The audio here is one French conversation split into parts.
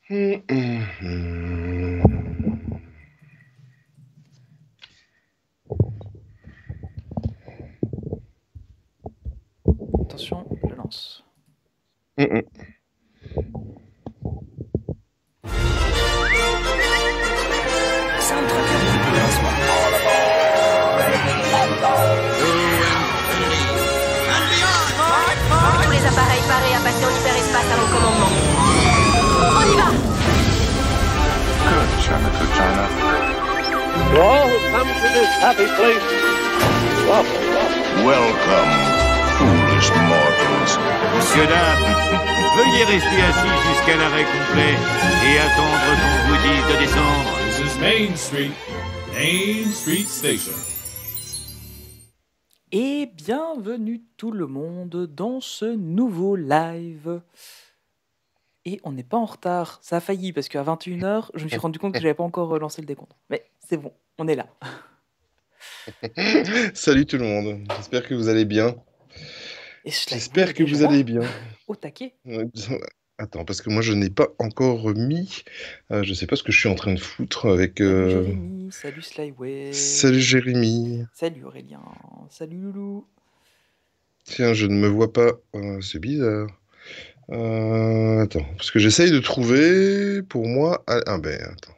Attention, je lance. Soundtrack un petit peu lancement. Tous les appareils parés à passer en hyperespace à mon commandement. On y va! Good, China, good China. To all who come to this happy place, welcome. Welcome, foolish mortals. Monsieur, dame, veuillez rester assis jusqu'à l'arrêt complet et attendre qu'on vous dise de descendre. This is Main Street Station. Et bienvenue tout le monde dans ce nouveau live. Et on n'est pas en retard, ça a failli parce qu'à 21h, je me suis rendu compte que j'avais pas encore lancé le décompte. Mais c'est bon, on est là. Salut tout le monde, j'espère que vous allez bien. Et J'espère que vous allez bien. Au taquet. Attends, parce que moi je n'ai pas encore mis. Je sais pas ce que je suis en train de foutre avec. Salut Jérémy, salut Slyway. Salut Jérémy. Salut Aurélien, salut Loulou. Tiens, je ne me vois pas. C'est bizarre. Attends, parce que j'essaye de trouver pour moi. Ah ben attends.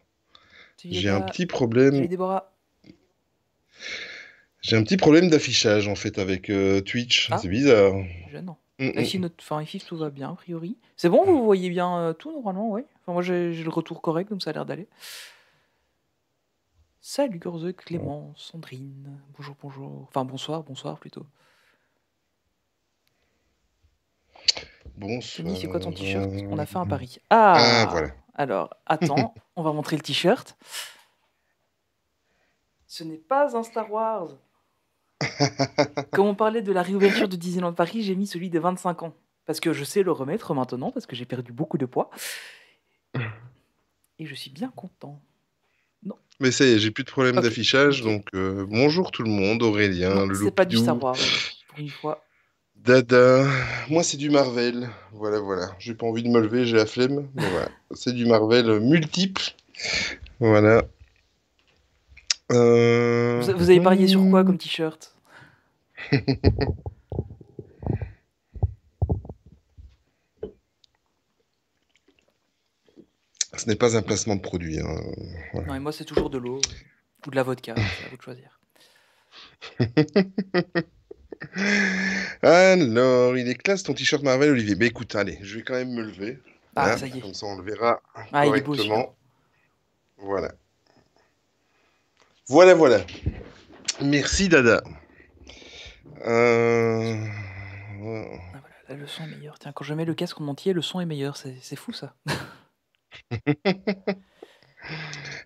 J'ai un petit problème. Salut Déborah. J'ai un petit problème d'affichage en fait avec Twitch. Ah. C'est bizarre. Gênant. Ici, ici tout va bien a priori. C'est bon, vous voyez bien tout normalement, ouais. Enfin, moi j'ai le retour correct, donc ça a l'air d'aller. Salut Gorze, Clément, Sandrine. Bonjour, bonjour. Enfin bonsoir plutôt. Bonsoir. Tony, c'est quoi ton t-shirt? On a fait un pari. Ah, voilà. Alors, attends, on va montrer le t-shirt. Ce n'est pas un Star Wars. Comme on parlait de la réouverture de Disneyland Paris, j'ai mis celui de 25 ans. Parce que je sais le remettre maintenant, parce que j'ai perdu beaucoup de poids. Et je suis bien content. Non. Mais ça y est, j'ai plus de problème d'affichage, donc bonjour tout le monde, Aurélien, non, c'est pas du Star Wars, pour une fois. Dada, moi c'est du Marvel, voilà, j'ai pas envie de me lever, j'ai la flemme, mais voilà, c'est du Marvel multiple, voilà. Vous avez parié sur quoi comme t-shirt? Ce n'est pas un placement de produit. Hein. Voilà. Non, et moi c'est toujours de l'eau ou de la vodka, c'est à vous de choisir. Alors, il est classe ton t-shirt Marvel, Olivier. Mais écoute, allez, je vais quand même me lever. Ah, ça y est. Comme ça, on le verra il est beau, correctement. Voilà. Voilà. Merci, Dada. Voilà, là, le son est meilleur. Tiens, quand je mets le casque en entier, le son est meilleur. C'est fou, ça.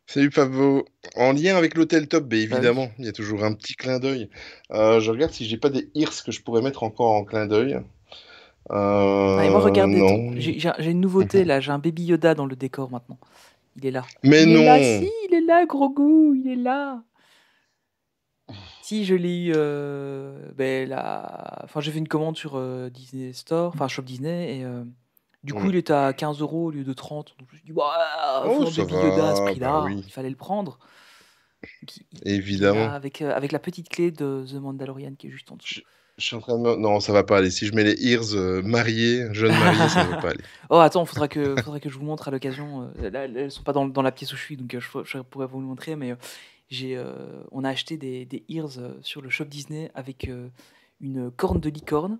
Salut Pavo. En lien avec l'hôtel Top, bah, évidemment, il y a toujours un petit clin d'œil. Je regarde si j'ai pas des ears que je pourrais mettre encore en clin d'œil. Et moi, regardez, j'ai une nouveauté là. J'ai un Baby Yoda dans le décor maintenant. Il est là. Mais il non. Est là, si, il est là, Grogu, il est là. Si, je l'ai eu. Enfin, j'ai fait une commande sur Disney Store, enfin Shop Disney, et du coup, il était à 15 € au lieu de 30. Donc, je me suis dit, waouh, un Baby Yoda à ce prix-là, oui. il fallait le prendre. Évidemment. Avec la petite clé de The Mandalorian qui est juste en dessous. Je suis en train de Non, ça va pas aller. Si je mets les ears jeunes mariés, ça va pas aller. Oh, attends, faudra que je vous montre à l'occasion. Là, elles sont pas dans la pièce où je suis, donc je pourrais vous le montrer, mais on a acheté des ears sur le shop Disney avec une corne de licorne.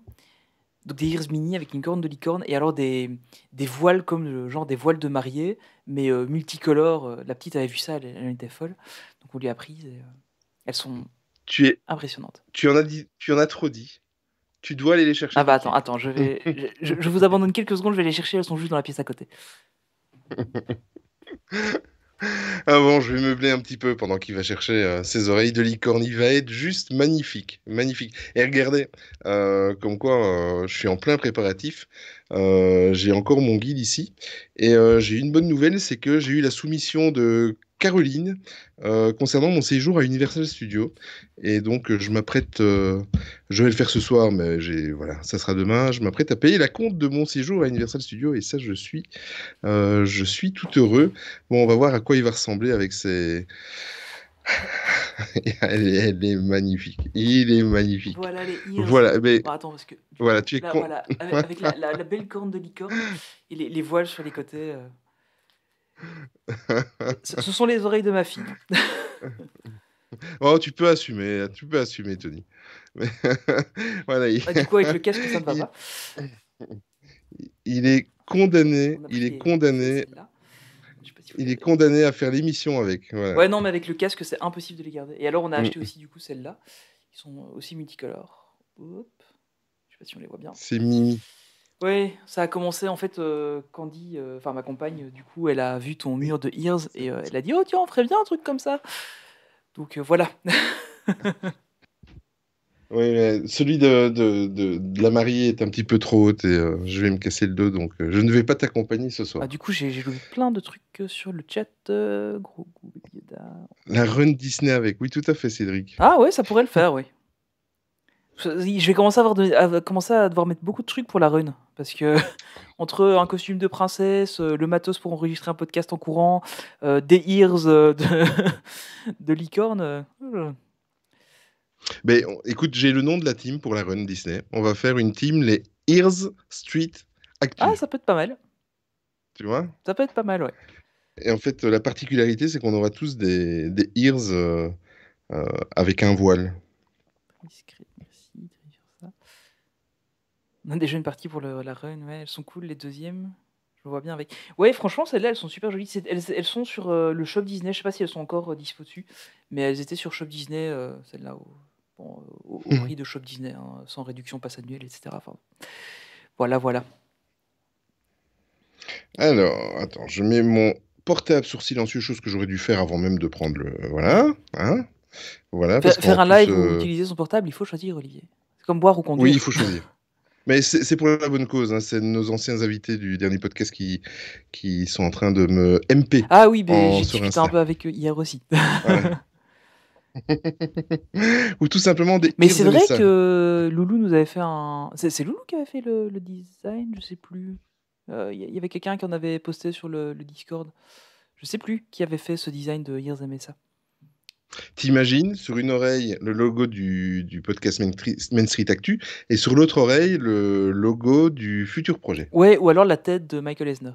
Donc des ears mini avec une corne de licorne et alors des voiles comme genre des voiles de mariée, mais multicolores. La petite avait vu ça, elle était folle. Donc on lui a pris. Elles sont impressionnantes. Tu en as trop dit. Tu dois aller les chercher. Ah bah attends, je vous abandonne quelques secondes, je vais les chercher, elles sont juste dans la pièce à côté. Ah bon, je vais meubler un petit peu pendant qu'il va chercher ses oreilles de licorne. Il va être juste magnifique. Et regardez, comme quoi je suis en plein préparatif. J'ai encore mon guide ici. Et j'ai une bonne nouvelle, c'est que j'ai eu la soumission de Caroline concernant mon séjour à Universal Studios. Et donc, je m'apprête, je vais le faire ce soir, mais voilà, ça sera demain. Je m'apprête à payer la compte de mon séjour à Universal Studios et ça, je suis tout heureux. Bon, on va voir à quoi il va ressembler avec ces... elle est magnifique. Il est magnifique. Voilà les ears. Voilà, mais Bon, attends, parce que voilà, tu es là, con. voilà, avec la belle corne de licorne et les voiles sur les côtés. Ce sont les oreilles de ma fille. Oh, tu peux assumer, Tony. Mais voilà, Du coup, avec le casque, ça ne va pas. il est condamné, On a il pris est condamné, celle-là. Je sais pas si vous il est l'avez. condamné à faire l'émission avec. Voilà. Ouais, non, mais avec le casque, c'est impossible de les garder. Et alors, on a Mm. acheté aussi, du coup, celles-là. Ils sont aussi multicolores. Hop. Je sais pas si on les voit bien. C'est Mimi. Ouais, ça a commencé en fait, Candy, enfin ma compagne, du coup, elle a vu ton mur de ears et elle a dit: «Oh tiens, on ferait bien un truc comme ça». Donc voilà. Oui, mais celui de la mariée est un petit peu trop haute et je vais me casser le dos, donc je ne vais pas t'accompagner ce soir. Ah, du coup, j'ai lu plein de trucs sur le chat. Gros goût, Baby Yoda. La run Disney avec, oui, tout à fait, Cédric. Ah ouais, ça pourrait le faire, oui. Je vais commencer commencer à devoir mettre beaucoup de trucs pour la run. Parce que entre un costume de princesse, le matos pour enregistrer un podcast en courant, des ears de licorne. Mais écoute, j'ai le nom de la team pour la run Disney. On va faire une team, les Ears Street Actu. Ah, ça peut être pas mal. Tu vois? Ça peut être pas mal, ouais. Et en fait, la particularité, c'est qu'on aura tous des ears avec un voile. Discret, merci de réussir ça. On a déjà une partie pour la run, ouais, elles sont cool, les deuxièmes. Je me vois bien avec. Ouais, franchement, celles-là, elles sont super jolies. Elles sont sur le shop Disney. Je sais pas si elles sont encore dispo dessus, mais elles étaient sur shop Disney, celles-là, au prix de shop Disney, hein, sans réduction passe annuelle, etc. Enfin, voilà. Alors, attends, je mets mon portable sur silencieux, chose que j'aurais dû faire avant même de prendre le... Voilà, hein. Voilà, parce Faire qu'en un plus, live ou utiliser son portable, il faut choisir, Olivier. C'est comme boire ou conduire. oui, il faut choisir. Mais c'est pour la bonne cause, hein. C'est nos anciens invités du dernier podcast qui sont en train de me MP. Ah oui, mais j'ai sur discuté Insta. un peu avec eux hier aussi. Voilà. Ou tout simplement des Mais ears c'est de vrai messages. que Loulou nous avait fait un... C'est Loulou qui avait fait le design, je sais plus. Il y avait quelqu'un qui en avait posté sur le Discord. Je sais plus qui avait fait ce design de Ears MSA. T'imagines, sur une oreille, le logo du podcast Main Street Actu, et sur l'autre oreille, le logo du futur projet. Ouais, ou alors la tête de Michael Eisner.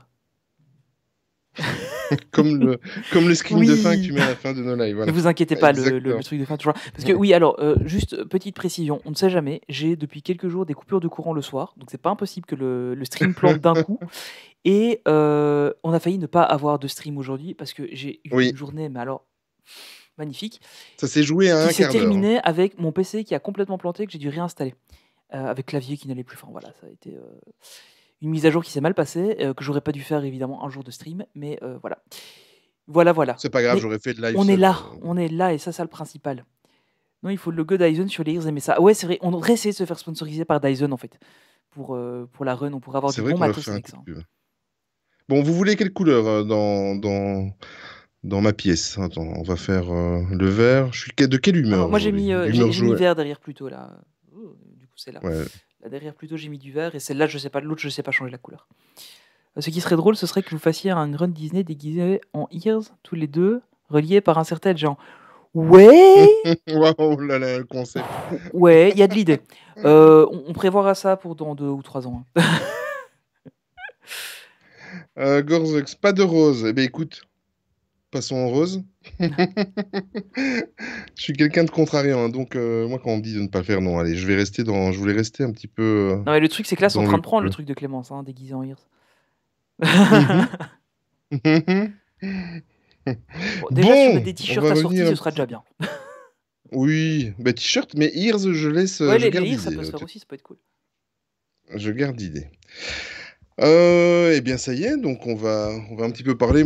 Comme le screen de Oui. fin que tu mets à la fin de nos lives. Voilà. Ne vous inquiétez pas, le Exactement. truc de fin, toujours. Parce que oui, alors, juste petite précision, on ne sait jamais, j'ai depuis quelques jours des coupures de courant le soir, donc c'est pas impossible que le stream plante d'un coup. Et on a failli ne pas avoir de stream aujourd'hui parce que j'ai eu Oui. une journée, mais alors magnifique, Ça s'est joué à un qui s'est quart d'heure. terminée avec mon PC qui a complètement planté, que j'ai dû réinstaller, avec clavier qui n'allait plus. Enfin voilà, ça a été une mise à jour qui s'est mal passée, que j'aurais pas dû faire évidemment un jour de stream, mais voilà. C'est pas grave, Mais j'aurais fait de live. on est seul. là, et ça, c'est le principal. Non, il faut le logo Dyson sur les ears, mais ça. Ouais, c'est vrai, on devrait essayer de se faire sponsoriser par Dyson en fait. Pour la run, on pourrait avoir C'est du vrai bon qu'on va matos faire un avec coup ça. de pub. Bon, vous voulez quelle couleur dans ma pièce? Attends, on va faire le vert. Je suis de quelle humeur? Alors, moi j'ai aujourd'hui mis, Humeur j'ai mis Joël. vert derrière plutôt là. Du coup, c'est là. Ouais. Là derrière plutôt, j'ai mis du vert et celle-là, je sais pas, l'autre, je sais pas changer la couleur. Ce qui serait drôle, ce serait que vous fassiez une run Disney déguisée en ears, tous les deux, reliés par un certain genre. Ouais, Waouh, là, le concept. ouais, il y a de l'idée. On prévoira ça pour dans 2 ou 3 ans. Gorzox, pas de rose. Eh bien, écoute, passons au rose. Je suis quelqu'un de contrariant, hein, donc moi, quand on me dit de ne pas le faire, non, allez, je voulais rester un petit peu. Non, mais le truc, c'est que là, c'est en Dans train le de prendre le bleu. truc de Clémence, hein, déguisé en ears. Bon, déjà, si on a des Bon, t-shirts on va assortis, revenir ce un sera petit- déjà bien. Oui, bah, t-shirt, mais ears, je laisse. Ouais, je les garde ears, ça l'idée. peut se faire aussi, ça peut être cool. Je garde l'idée. Eh bien, ça y est, donc on va un petit peu parler.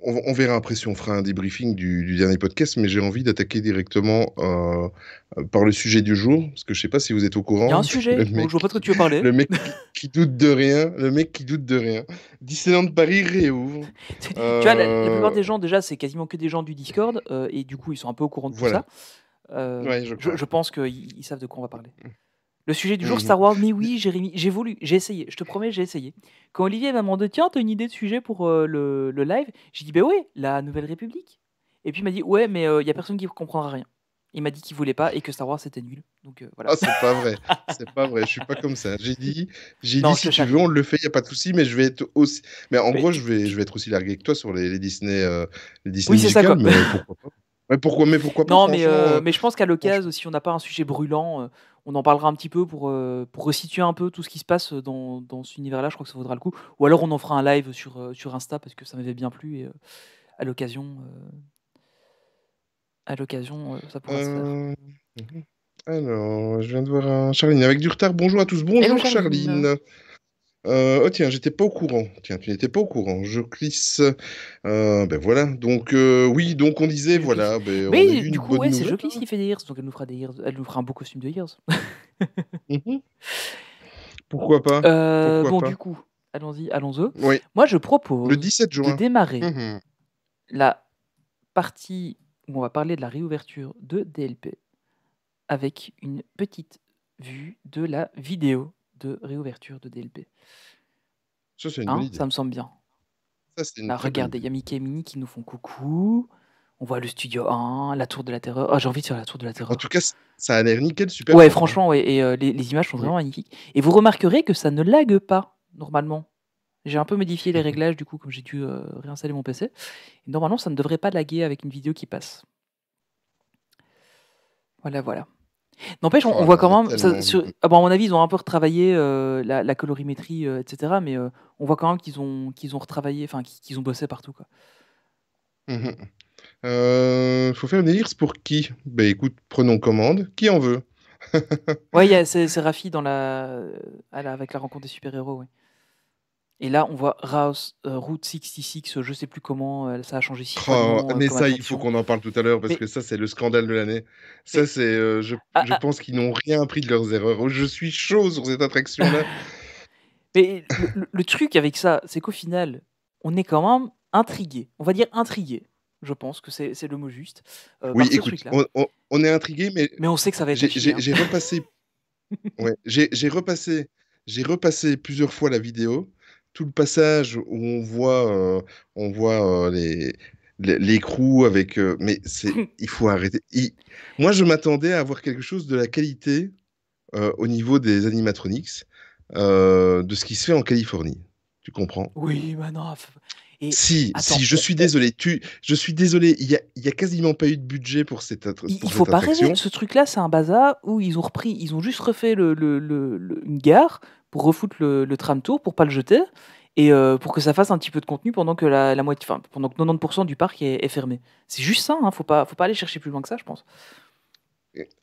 On verra après si on fera un débriefing du dernier podcast, mais j'ai envie d'attaquer directement par le sujet du jour, parce que je sais pas si vous êtes au courant. Il y a un sujet, Le bon, mec, je vois pas de quoi tu veux parler. le mec qui doute de rien. Le mec qui doute de rien. Disneyland Paris réouvre. Tu vois, la plupart des gens, déjà, c'est quasiment que des gens du Discord, et du coup, ils sont un peu au courant de tout Voilà. ça. Ouais, je crois. Je pense qu'ils savent de quoi on va parler. Le sujet du jour, Mhm. Star Wars, mais oui, Jérémy, j'ai essayé, je te promets, j'ai essayé. Quand Olivier m'a demandé, tiens, t'as une idée de sujet pour le live, j'ai dit, ben ouais, la Nouvelle République. Et puis il m'a dit, ouais, mais il y a personne qui comprendra rien. Il m'a dit qu'il voulait pas et que Star Wars c'était nul. Donc voilà. Ah, c'est pas vrai. C'est pas vrai. Je suis pas comme ça. J'ai dit Non, je si te tu charrie. veux, on le fait, y a pas de souci, mais je vais être aussi. Mais en Mais gros, tu- je vais être aussi largué que toi sur les Disney, les Disney Oui, c'est ça, musicales, quoi. mais pourquoi pas. Mais pourquoi pas, Non, franchement. mais je pense qu'à l'occasion, Franchement. si on n'a pas un sujet brûlant, on en parlera un petit peu pour resituer un peu tout ce qui se passe dans cet univers-là. Je crois que ça vaudra le coup. Ou alors on en fera un live sur Insta parce que ça m'avait bien plu et à l'occasion, ça pourra se faire. Mhm. Alors, je viens de voir un Charline avec du retard. Bonjour à tous. Hello Bonjour Charline. Charline. Oh tiens, j'étais pas au courant. Tiens, tu n'étais pas au courant. Je glisse. Ben voilà. Donc oui, donc on disait C'est Joclis. voilà, ben, on a Mais eu du une coup, bonne ouais, c'est nouvelle. Joclis qui fait des Ears, donc elle nous fera des Ears. Elle nous fera un beau costume de Ears. Mhm. Pourquoi pas? Pourquoi Bon, pas? du coup, allons-y. Oui, Moi, je le propose 17 de juin. démarrer Mhm. la partie où on va parler de la réouverture de DLP avec une petite vue de la vidéo de réouverture de DLP. Ça, c'est une bonne Hein, idée. ça me semble bien. Ça, c'est une Là, très bonne regardez, il idée. y a Mickey et Minnie qui nous font coucou. On voit le studio 1, la tour de la terreur. Ah, j'ai envie de faire la tour de la En terreur. tout cas, ça a l'air nickel, super Ouais, propre. Hein. franchement, ouais, et les images sont Mm. vraiment magnifiques. Et vous remarquerez que ça ne lag pas, normalement. J'ai un peu modifié les réglages, du coup, comme j'ai dû réinstaller mon PC. Et normalement, ça ne devrait pas laguer avec une vidéo qui passe. Voilà. N'empêche, on Oh voit là, quand même... tellement. à mon avis, ils ont un peu retravaillé la colorimétrie, etc. Mais on voit quand même qu'ils ont retravaillé, enfin, qu'ils ont bossé partout, quoi. Mhm. Faut faire des Ears pour qui? Ben écoute, prenons commande. Qui en veut? Ouais, c'est Rafi avec la rencontre des super-héros, ouais. Et là, on voit Route 66, je sais plus comment, ça a changé 6 fois de Oh, nom mais comme ça, il faut attraction. qu'on en parle tout à l'heure parce Mais, que ça, c'est le scandale de l'année. Ça, mais, c'est, je ah, ah, pense qu'ils n'ont rien appris de leurs erreurs. Oh, je suis chaud sur cette attraction-là. mais le truc avec ça, c'est qu'au final, on est quand même intrigué. On va dire intrigué. Je pense que c'est le mot juste Oui, par ce écoute, truc-là. on est intrigué, mais Mais on sait que ça va être à chier. Hein. j'ai repassé, ouais, j'ai repassé plusieurs fois la vidéo. Tout le passage où on voit l'écrou avec, mais il faut arrêter. Moi, je m'attendais à avoir quelque chose de la qualité au niveau des animatronics de ce qui se fait en Californie. Tu comprends? Oui, mais non. Et Si, attends, je suis désolé. Je suis désolé. Il y a quasiment pas eu de budget pour il pour faut cette pas rêver. attraction. Ce truc-là, c'est un bazar où ils ont juste refait une gare pour refoutre le tram tour pour pas le jeter et pour que ça fasse un petit peu de contenu pendant que la moitié, enfin, pendant que 90% du parc est fermé. C'est juste ça. Hein, faut pas aller chercher plus loin que ça, je pense.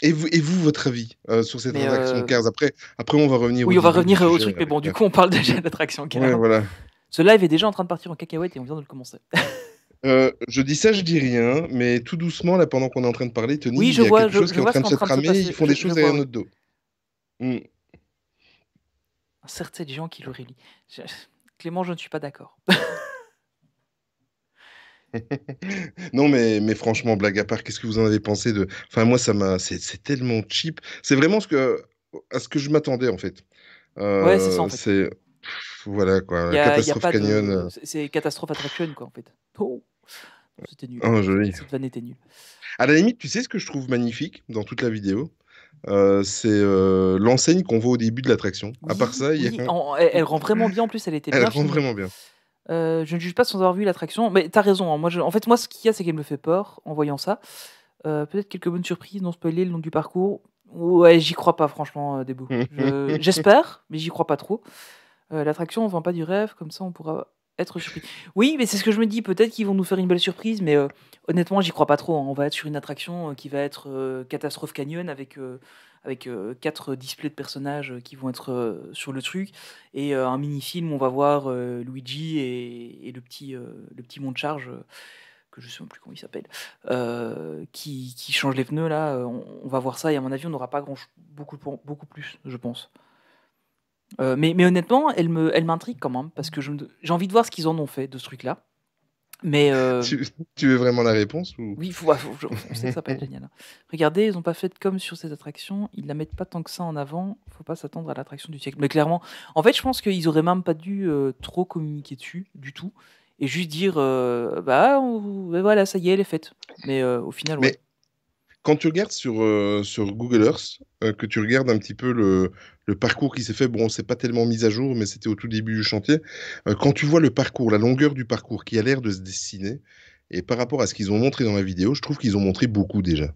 Et vous, votre avis sur cette Mais attraction Cars? Après, on va revenir au oui, on va début du revenir au sujet truc. Mais bon, avec, du coup, on parle déjà de l'attraction ouais, Cars. voilà. Ce live est déjà en train de partir en cacahuète et on vient de le commencer. Je dis ça, je dis rien, mais tout doucement, là, pendant qu'on est en train de parler, Tony, Oui, il je y a vois, quelque chose qui est en vois ce train qui de est en se train de se tramer. passer. Ils font des Je choses vois, derrière oui. notre dos. Certains gens qui le relient. Clément, je ne suis pas d'accord. Non, mais franchement, blague à part, qu'est-ce que vous en avez pensé de... Enfin, moi, c'est tellement cheap. C'est vraiment à ce que je m'attendais, en fait. Ouais, c'est ça en fait. Voilà, quoi. Il y a Catastrophe pas Canyon. de. C'est catastrophe attraction, quoi, en fait. Oh, non, c'était nul. Oh, joli. Cette vanne était nulle. À la limite, tu sais ce que je trouve magnifique dans toute la vidéo? C'est l'enseigne qu'on voit au début de l'attraction. À part ça, Elle rend vraiment bien. En plus, elle était elle bien rend filmée. vraiment bien. Je ne juge pas sans avoir vu l'attraction. Mais t'as raison. Hein. En fait, moi, ce qu'il y a, c'est qu'elle me fait peur en voyant ça. Peut-être quelques bonnes surprises, non spoiler le long du parcours. Ouais, j'y crois pas, franchement, Debou. J'espère, mais j'y crois pas trop. L'attraction, on vend pas du rêve, comme ça on pourra être surpris. Oui, mais c'est ce que je me dis, peut-être qu'ils vont nous faire une belle surprise, mais honnêtement, j'y crois pas trop. Hein. On va être sur une attraction qui va être Catastrophe Canyon avec 4 displays de personnages qui vont être sur le truc et un mini-film où on va voir Luigi et le petit mont de charge. Que je ne sais même plus comment il s'appelle, qui change les pneus là, on va voir ça et à mon avis on n'aura pas beaucoup plus, je pense. Mais honnêtement, elle m'intrigue quand même, parce que j'ai envie de voir ce qu'ils en ont fait de ce truc-là. Mais Tu veux vraiment la réponse ou... oui, on sait que ça va pas être génial, hein. Regardez, ils ont pas fait de com sur cette attraction, ils la mettent pas tant que ça en avant, faut pas s'attendre à l'attraction du siècle. Mais clairement, en fait, je pense qu'ils auraient même pas dû trop communiquer dessus, du tout, et juste dire, voilà, ça y est, elle est faite. Mais au final, ouais. Mais quand tu regardes sur Google Earth, que tu regardes un petit peu le parcours qui s'est fait, bon, c'est pas tellement mis à jour, mais c'était au tout début du chantier. Quand tu vois le parcours, la longueur du parcours qui a l'air de se dessiner, et par rapport à ce qu'ils ont montré dans la vidéo, je trouve qu'ils ont montré beaucoup déjà.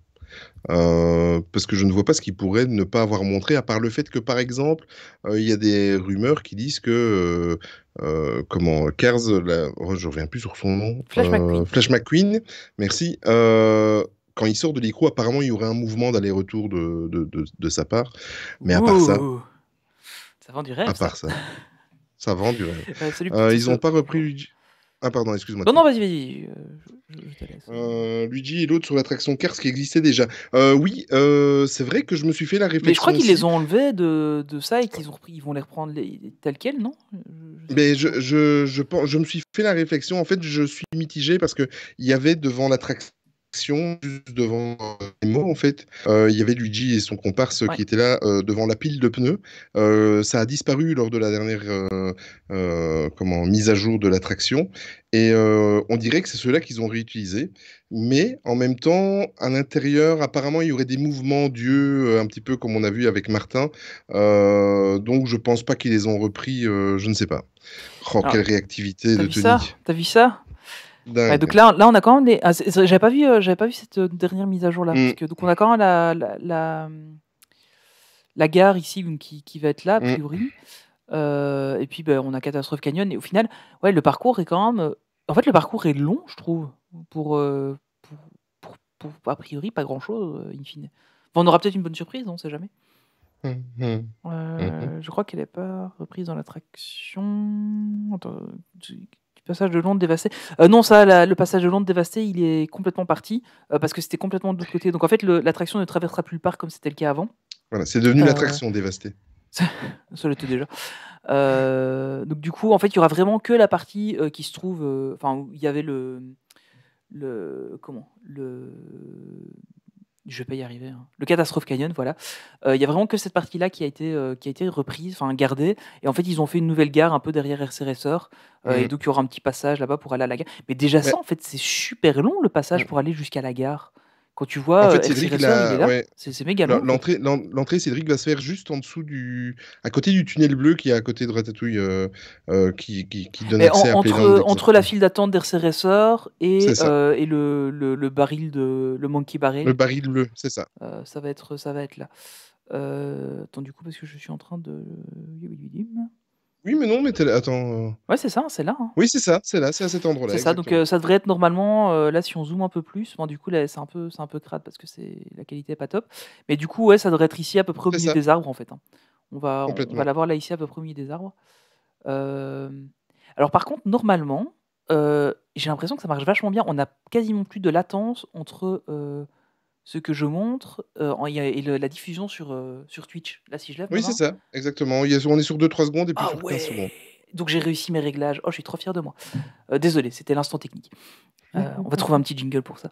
Parce que je ne vois pas ce qu'ils pourraient ne pas avoir montré, à part le fait que, par exemple, il y a des rumeurs qui disent que Cars, je reviens plus sur son nom, Flash McQueen. Flash McQueen, merci. Quand il sort de l'écrou, apparemment, il y aurait un mouvement d'aller-retour de sa part. Mais à part ça, Ouh, ça vend du rêve, à ça. part ça vend du rêve. Salut, petit Ils n'ont saut. pas repris. Ah, pardon, excuse-moi. Non, vas-y, je te laisse. Luigi et l'autre sur l'attraction Cars qui existait déjà. Oui, c'est vrai que je me suis fait la réflexion. Mais je crois qu'ils aussi. les ont enlevés de ça et ils vont les reprendre tels quels, non? Mais je me suis fait la réflexion. En fait, je suis mitigé parce que il y avait devant l'attraction, juste devant Nemo, en fait, il y avait Luigi et son comparse Ouais. qui étaient là devant la pile de pneus. Ça a disparu lors de la dernière mise à jour de l'attraction. Et on dirait que c'est ceux-là qu'ils ont réutilisés. Mais en même temps, à l'intérieur, apparemment, il y aurait des mouvements d'yeux, un petit peu comme on a vu avec Martin. Donc, je pense pas qu'ils les ont repris, je ne sais pas. Oh, Alors, quelle réactivité T'as de vu Tony. ça? T'as vu ça? Dingue. Ouais, donc là, on a quand même des. J'avais pas vu cette dernière mise à jour là, parce que donc on a quand même la gare ici donc, qui va être là a priori. Et puis on a Catastrophe Canyon et au final, ouais, le parcours est quand même. En fait, le parcours est long, je trouve, pour a priori pas grand chose in fine. Bon, on aura peut-être une bonne surprise, on sait jamais. Je crois qu'elle n'est pas reprise dans l'attraction. Attends, du passage de Londres dévasté. Non, ça, le passage de Londres dévasté, il est complètement parti parce que c'était complètement de l'autre côté. Donc en fait, l'attraction ne traversera plus le parc comme c'était le cas avant. Voilà, c'est devenu l'attraction dévastée. Ça l'était déjà. Donc du coup, en fait, il y aura vraiment que la partie qui se trouve. Enfin, où il y avait je vais pas y arriver, hein. Le Catastrophe Canyon, voilà. Il y a vraiment que cette partie-là qui a été reprise, enfin gardée. Et en fait, ils ont fait une nouvelle gare un peu derrière RC Racer. Et donc, il y aura un petit passage là-bas pour aller à la gare. Mais déjà, ça, en fait, c'est super long le passage pour aller jusqu'à la gare. Quand tu vois En fait, RC Cédric, Racer, il est là. ouais. C'est méga long. L'entrée, Cédric, va se faire juste en dessous à côté du tunnel bleu qui est à côté de Ratatouille, qui donne accès à Playland. Entre la file d'attente d'RC Racer et le baril le Monkey Barrel. Le baril bleu, c'est ça. Ça va être là. Attends, du coup, parce que je suis en train de. Oui, mais non, mais attends. Ouais, c'est ça, c'est là. Hein. Oui, c'est ça, c'est là, c'est à cet endroit-là. C'est ça, donc ça devrait être normalement. Là, si on zoome un peu plus, bon, du coup, là, c'est un peu crade parce que la qualité est pas top. Mais du coup, ouais, ça devrait être ici à peu près au milieu des arbres, en fait. Hein. On va l'avoir là, ici, à peu près au milieu des arbres. Alors, par contre, normalement, j'ai l'impression que ça marche vachement bien. On a quasiment plus de latence entre ce que je montre et la diffusion sur Twitch. Là, si je lève. Oui, c'est ça, exactement. On est sur 2-3 secondes et puis sur 15 secondes. Donc j'ai réussi mes réglages. Oh, je suis trop fier de moi. Désolé, c'était l'instant technique. On va trouver un petit jingle pour ça.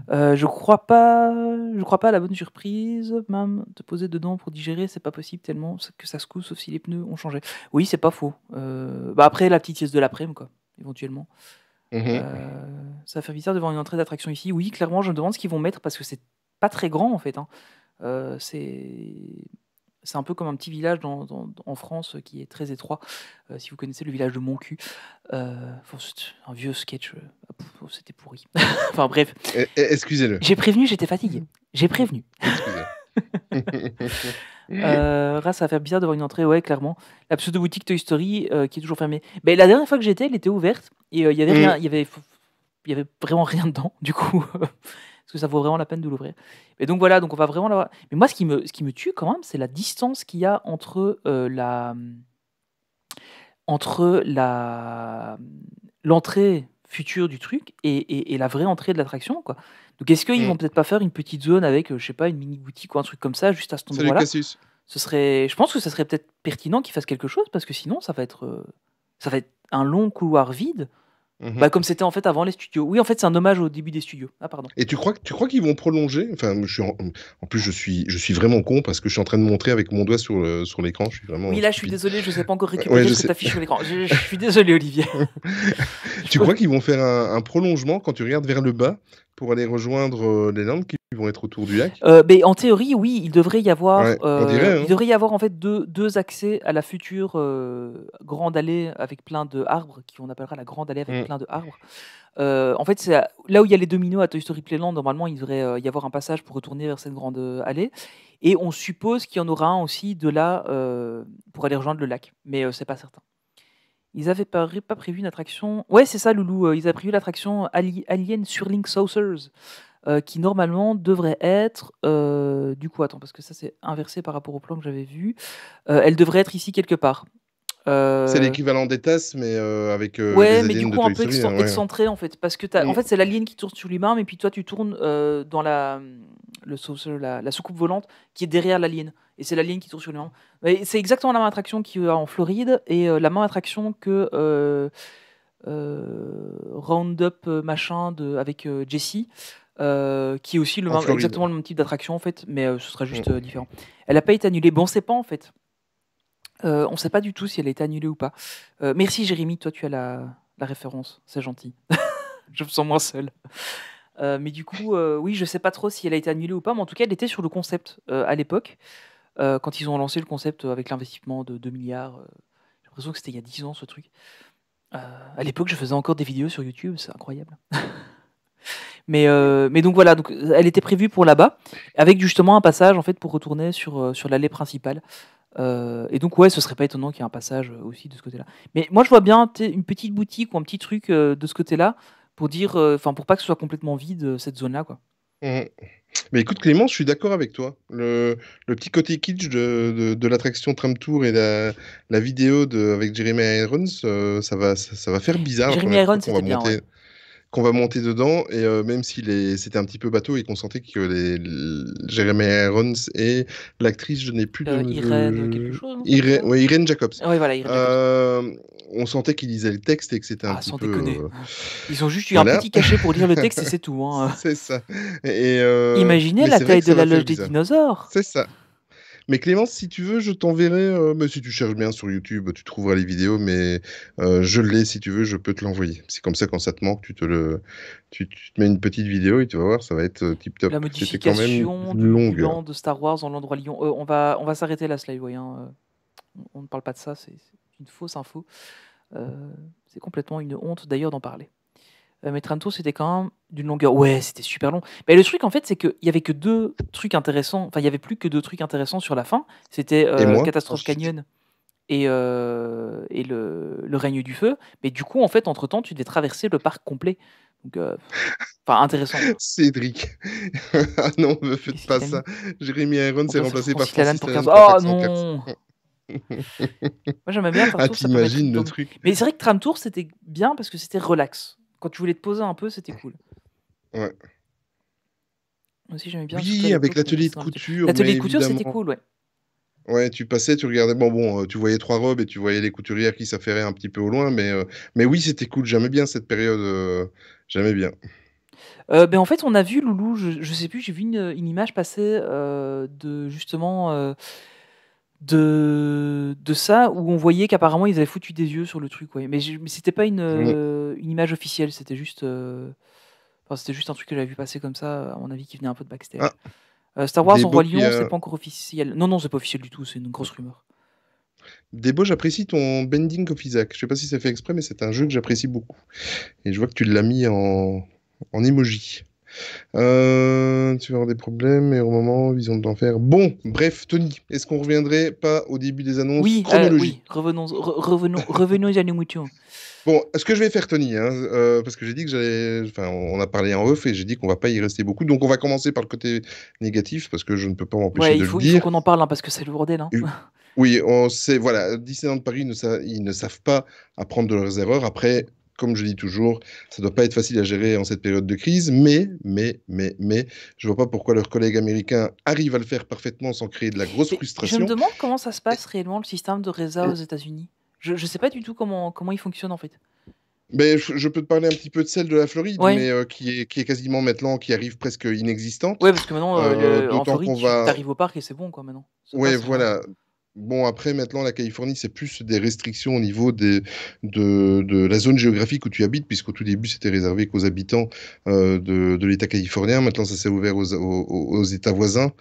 Je crois pas à la bonne surprise. Même te poser dedans pour digérer, c'est pas possible tellement que ça secoue, sauf si les pneus ont changé. Oui, c'est pas faux. Après, la petite sieste de l'après-midi, quoi, éventuellement. Ça va faire bizarre devant une entrée d'attraction ici. Oui, clairement, je me demande ce qu'ils vont mettre parce que c'est pas très grand en fait. Hein. C'est un peu comme un petit village en France qui est très étroit. Si vous connaissez le village de Montcu, un vieux sketch, c'était pourri. Enfin bref. Excusez-le. J'ai prévenu, j'étais fatigué. J'ai prévenu. Ça va faire bizarre de voir une entrée, ouais, clairement. La pseudo-boutique Toy Story qui est toujours fermée. Mais la dernière fois que j'étais, elle était ouverte et il y avait rien, il y avait vraiment rien dedans. Du coup. Parce que ça vaut vraiment la peine de l'ouvrir. Et donc voilà, donc on va vraiment l'avoir. Mais moi, ce qui me tue quand même, c'est la distance qu'il y a entre l'entrée future du truc et la vraie entrée de l'attraction, quoi. Donc est-ce qu'ils vont peut-être pas faire une petite zone avec, je sais pas, une mini boutique ou un truc comme ça, juste à cet endroit-là ? Je pense que ça serait peut-être pertinent qu'ils fassent quelque chose parce que sinon ça va être un long couloir vide. Mhm. Comme c'était en fait avant les studios. Oui, en fait, c'est un hommage au début des studios. Ah, pardon. Et tu crois qu'ils vont prolonger? Enfin, en plus, je suis vraiment con parce que je suis en train de montrer avec mon doigt sur l'écran. Je suis vraiment Oui, là, je suis stupide. désolé, je ne sais pas encore récupérer Ouais, je ce que sais. tu affiches sur l'écran. Je suis désolé, Olivier. Tu crois qu'ils vont faire un prolongement quand tu regardes vers le bas pour aller rejoindre les landes qui vont être autour du lac? En théorie, oui, il devrait y avoir, Ouais, on dirait, hein. il devrait y avoir en fait deux accès à la future grande allée avec plein de arbres, qu'on appellera la grande allée avec Mm. plein de arbres. En fait, c'est là où il y a les dominos à Toy Story Playland. Normalement, il devrait y avoir un passage pour retourner vers cette grande allée. Et on suppose qu'il y en aura un aussi de là pour aller rejoindre le lac. Mais c'est pas certain. Ils avaient pas prévu une attraction. Ouais, c'est ça, Loulou. Ils avaient prévu l'attraction Alien Swirling Saucers, qui normalement devrait être. Du coup, attends, parce que ça c'est inversé par rapport au plan que j'avais vu. Elle devrait être ici quelque part. C'est Euh, l'équivalent des tasses, mais avec Ouais, les mais du aliens de coup un Toy peu Story, hein, ouais. excentré en fait, parce que en Mm. fait c'est l'alien qui tourne sur lui-même et puis toi tu tournes dans le saucer, la soucoupe volante qui est derrière l'alien et c'est l'alien qui tourne sur lui-même. Et c'est exactement la même attraction qu'il y a en Floride et la même attraction que Roundup machin avec Jessie, qui est aussi En Floride. exactement le même type d'attraction en fait, mais ce sera juste différent. Elle n'a pas été annulée. Bon, on ne sait pas en fait. On ne sait pas du tout si elle a été annulée ou pas. Merci Jérémy, toi tu as la référence, c'est gentil. Je me sens moins seul. Mais du coup, oui, je ne sais pas trop si elle a été annulée ou pas, mais en tout cas, elle était sur le concept à l'époque, quand ils ont lancé le concept avec l'investissement de 2 milliards. J'ai l'impression que c'était il y a 10 ans ce truc. À l'époque, je faisais encore des vidéos sur YouTube, c'est incroyable. Mais donc voilà, donc, elle était prévue pour là-bas, avec justement un passage en fait pour retourner sur l'allée principale. Et donc ouais, ce serait pas étonnant qu'il y ait un passage aussi de ce côté-là. Mais moi je vois bien une petite boutique ou un petit truc de ce côté-là pour dire, pour pas que ce soit complètement vide cette zone-là quoi. Mm. Mais écoute Clément, je suis d'accord avec toi. Le petit côté kitsch de l'attraction Tram Tour et la vidéo avec Jeremy Irons, ça va faire bizarre la Jeremy première fois Irons c'était bien, ouais. qu'on va monter dedans. Et même si c'était un petit peu bateau et qu'on sentait que Jeremy Irons et l'actrice, je n'ai plus de... Irène quelque chose, non, Irène Jacobs. Ouais, voilà, Irène Jacobs. On sentait qu'ils lisaient le texte et que c'était un petit sans peu... déconner. Ils ont juste eu voilà. un petit cachet pour lire le texte et c'est tout. Hein. C'est ça. Imaginez mais la c'est vrai taille que ça de la va faire loge des bizarre. dinosaures. C'est ça. Mais Clémence, si tu veux, je t'enverrai. Mais si tu cherches bien sur YouTube, tu trouveras les vidéos. Mais je l'ai, si tu veux, je peux te l'envoyer. C'est comme ça, quand ça te manque, tu te mets une petite vidéo et tu vas voir, ça va être tip top. La C'était quand modification même du longue. land de Star Wars en l'endroit Lyon. On va s'arrêter là, Slyboy. Hein. On ne parle pas de ça, c'est une fausse info. C'est complètement une honte d'ailleurs d'en parler. Mais Tram Tour, c'était quand même d'une longueur. Ouais, c'était super long. Mais le truc, en fait, c'est qu'il y avait que 2 trucs intéressants. Enfin, il y avait plus que 2 trucs intéressants sur la fin. C'était Catastrophe Canyon et le règne du feu. Mais du coup, en fait, entre-temps, tu devais traverser le parc complet. Donc, intéressant. Cédric. Ah non, ne faites pas ça. Jérémy Irons est remplacé par Francis Francis Lalanne Lalanne pour 15. pour Oh 404. non. Moi, j'aimais bien Tram Tour. T'imagines le truc. Mais c'est vrai que Tram Tour, c'était bien parce que c'était relax. Quand tu voulais te poser un peu, c'était cool. Ouais. Moi aussi, j'aimais bien. Oui, avec l'atelier de couture. L'atelier de couture, c'était cool, ouais. Ouais, tu passais, tu regardais. Bon, tu voyais 3 robes et tu voyais les couturières qui s'affairaient un petit peu au loin, mais oui, c'était cool. J'aimais bien cette période. J'aimais bien. En fait, on a vu Loulou. Je sais plus. J'ai vu une image passer de justement de ça où on voyait qu'apparemment ils avaient foutu des yeux sur le truc, ouais. Mais c'était pas une image officielle. C'était juste. C'était juste un truc que j'avais vu passer comme ça, à mon avis, qui venait un peu de backstage. Star Wars en Roi Lion, c'est pas encore officiel. Non, c'est pas officiel du tout, c'est une grosse rumeur. Debo, j'apprécie ton Bending of Isaac. Je sais pas si c'est fait exprès, mais c'est un jeu que j'apprécie beaucoup. Et je vois que tu l'as mis en emoji. Tu vas avoir des problèmes et au moment, vision de l'enfer. Bon, bref, Tony, est-ce qu'on reviendrait pas au début des annonces chronologiques? Oui, revenons à nos moutons. Bon, ce que je vais faire, Tony, parce que j'ai dit que j'allais... Enfin, on a parlé en off et j'ai dit qu'on va pas y rester beaucoup. Donc, on va commencer par le côté négatif, parce que je ne peux pas m'empêcher de le dire. Il faut qu'on en parle, hein, parce que c'est le bordel. Hein. Oui, on sait, voilà, Disneyland Paris, ils ne savent pas apprendre de leurs erreurs. Après, comme je dis toujours, ça ne doit pas être facile à gérer en cette période de crise, mais, je vois pas pourquoi leurs collègues américains arrivent à le faire parfaitement sans créer de la grosse Je me frustration. demande comment ça se passe réellement le système de résa aux États-Unis. Je sais pas du tout comment il fonctionne en fait. Mais je peux te parler un petit peu de celle de la Floride, Ouais. mais qui est quasiment maintenant, qui arrive presque inexistante. Ouais, parce que maintenant, en D'autant Floride, qu'on va... t'arrives au parc et c'est bon, quoi, maintenant. Ça Ouais, passe, hein. voilà. Bon, après, maintenant, la Californie, c'est plus des restrictions au niveau de la zone géographique où tu habites, puisqu'au tout début, c'était réservé qu'aux habitants de l'État californien. Maintenant, ça s'est ouvert aux États voisins,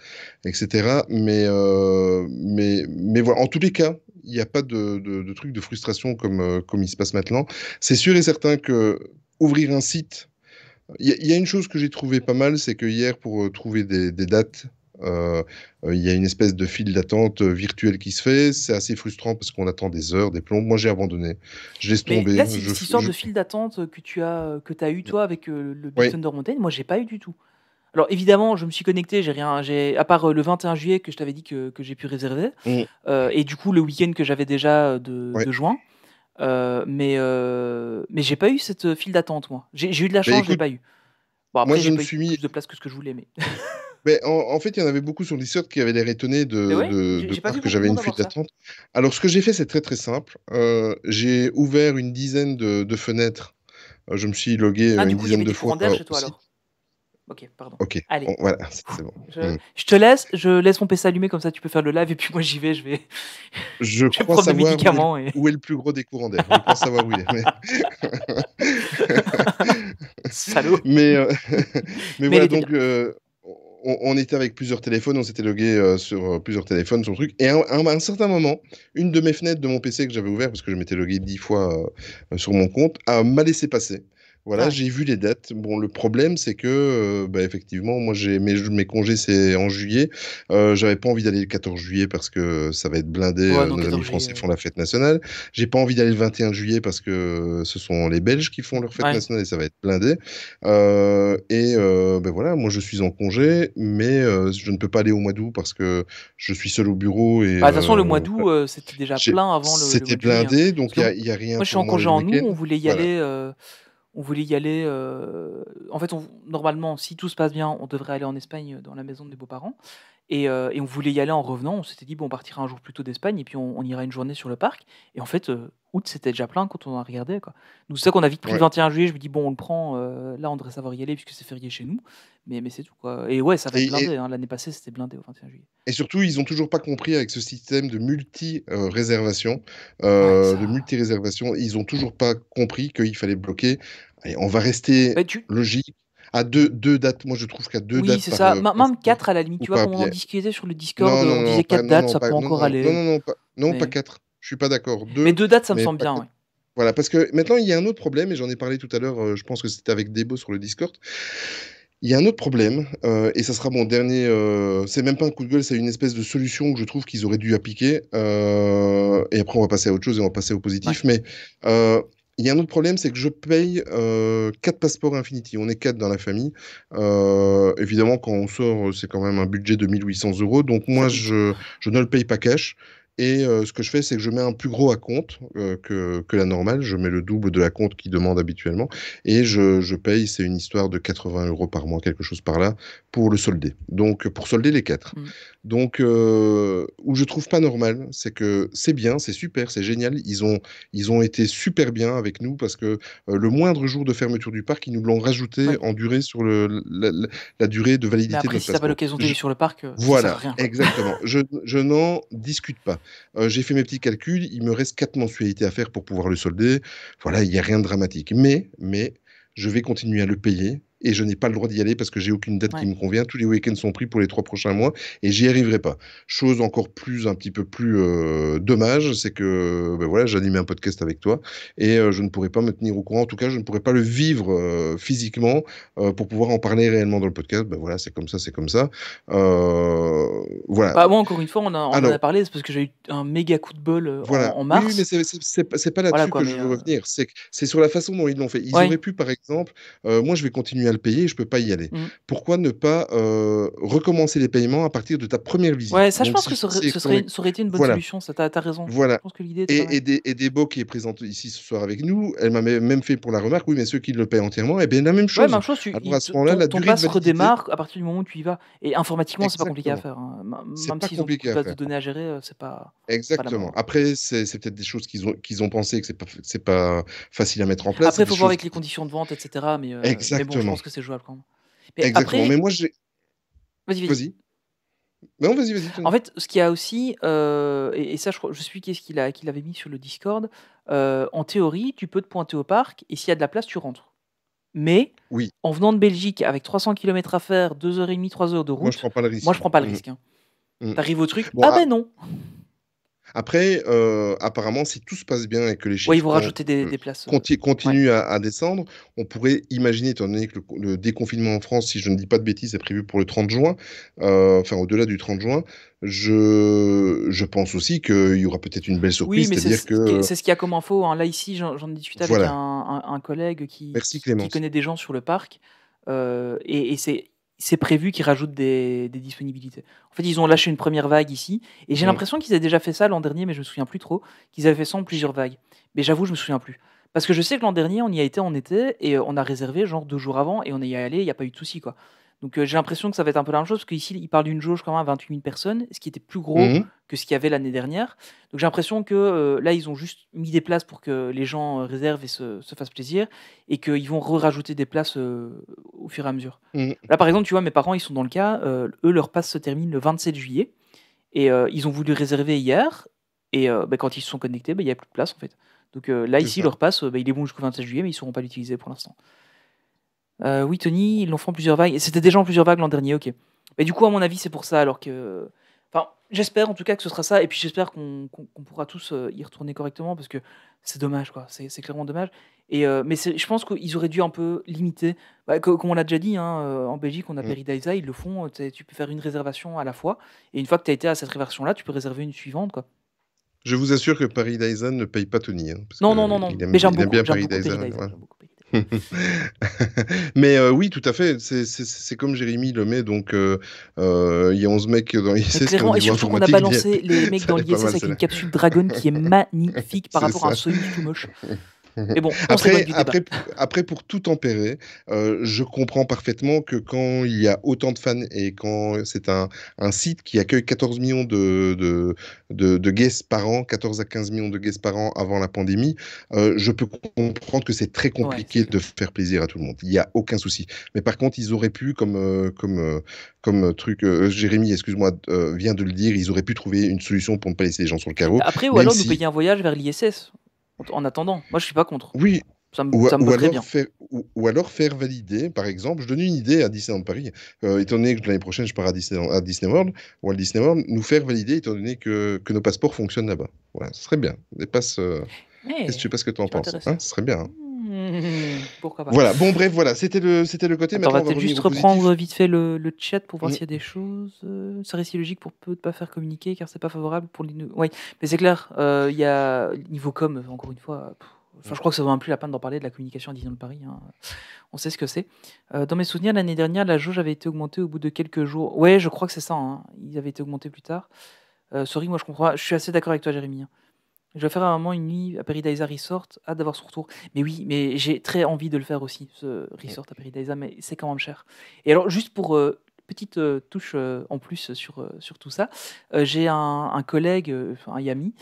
etc. Mais voilà, en tous les cas, il n'y a pas de truc de frustration comme il se passe maintenant. C'est sûr et certain que ouvrir un site... Il y a une chose que j'ai trouvé pas mal, c'est que hier, pour trouver des dates, il y a une espèce de file d'attente virtuelle qui se fait. C'est assez frustrant parce qu'on attend des heures, des plombs. Moi, j'ai abandonné. Je laisse Mais tomber. là, cette histoire de file d'attente que t'as eu, toi, avec le Big Oui. Thunder Mountain, moi, j'ai pas eu du tout. Alors, évidemment, je me suis connecté, à part le 21 juillet que je t'avais dit que j'ai pu réserver, et du coup, le week-end que j'avais déjà de juin. Mais j'ai pas eu cette file d'attente, moi. J'ai eu de la chance, je l'ai pas eu. Bon, après, moi, je j'ai me pas eu suis mis... plus de place que ce que je voulais, mais... Mais en fait, il y en avait beaucoup sur Discord qui avaient l'air étonnés Mais ouais, de j'ai pas voir vu que beaucoup de j'avais monde une file avoir ça. d'attente. Alors, ce que j'ai fait, c'est très très simple. J'ai ouvert une dizaine de fenêtres. Je me suis logué Ah, du une coup, il y avait dizaine de des courants fois d'air chez au toi, site. alors. Ok, pardon. Ok, Allez. voilà, c'est bon. Je te laisse, je laisse mon PC allumé, comme ça tu peux faire le live, et puis moi j'y vais, je vais Je crois prendre des savoir médicaments. où est le plus gros des courants d'air. Je pense savoir où il est. Salaud. Mais Mais voilà, elle était donc on était avec plusieurs téléphones, on s'était logué sur plusieurs téléphones sur le truc. Et à un certain moment, une de mes fenêtres de mon PC que j'avais ouvert, parce que je m'étais logué 10 fois sur mon compte, m'a laissé passer. Voilà, Ouais. j'ai vu les dates. Bon, le problème, c'est que, effectivement, moi, mes congés, c'est en juillet. J'avais pas envie d'aller le 14 juillet parce que ça va être blindé. Ouais, non, Nos 14 amis français juillet, font la fête nationale. J'ai pas envie d'aller le 21 juillet parce que ce sont les Belges qui font leur fête Ouais. nationale et ça va être blindé. Voilà, moi, je suis en congé, mais je ne peux pas aller au mois d'août parce que je suis seul au bureau. Et Bah, de toute façon, le mois d'août, c'était déjà plein avant le mois c'était de juillet, hein. blindé, donc Parce il y a rien moi, je suis pour en moi congé le en août, week-end. on voulait y Voilà. aller. On voulait y aller. En fait, normalement, si tout se passe bien, on devrait aller en Espagne dans la maison de mes beaux-parents. Et on voulait y aller en revenant. On s'était dit, bon, on partira un jour plus tôt d'Espagne et puis on ira une journée sur le parc. Et en fait, août, c'était déjà plein quand on a regardé, quoi. Donc, c'est ça qu'on a vite pris le 21 juillet. Je me dis, bon, on le prend. Là, on devrait savoir y aller puisque c'est férié chez nous. Mais c'est tout, quoi. Et ouais, ça va être blindé, hein. L'année passée, c'était blindé au 21 juillet. Et surtout, ils ont toujours pas compris avec ce système de multi-réservation, ils ont toujours pas compris qu'il fallait bloquer. Allez, on va rester logique à deux dates. Moi, je trouve qu'à deux Oui, dates c'est par, ça. par Même 4 à la limite. ou Tu vois, par comme on en billet. discutait sur le Discord, on disait 4 dates, ça peut encore aller. Non, pas Mais- 4. Je suis pas d'accord. Mais 2 dates, ça me mais semble pas bien, quatre. ouais. Voilà, parce que maintenant, il y a un autre problème, et j'en ai parlé tout à l'heure, je pense que c'était avec Debo sur le Discord. Il y a un autre problème, et ça sera mon dernier. C'est même pas un coup de gueule, c'est une espèce de solution que je trouve qu'ils auraient dû appliquer. Et après, on va passer à autre chose et on va passer au positif. Mais il y a un autre problème, c'est que je paye 4 passeports Infinity. On est 4 dans la famille. Évidemment, quand on sort, c'est quand même un budget de 1800 €. Donc, moi, je ne le paye pas cash. Et ce que je fais, c'est que je mets un plus gros acompte que la normale. Je mets le double de l'acompte qu'ils demandent habituellement. Et je paye, c'est une histoire de 80 € par mois, quelque chose par là, pour le solder. Donc, pour solder les 4. Donc, où je trouve pas normal, c'est que c'est bien, c'est super, c'est génial. Ils ont été super bien avec nous parce que le moindre jour de fermeture du parc, ils nous l'ont rajouté en durée sur la durée de validité Mais après, de notre si t'as pas passeport. l'occasion d'aller sur le parc, ça sert à Voilà, rien. exactement. Je n'en discute pas. J'ai fait mes petits calculs, il me reste 4 mensualités à faire pour pouvoir le solder. Voilà, il n'y a rien de dramatique. Mais je vais continuer à le payer et je n'ai pas le droit d'y aller parce que j'ai aucune date qui me convient. Tous les week-ends sont pris pour les 3 prochains mois et j'y arriverai pas. Chose encore un petit peu plus dommage, c'est que voilà, j'anime un podcast avec toi et je ne pourrai pas me tenir au courant. En tout cas, je ne pourrai pas le vivre physiquement pour pouvoir en parler réellement dans le podcast. Voilà, c'est comme ça, c'est comme ça. Voilà. Bah, moi, encore une fois, on en a parlé, c'est parce que j'ai eu un méga coup de bol voilà. en mars. Oui, mais c'est pas là-dessus que je veux revenir. C'est sur la façon dont ils l'ont fait. Ils auraient pu, par exemple, moi je vais continuer à le payer et je peux pas y aller. Mmh. Pourquoi ne pas recommencer les paiements à partir de ta première visite? Ouais, ça, je Donc pense si que je ça fais aurait, sélectionner ça aurait été une bonne voilà, solution. Ça, t'as raison. Je voilà. pense que l'idée était pas mal. Et Debo qui est présente ici ce soir avec nous, elle m'a même fait pour la remarque, oui, mais ceux qui le paient entièrement, eh bien la même Ouais, chose. même chose, Alors à ce moment-là, la ton durée de pass validité, redémarre à partir du moment où tu y vas. Et informatiquement, c'est pas compliqué à exactement, faire, hein. c'est Même pas s'ils ont beaucoup compliqué de à bases de faire. données à gérer, c'est pas la Exactement. mort. Après, c'est peut-être des choses qu'ils ont pensé que c'est pas facile à mettre en place. Après, C'est il des faut voir choses avec les conditions de vente, etc. Mais bon, je exactement, pense que c'est jouable quand même. Mais exactement. Mais après, moi, j'ai vas-y. vas-y. Non, vas-y, En Tony. fait, ce qu'il y a aussi, et ça, je sais plus qu'est-ce qu'il avait mis sur le Discord. En théorie, tu peux te pointer au parc et s'il y a de la place, tu rentres. Mais Oui, en venant de Belgique avec 300 km à faire, 2h30, 3 heures de moi je route, prends pas le moi, risque. je prends pas le risque, hein. Mm. T'arrives au truc, Bon, ah ben non. après, apparemment, si tout se passe bien et que les Ouais, ils chiffres vont rajouter des places. Ouais. continuent à descendre, on pourrait imaginer, étant donné que le déconfinement en France, si je ne dis pas de bêtises, est prévu pour le 30 juin, enfin au-delà du 30 juin, je pense aussi qu'il y aura peut-être une belle Oui, surprise, mais c'est-à-dire que, c'est ce qu'il y a comme info, hein. Là, ici, j'en ai discuté avec voilà, un collègue merci qui Clémence. connaît des gens sur le parc. Et c'est prévu qu'ils rajoutent des disponibilités. En fait, ils ont lâché une première vague ici. Et j'ai Mm. l'impression qu'ils avaient déjà fait ça l'an dernier, mais je me souviens plus trop. Qu'ils avaient fait ça en plusieurs vagues. Mais j'avoue, je me souviens plus. Parce que je sais que l'an dernier, on y a été en été et on a réservé genre 2 jours avant et on est y allé, il n'y a pas eu de souci, quoi. Donc j'ai l'impression que ça va être un peu la même chose parce qu'ici, ils parlent d'une jauge quand même à 28 000 personnes, ce qui était plus gros Mhm. que ce qu'il y avait l'année dernière. Donc j'ai l'impression que là, ils ont juste mis des places pour que les gens réservent et se fassent plaisir et qu'ils vont rajouter des places au fur et à mesure. Mhm. Là, par exemple, tu vois, mes parents, ils sont dans le cas, eux, leur passe se termine le 27 juillet et ils ont voulu réserver hier et quand ils se sont connectés, il n'y avait plus de place en fait. Donc là, C'est ici, ça. leur passe, il est bon jusqu'au 27 juillet, mais ils ne sauront pas l'utiliser pour l'instant. Oui, Tony, ils l'ont fait en plusieurs vagues. Et c'était déjà en plusieurs vagues l'an dernier, ok. Mais du coup, à mon avis, c'est pour ça. Alors que. Enfin, j'espère en tout cas que ce sera ça. Et puis j'espère qu'on pourra tous y retourner correctement parce que c'est dommage, quoi. C'est clairement dommage. Mais je pense qu'ils auraient dû un peu limiter. Comme on l'a déjà dit, hein, en Belgique, on a Mm. Paradise, ils le font. Tu peux faire une réservation à la fois. Et une fois que tu as été à cette réservation-là, tu peux réserver une suivante, quoi. Je vous assure que Paris Dyson ne paye pas Tony, hein, parce Non, non, que non, non. il Mais aime bien j'aime Paris beaucoup Dyson. Paradise. Ouais. J'aime beaucoup Paradise. Mais oui, tout à fait. C'est comme Jérémy le met. Donc, il y a 11 mecs dans Mais l'ISS qui ont clairement, un et niveau surtout qu'on a informatique bien. balancé les mecs Ça dans va être pas l'ISS mal, avec une celle-là. capsule Dragon qui est magnifique par C'est rapport à un ça. Soyuz tout moche. Mais bon, on s'éloigne du débat. Après, pour tout tempérer, je comprends parfaitement que quand il y a autant de fans et quand c'est un site qui accueille 14 millions de guests par an, 14 à 15 millions de guests par an avant la pandémie, je peux comprendre que c'est très compliqué c'est de faire plaisir à tout le monde. Il n'y a aucun souci. Mais par contre, ils auraient pu, comme truc, Jérémy, excuse-moi, vient de le dire, ils auraient pu trouver une solution pour ne pas laisser les gens sur le carreau. Après, ou même alors nous si- payer un voyage vers l'ISS en attendant. Moi, je suis pas contre. Oui, Ça me ou botterait alors bien. ou alors faire valider, par exemple, je donne une idée à Disneyland Paris, étant donné que l'année prochaine je pars à Disney World, Walt Disney World, nous faire valider, étant donné que nos passeports fonctionnent là-bas. Voilà, ce serait bien. Des passes. Je sais pas ce que tu en tu m'as penses. intéressé. Hein, ce serait bien. Hein. Pourquoi pas. Voilà, bon, bref, voilà, c'était le côté. Attends, on Maintenant, va peut-être revenir juste au positif. reprendre vite fait le chat pour voir Mm. s'il y a des choses. Ça reste illogique pour peu de pas faire communiquer car c'est pas favorable pour les. Oui, mais c'est clair. Il y a niveau com, encore une fois. Enfin, je crois que ça vaut même plus la peine d'en parler de la communication à Disneyland Paris. Hein. On sait ce que c'est. Dans mes souvenirs, l'année dernière, la jauge avait été augmentée au bout de quelques jours. Ouais, je crois que c'est ça. Hein. Ils avaient été augmentés plus tard. Sorry, moi je comprends. Je suis assez d'accord avec toi, Jérémy. Hein. Je vais faire à un moment une nuit à Paradise Resort, hâte d'avoir son retour. Mais oui, mais j'ai très envie de le faire aussi, ce resort à Paradise, mais c'est quand même cher. Et alors, juste pour petite touche en plus sur tout ça, j'ai un collègue, un Yami,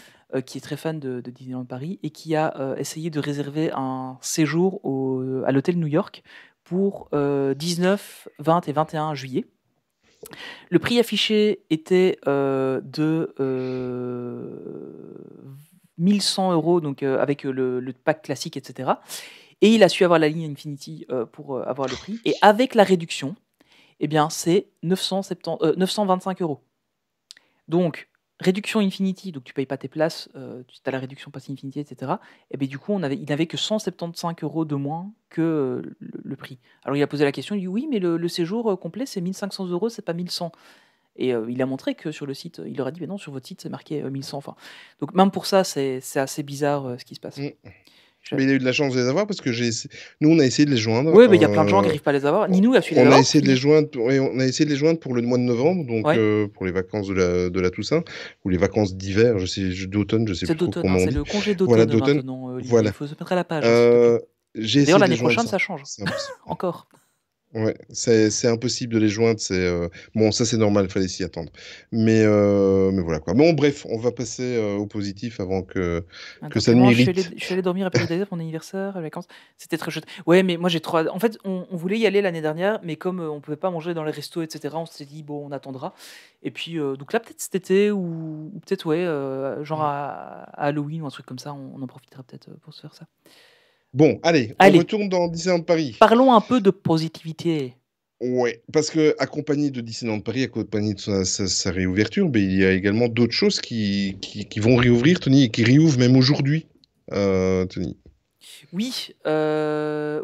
qui est très fan de Disneyland Paris et qui a essayé de réserver un séjour à l'hôtel New York pour 19, 20 et 21 juillet. Le prix affiché était de 1100 €, donc avec le pack classique, etc. Et il a su avoir la ligne Infinity pour avoir le prix. Et avec la réduction, eh bien, c'est 925 €. Donc, réduction Infinity, donc tu payes pas tes places, tu as la réduction Pass Infinity, etc. Et bien, du coup, il n'avait que 175 € de moins que le prix. Alors, il a posé la question, il dit oui, mais le séjour complet, c'est 1500 €, c'est pas 1100. Et il a montré que sur le site, il leur a dit, mais non, sur votre site, c'est marqué 1100. Enfin, donc même pour ça, c'est assez bizarre ce qui se passe. Mais il a eu de la chance de les avoir parce que nous, on a essayé de les joindre. Oui, mais il y a plein de gens qui n'arrivent pas à les avoir. Ninou a su les On avoir. a essayé de les fini. joindre, on a essayé de les joindre pour le mois de novembre, donc Ouais. pour les vacances de la Toussaint, ou les vacances d'hiver, d'automne, je sais C'est plus trop d'automne, comment on c'est dit. le congé Voilà, d'automne d'automne. maintenant, Olivier. Voilà. Il faut se mettre à la page, s'il te plaît. J'ai D'ailleurs, essayé de l'année les joindre, prochaine, ça change. c'est impossible. Encore. Ouais, c'est impossible de les joindre. Bon, ça c'est normal, il fallait s'y attendre. Mais voilà quoi. Bon, bref, on va passer au positif avant que ça ne Clément, m'irrite. je suis allé dormir à Paris pour mon anniversaire, les vacances. C'était très chouette. Ouais, mais moi j'ai trop. En fait, on voulait y aller l'année dernière, mais comme on pouvait pas manger dans les restos, etc., on s'est dit, bon, on attendra. Et puis, donc là, peut-être cet été, ou peut-être, ouais, genre à Halloween ou un truc comme ça, on en profitera peut-être pour se faire ça. Bon, allez, on Allez. retourne dans Disneyland Paris. Parlons un peu de positivité. Ouais, parce que accompagné de Disneyland Paris, accompagné de sa réouverture, mais il y a également d'autres choses qui vont réouvrir, Tony, et qui réouvrent même aujourd'hui, Tony. Oui,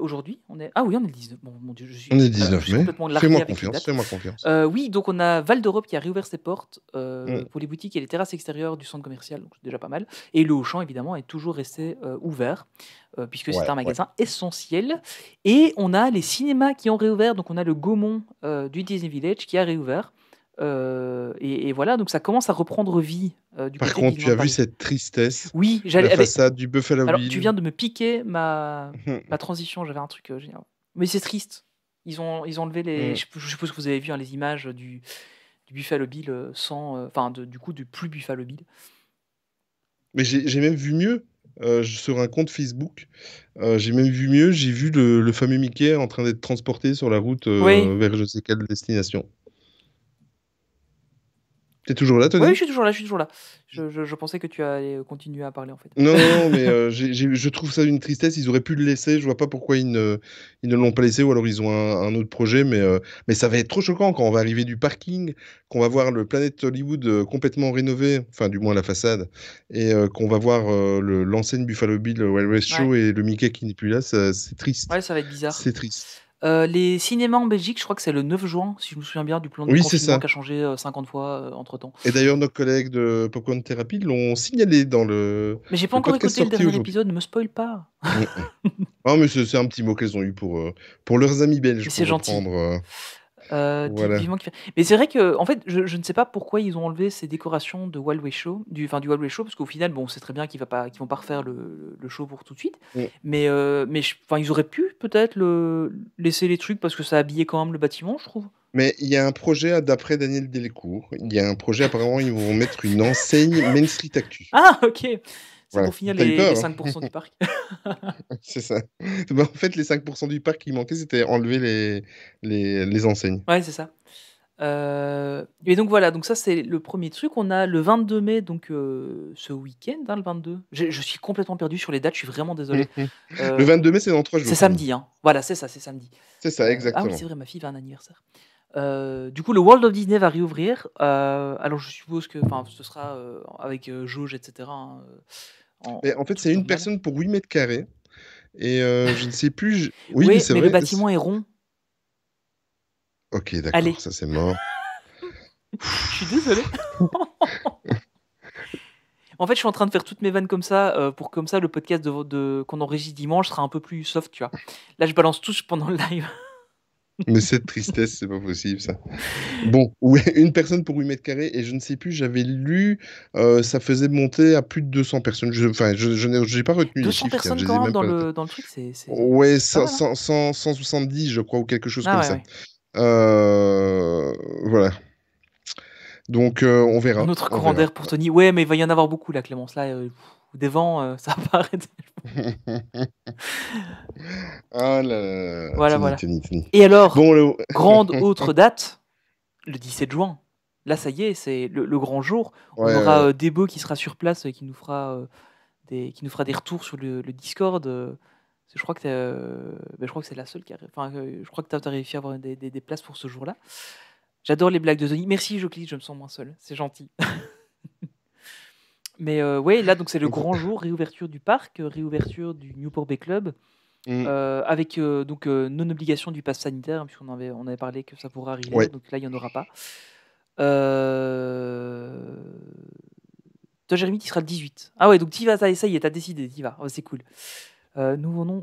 aujourd'hui, on est. Ah oui, on est le 19. Bon, mon Dieu, On est le je 19 suis mai. complètement largué Fais-moi avec les confiance, dates. fais-moi confiance. Oui, donc on a Val d'Europe qui a réouvert ses portes Mm. pour les boutiques et les terrasses extérieures du centre commercial, donc c'est déjà pas mal. Et le Auchan, évidemment, est toujours resté ouvert, puisque c'est Ouais, un magasin essentiel. Et on a les cinémas qui ont réouvert, donc on a le Gaumont du Disney Village qui a réouvert. Et voilà, donc ça commence à reprendre vie du Par côté de contre, tu Disneyland as vu Paris. cette tristesse, Oui, la j'allais. façade du Buffalo Alors, Bill. tu viens de me piquer ma transition, j'avais un truc génial. Mais c'est triste. Ils ont enlevé les. Mm. Je suppose que vous avez vu les images du Buffalo Bill sans. Enfin, du coup, du plus Buffalo Bill. Mais j'ai même vu mieux sur un compte Facebook. J'ai même vu mieux, j'ai vu le fameux Mickey en train d'être transporté sur la route Oui. vers je sais quelle destination. T'es toujours là, Oui, Tony? je suis toujours là, je suis toujours là. Je pensais que tu allais continuer à parler, en fait. Non, mais je trouve ça une tristesse. Ils auraient pu le laisser. Je vois pas pourquoi ils ne l'ont pas laissé, ou alors ils ont un autre projet. Mais ça va être trop choquant quand on va arriver du parking, qu'on va voir le Planet Hollywood complètement rénové, enfin du moins la façade, et qu'on va voir l'enseigne Buffalo Bill Wild West Show et le Mickey qui n'est plus là. C'est triste. Ouais, ça va être bizarre. C'est triste. Les cinémas en Belgique, je crois que c'est le 9 juin, si je me souviens bien, du plan de Oui, c'est confinement ça. qui a changé 50 fois entre-temps. Et d'ailleurs, nos collègues de Popcorn Therapy l'ont signalé dans le Mais j'ai pas le encore podcast écouté le sorti dernier aujourd'hui. épisode, ne me spoil pas. Ah, mais c'est un petit mot qu'elles ont eu pour leurs amis belges, Mais c'est pour gentil. reprendre. Voilà. Vivement qu'il fait. Mais c'est vrai que, en fait, je ne sais pas pourquoi ils ont enlevé ces décorations de Wild West Show, du Wild West Show, parce qu'au final, bon, c'est très bien qu'ils vont pas refaire le show pour tout de suite. Mm. Mais ils auraient pu peut-être laisser les trucs parce que ça habillait quand même le bâtiment, je trouve. Mais il y a un projet d'après Daniel Delcourt. Il y a un projet, apparemment, ils vont mettre une enseigne Main Street Actu. Ah, ok. C'est Voilà. pour finir T'as eu les peur, 5% du parc. C'est ça. Bah, en fait, les 5% du parc qui manquaient, c'était enlever les enseignes. Ouais, c'est ça. Et donc voilà, donc ça c'est le premier truc. On a le 22 mai, donc ce week-end, hein, le 22. Je suis complètement perdu sur les dates, je suis vraiment désolé. Le 22 mai, c'est dans 3 jours. C'est samedi, hein. Voilà, c'est ça, c'est samedi. C'est ça, Ah exactement. oui, c'est vrai, ma fille va à un anniversaire. Du coup, le World of Disney va réouvrir. Alors je suppose que ce sera avec jauge, etc. hein, Mais en fait, truc c'est une normal. personne pour 8 mètres carrés. Et je ne sais plus. Oui, Oui, mais c'est mais vrai. le bâtiment est rond. Ok, Allez. d'accord, ça c'est mort. Je suis désolé. En fait, je suis en train de faire toutes mes vannes comme ça, pour comme ça le podcast qu'on enregistre dimanche sera un peu plus soft, tu vois. Là, je balance tout pendant le live. Mais cette tristesse, c'est pas possible, ça. Bon, ouais, une personne pour 8 mètres carrés, et je ne sais plus, j'avais lu, ça faisait monter à plus de 200 personnes. Enfin, je n'ai pas retenu les 200 chiffres, personnes je les ai quand même même dans pas le notés. truc, c'est Ouais, pas mal, hein. 170, je crois, ou quelque chose Ah comme ouais, ça. ouais. Voilà. Donc, on verra. Un autre on courant verra. d'air pour Tony. Ouais, mais il va y en avoir beaucoup là, Clémence. Là, des vents, ça va pas arrêter. Ah là là, Voilà. Tony. Et alors, Bon, grande autre date, le 17 juin. Là, ça y est, c'est le grand jour. Ouais, On aura ouais. Debo qui sera sur place et qui nous fera des retours sur le Discord. Je crois que c'est la seule qui arrive. Enfin, je crois que tu as réussi à avoir des places pour ce jour-là. J'adore les blagues de Tony. Merci, Jocelyne, je me sens moins seul. C'est gentil. Mais ouais, là, donc c'est le grand jour, réouverture du parc, réouverture du Newport Bay Club, avec non-obligation du pass sanitaire, hein, puisqu'on avait parlé que ça pourrait arriver, Ouais. donc là, il n'y en aura pas. Toi, Jérémy, tu seras le 18. Ah ouais, donc tu y vas, ça y est, t'as décidé, tu y vas. Oh, c'est cool.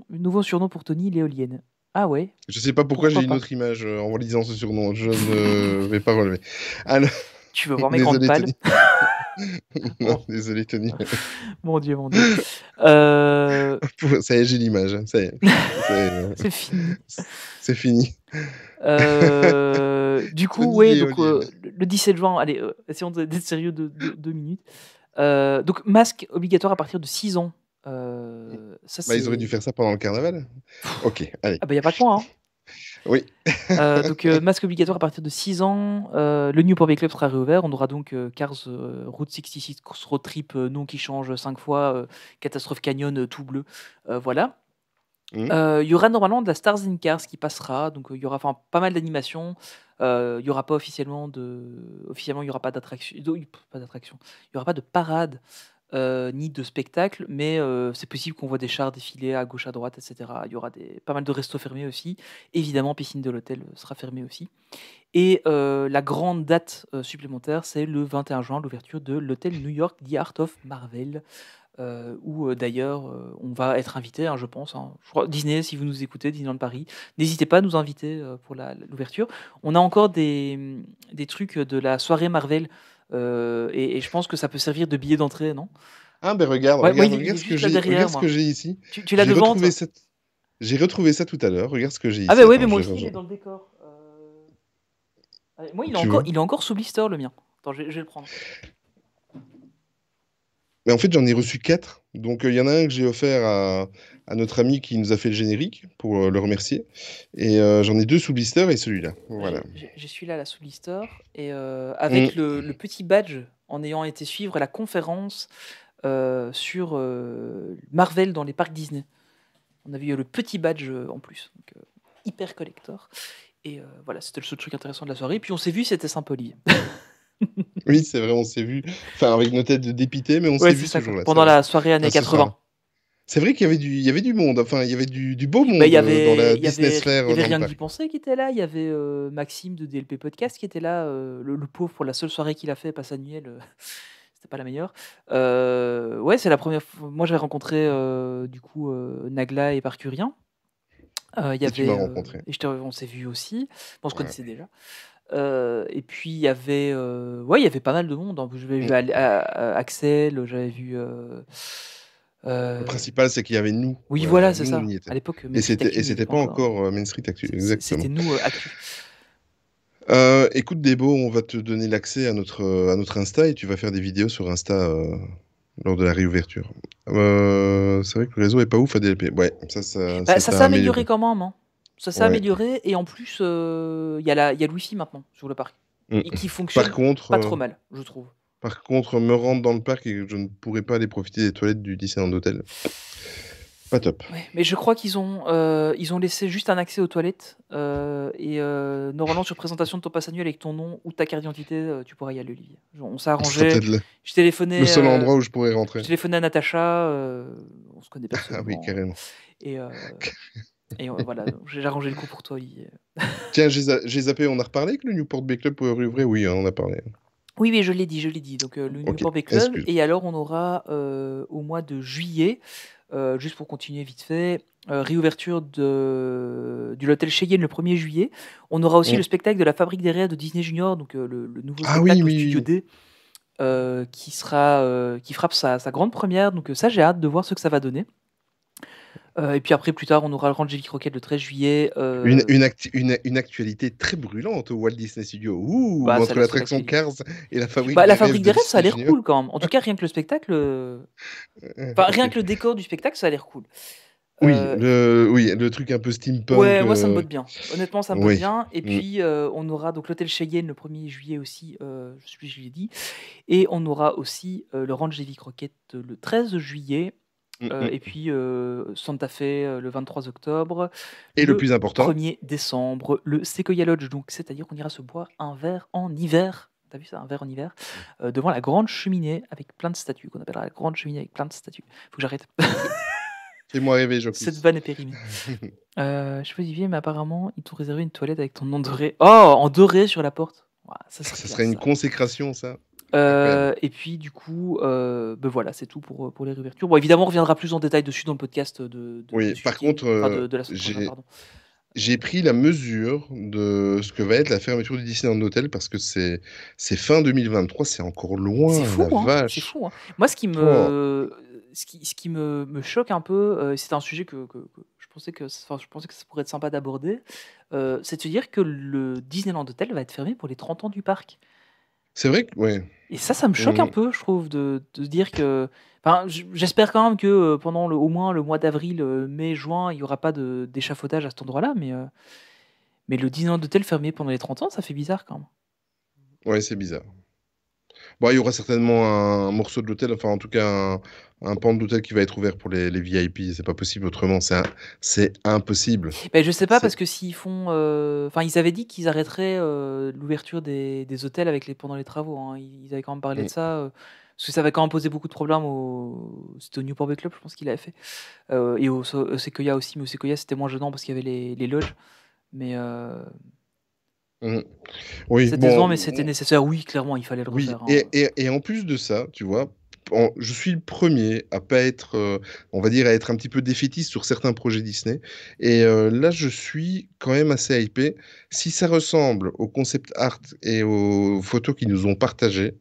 Nouveau surnom pour Tony, l'éolienne. Ah ouais, Je sais pas pourquoi j'ai pourquoi une pas. autre image en lisant ce surnom. Je ne vais pas relever. Alors, Tu veux voir mes grandes désolé palles? Tony. Non, désolé Tony. Mon Dieu, mon Dieu. Euh, Ça y est, j'ai l'image. Ça y est. C'est fini. C'est fini. Du coup, Tony ouais, donc l'éolienne. le 17 juin, allez, essayons d'être sérieux 2 minutes. Donc, masque obligatoire à partir de 6 ans. Ça, Bah, ils auraient dû c'est. faire ça pendant le carnaval. Ok, allez. Ah, bah, il n'y a pas de point, hein. Oui. Donc, masque obligatoire à partir de 6 ans. Le Newport Bay Club sera réouvert. On aura donc Cars Route 66 Course Road Trip, nom qui change 5 fois, Catastrophe Canyon, tout bleu. Voilà. Mhm. Il y aura normalement de la Stars in Cars qui passera. Donc, il y aura pas mal d'animations. Il n'y aura pas officiellement il n'y aura pas d'attraction. Pas d'attraction. Il n'y aura pas de parade. Ni de spectacle, mais c'est possible qu'on voit des chars défiler à gauche, à droite, etc. Il y aura pas mal de restos fermés aussi. Évidemment, piscine de l'hôtel sera fermée aussi. Et la grande date supplémentaire, c'est le 21 juin, l'ouverture de l'hôtel New York The Art of Marvel, où d'ailleurs on va être invité, hein, je pense. Hein. Je crois, Disney, si vous nous écoutez, Disneyland Paris, n'hésitez pas à nous inviter pour l'ouverture. On a encore des trucs de la soirée Marvel. Et je pense que ça peut servir de billet d'entrée, non? Ah, ben regarde, Ouais, moi, regarde, il est regarde ce que juste là j'ai, derrière, regarde ce moi. que j'ai ici. Tu l'as J'ai devant, retrouvé toi? ça. J'ai retrouvé ça tout à l'heure. Regarde ce que j'ai ici. Ah, bah ouais, Attends, mais moi je aussi, il est vais- dans le décor. Moi, Tu vois? il est encore sous blister, le mien. Attends, je vais le prendre. Mais en fait, j'en ai reçu 4. Donc, il y en a un que j'ai offert à notre ami qui nous a fait le générique pour le remercier. Et j'en ai 2 sous blister et celui-là. Voilà. J'ai celui-là, là, sous blister. Et avec Mm. le petit badge, en ayant été suivre la conférence sur Marvel dans les parcs Disney. On avait eu le petit badge en plus. Donc, hyper collector. Et voilà, c'était le seul truc intéressant de la soirée. Puis on s'est vu, c'était sympa, Olivier. Oui, c'est vrai, on s'est vu. Enfin, avec nos têtes de dépité, mais on Ouais, s'est c'est vu ça, ce quoi. jour-là. Pendant C'est vrai. la soirée années Enfin, ce 80. soir. C'est vrai qu'il y avait du monde. Enfin, il y avait du beau monde Bah, il y dans la avait, Disney Sphere il y avait dans le rien que parc. d'y penser qui était là. Il y avait Maxime de DLP Podcast qui était là. Le pauvre, pour la seule soirée qu'il a fait, passe annuel, c'était pas la meilleure. Ouais, c'est la première fois. Moi, j'avais rencontré du coup Nagla et Parcurien. Il y Et tu m'as avait, rencontré. et on s'est vu aussi. Bon, on se Voilà. connaissait déjà. Et puis il y avait, ouais, il y avait pas mal de monde. En plus, j'avais vu Axel, j'avais vu. Le principal, c'est qu'il y avait nous. Oui, voilà, c'est Nous, ça. on y était. À l'époque, Et Main Street Actu c'était n'était pas encore Main Street Actu. Exactement. C'était nous, Actu. Écoute, Debo, on va te donner l'accès à notre Insta et tu vas faire des vidéos sur Insta lors de la réouverture. C'est vrai que le réseau est pas ouf à DLP. Ouais, ça Bah, ça s'est s'est amélioré amélioré. quand même, hein. Ça s'est Ouais. amélioré et en plus, il y a le Wi-Fi maintenant sur le parc Mm. et qui fonctionne Par contre, pas trop mal, je trouve. me rendre dans le parc et je ne pourrais pas aller profiter des toilettes du Disneyland Hotel. Pas top. Ouais, mais je crois qu'ils ont laissé juste un accès aux toilettes et normalement sur présentation de ton pass annuel avec ton nom ou ta carte d'identité, tu pourras y aller, Olivier. On s'est Ce sera arrangé. peut-être Je téléphonais. le seul endroit où je pourrais rentrer. Je téléphonais à Natacha. On se connaît Ah personnellement. oui, carrément. Et voilà, j'ai arrangé le coup pour toi, Olivier. Tiens, j'ai zappé, on a reparlé que le Newport Bay Club pourrait rouvrir? Oui, hein, on a parlé. Oui, mais je l'ai dit. Donc le Ok, Newport Bay Club. excuse. Et alors on aura au mois de juillet, juste pour continuer vite fait, réouverture du l'hôtel Cheyenne le 1er juillet. On aura aussi Mm. le spectacle de la Fabrique des rêves de Disney Junior, donc le nouveau Ah spectacle oui, au Studio oui. D, qui frappe sa grande première. Donc ça, j'ai hâte de voir ce que ça va donner. Et puis après, plus tard, on aura le Ranch Jelly Croquette le 13 juillet. Une actualité très brûlante au Walt Disney Studio. Ouh, Bah, c'est entre la seule l'attraction actualité. Cars et la fabrique Bah, des la rêves Fabrique de des rêves, ça a Disney l'air Junior. cool quand même. En tout cas, rien que le spectacle. Enfin, rien Ok. que le décor du spectacle, ça a l'air cool. Oui, Euh, le truc un peu steampunk. Ouais, moi ça me botte bien. Honnêtement, ça me botte Oui. bien. Et Mm. puis on aura donc l'hôtel Cheyenne le 1er juillet aussi, je sais plus si je l'ai dit. Et on aura aussi le Ranch Jelly Croquette le 13 juillet. Et puis Santa Fe le 23 octobre. Et le plus important, 1er décembre, le Sequoia Lodge. Donc c'est-à-dire qu'on ira se boire un verre en hiver. T'as vu ça, un verre en hiver devant la grande cheminée avec plein de statues, qu'on appellera la grande cheminée avec plein de statues. Faut que j'arrête. fais-moi rêver, Jocus. Cette vanne est périmée. Je sais pas, Olivier, mais apparemment, ils t'ont réservé une toilette avec ton nom doré. Oh, en doré sur la porte. Ouah, ça Ça serait serait une classe, ça. consécration, ça. Et puis du coup, ben voilà, c'est tout pour les réouvertures. Bon, évidemment, on reviendra plus en détail dessus dans le podcast de Oui, par celui-ci, contre, de la semaine prochaine, pardon. j'ai pris la mesure de ce que va être la fermeture du Disneyland Hotel parce que c'est fin 2023, c'est encore loin, C'est fou, la hein, c'est vache. fou, hein. Moi, ce qui me choque un peu, c'est un sujet que je pensais que ça pourrait être sympa d'aborder, c'est de se dire que le Disneyland Hotel va être fermé pour les 30 ans du parc. C'est vrai que, ouais. Et ça me choque un peu, je trouve, de se dire que. Enfin, j'espère quand même que pendant au moins le mois d'avril, mai, juin, il n'y aura pas d'échafaudage à cet endroit-là, mais le Disneyland Hotel fermé pendant les 30 ans, ça fait bizarre quand même. Ouais, c'est bizarre. Bon, il y aura certainement un morceau de l'hôtel, enfin en tout cas un pan de l'hôtel qui va être ouvert pour les VIP. C'est pas possible autrement, c'est impossible. Ben, je sais pas, C'est- parce que s'ils font. Enfin, ils avaient dit qu'ils arrêteraient l'ouverture des hôtels pendant les travaux, hein. Ils avaient quand même parlé de ça. Parce que ça avait quand même posé beaucoup de problèmes c'était au Newport Bay Club, je pense qu'il avait fait. Et au Sequoia aussi, mais au Sequoia c'était moins gênant parce qu'il y avait les loges. Mais Mhm. Oui, c'était décevant, mais bon, c'était nécessaire. Oui, clairement, il fallait le oui, refaire, hein. et en plus de ça, tu vois, je suis le premier à pas être, on va dire, à être un petit peu défaitiste sur certains projets Disney. Et là, je suis quand même assez hypé. Si ça ressemble au concept art et aux photos qu'ils nous ont partagées,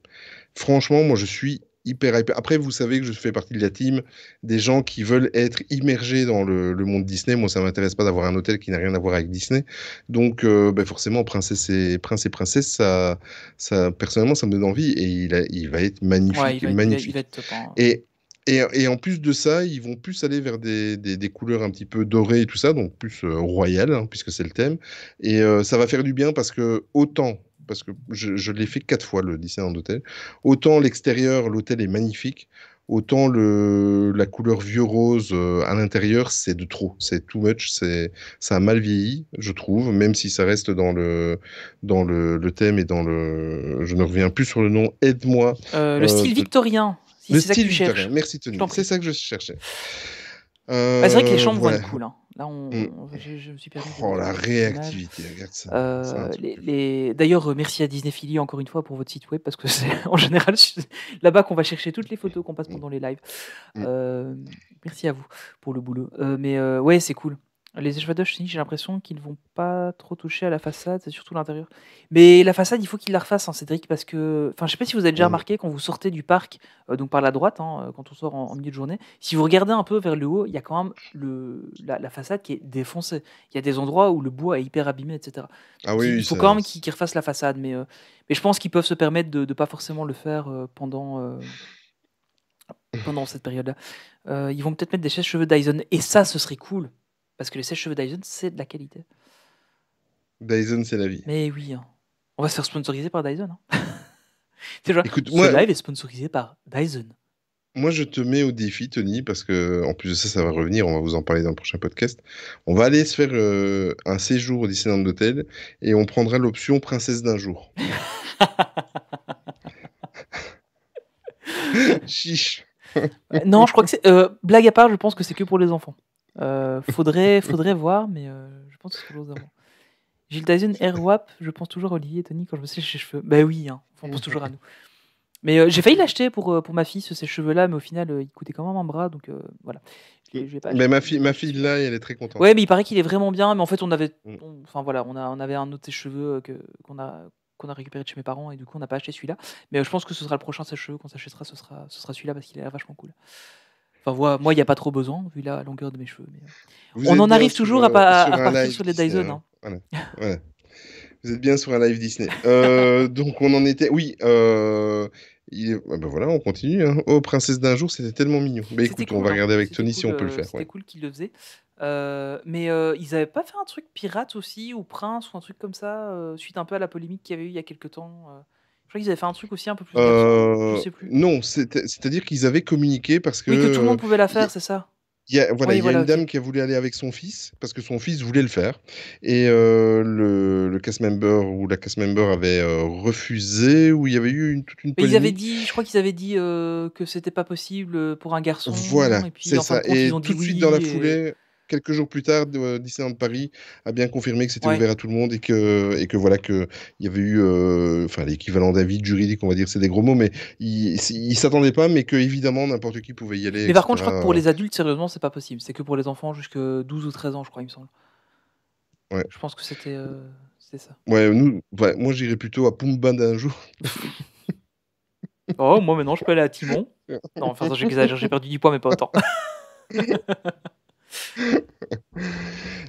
franchement, moi, je suis hyper hypé. Après, vous savez que je fais partie de la team des gens qui veulent être immergés dans le monde Disney. Moi, ça m'intéresse pas d'avoir un hôtel qui n'a rien à voir avec Disney. Donc, ben forcément, Prince et Princesse, personnellement, ça me donne envie. Et il va être magnifique, Ouais, il va magnifique. être top, hein. Et en plus de ça, ils vont plus aller vers des couleurs un petit peu dorées et tout ça, donc plus royal, hein, puisque c'est le thème. Et ça va faire du bien parce que je l'ai fait 4 fois, le Disneyland Hotel, autant l'extérieur, l'hôtel est magnifique, autant la couleur vieux rose à l'intérieur, c'est de trop, c'est too much, ça a mal vieilli, je trouve, même si ça reste dans le thème et je ne reviens plus sur le nom, aide-moi. Le style victorien, si Le c'est ça que style tu victorien, cherches. merci Tony, Je t'en prie. c'est ça que je cherchais. Bah, c'est vrai que les chambres vont Voilà. être cool, hein. Là, Mm. je me suis permis de Oh, mettre la quelques images. réactivité, regarde ça. C'est un truc. D'ailleurs, merci à Disney Philly encore une fois pour votre site web, parce que c'est en général là-bas qu'on va chercher toutes les photos qu'on passe pendant les lives. Merci à vous pour le boulot. Ouais, c'est cool. Les échafaudages, j'ai l'impression qu'ils ne vont pas trop toucher à la façade, c'est surtout l'intérieur. Mais la façade, il faut qu'ils la refassent, hein, Cédric, parce que. Enfin, je sais pas si vous avez déjà remarqué quand vous sortez du parc, donc par la droite, hein, quand on sort en milieu de journée, si vous regardez un peu vers le haut, il y a quand même la façade qui est défoncée. Il y a des endroits où le bois est hyper abîmé, etc. Ah Donc, oui, il faut quand même qu'ils refassent la façade, mais je pense qu'ils peuvent se permettre de ne pas forcément le faire pendant cette période-là. Ils vont peut-être mettre des sèche-cheveux Dyson, et ça, ce serait cool. Parce que les sèche-cheveux Dyson, c'est de la qualité. Dyson, c'est la vie. Mais oui, hein. On va se faire sponsoriser par Dyson, hein. C'est genre, Écoute, ce live est sponsorisé par Dyson. Moi, je te mets au défi, Tony, parce que en plus de ça, ça va revenir. On va vous en parler dans le prochain podcast. On va aller se faire un séjour au Disneyland Hotel et on prendra l'option princesse d'un jour. Chiche. Non, je crois que c'est. Blague à part, je pense que c'est que pour les enfants. Faudrait voir, mais je pense que c'est pour les enfants. Gilles Dyson Airwap, je pense toujours à Olivier et Tony quand je me sèche les cheveux. Bah oui, hein, on pense toujours à nous. Mais j'ai failli l'acheter pour ma fille, ces cheveux-là, mais au final, il coûtait quand même un bras, donc voilà. Je l'ai pas Mais acheté. ma fille là, elle est très contente. Ouais, mais il paraît qu'il est vraiment bien, mais en fait, on avait un autre sèche-cheveux qu'on a récupéré de chez mes parents, et du coup, on n'a pas acheté celui-là. Mais je pense que ce sera le prochain sèche-cheveux qu'on s'achètera, ce sera celui-là, parce qu'il a l'air vachement cool. Enfin, moi, il n'y a pas trop besoin, vu la longueur de mes cheveux. Mais on en arrive toujours à partir sur les Dyson. Hein. Voilà. Vous êtes bien sur un live Disney. Donc, on en était. Oui. Voilà, on continue. Hein. Oh, princesse d'un jour, c'était tellement mignon. Mais écoute, on va regarder avec Tony si on peut le faire. C'était cool qu'il le faisait. Mais ils avaient pas fait un truc pirate aussi, ou prince, ou un truc comme ça, suite un peu à la polémique qu'il y avait eu il y a quelques temps. Je crois qu'ils avaient fait un truc aussi un peu plus garçon, je sais plus. Non, c'est-à-dire qu'ils avaient communiqué parce que. Oui, que tout le monde pouvait la faire, c'est ça. Il y a une dame qui a voulu aller avec son fils, parce que son fils voulait le faire. Et le cast member ou la cast member avait refusé, ou il y avait eu toute une polémique. Je crois qu'ils avaient dit que c'était pas possible pour un garçon. Voilà, et puis, c'est ça. Et ils ont dit tout de suite oui, dans la foulée, quelques jours plus tard, Disneyland Paris a bien confirmé que c'était Ouais. ouvert à tout le monde et que voilà, qu'il y avait eu enfin, l'équivalent d'avis juridique, on va dire, c'est des gros mots, mais ils ne s'attendaient pas, mais que évidemment n'importe qui pouvait y aller, Mais par contre, je etc. crois que pour les adultes, sérieusement, c'est pas possible. C'est que pour les enfants jusque 12 ou 13 ans, je crois, il me semble. Ouais. Je pense que c'était ça. Ouais, moi j'irais plutôt à Pumba d'un jour. Oh, moi maintenant, je peux aller à Timon. Non, enfin, ça, j'exagère, j'ai perdu du poids, mais pas autant.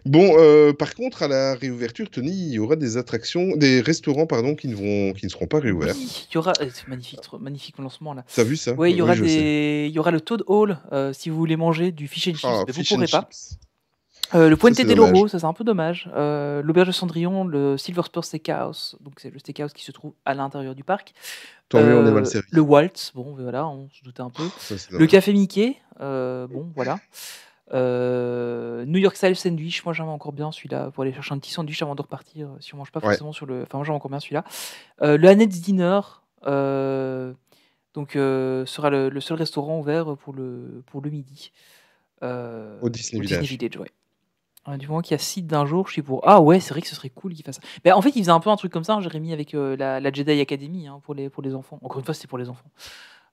Bon, par contre, à la réouverture, Tony, il y aura des restaurants, pardon, qui ne seront pas réouverts. Oui, il y aura. C'est magnifique lancement là. T'as vu ça? Oui, il y aura je sais. il y aura le Toad Hall si vous voulez manger du fish and chips, Ah, mais vous fish and pourrez pas. chips. Le Puente c'est del dommage. Oro, ça c'est un peu dommage. L'auberge de Cendrillon, le Silver Spur Steakhouse, donc c'est le steakhouse qui se trouve à l'intérieur du parc. Tant mieux, on est mal servi. Le Waltz, bon voilà, on se doutait un peu. Ça, c'est Le dommage. Café Mickey, bon voilà. New York Style Sandwich, moi j'aime encore bien celui-là pour aller chercher un petit sandwich avant de repartir si on mange pas Ouais. forcément sur le. Enfin, moi j'aime encore bien celui-là. Le Annette's Dinner, donc sera le seul restaurant ouvert pour le midi. Au Disney Village. Ouais. Du moment qu'il y a site d'un jour, je suis pour. Ah ouais, c'est vrai que ce serait cool qu'il fasse ça. Mais en fait, il faisait un peu un truc comme ça, hein, Jérémy, avec la Jedi Academy pour les enfants. Encore une fois, c'était pour les enfants.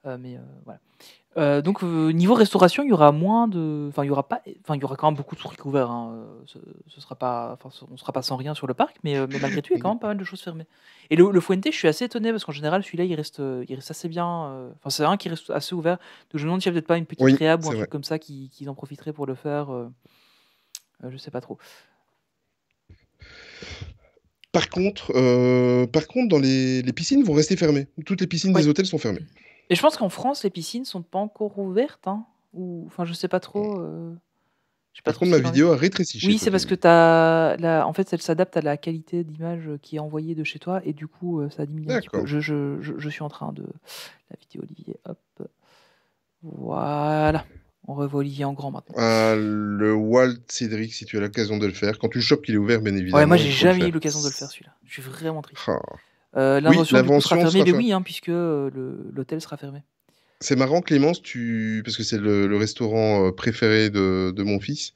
Mais voilà. Donc niveau restauration, il y aura moins de. Enfin, il y aura pas. Enfin, il y aura quand même beaucoup de trucs ouverts. Hein. Ce sera pas. Enfin, on sera pas sans rien sur le parc, mais malgré tout, il y a quand même pas mal de choses fermées. Et le Fuente, je suis assez étonné parce qu'en général, celui-là, il reste assez bien. Enfin, c'est un qui reste assez ouvert. Donc je me demande s'il n'y a peut-être pas une petite Oui, réhab ou un c'est truc vrai. comme ça qu'ils en profiteraient pour le faire. Je sais pas trop. Par contre, dans les piscines vont rester fermées. Toutes les piscines Ouais. des hôtels sont fermées. Et je pense qu'en France, les piscines sont pas encore ouvertes. Hein, ou... Enfin, je sais pas trop. Je sais pas Par trop contre, ce ma qu'il en est. vidéo a rétréci chez Oui, toi, c'est parce que en fait, elle s'adapte à la qualité d'image qui est envoyée de chez toi et du coup, ça diminue un petit peu. D'accord. Je suis en train de la vidéo Olivier. Hop, voilà. On revoit Olivier en grand maintenant. Le Walt Cédric, si tu as l'occasion de le faire. Quand tu le chopes qu'il est ouvert, bien évidemment. Ouais, moi il j'ai faut le jamais faire. eu l'occasion de le faire celui-là. Je suis vraiment triste. Ah. L'invention du coup sera l'invention fermée, sera mais fermée. oui, hein, puisque l'hôtel sera fermé. C'est marrant, Clémence, parce que c'est le restaurant préféré de mon fils,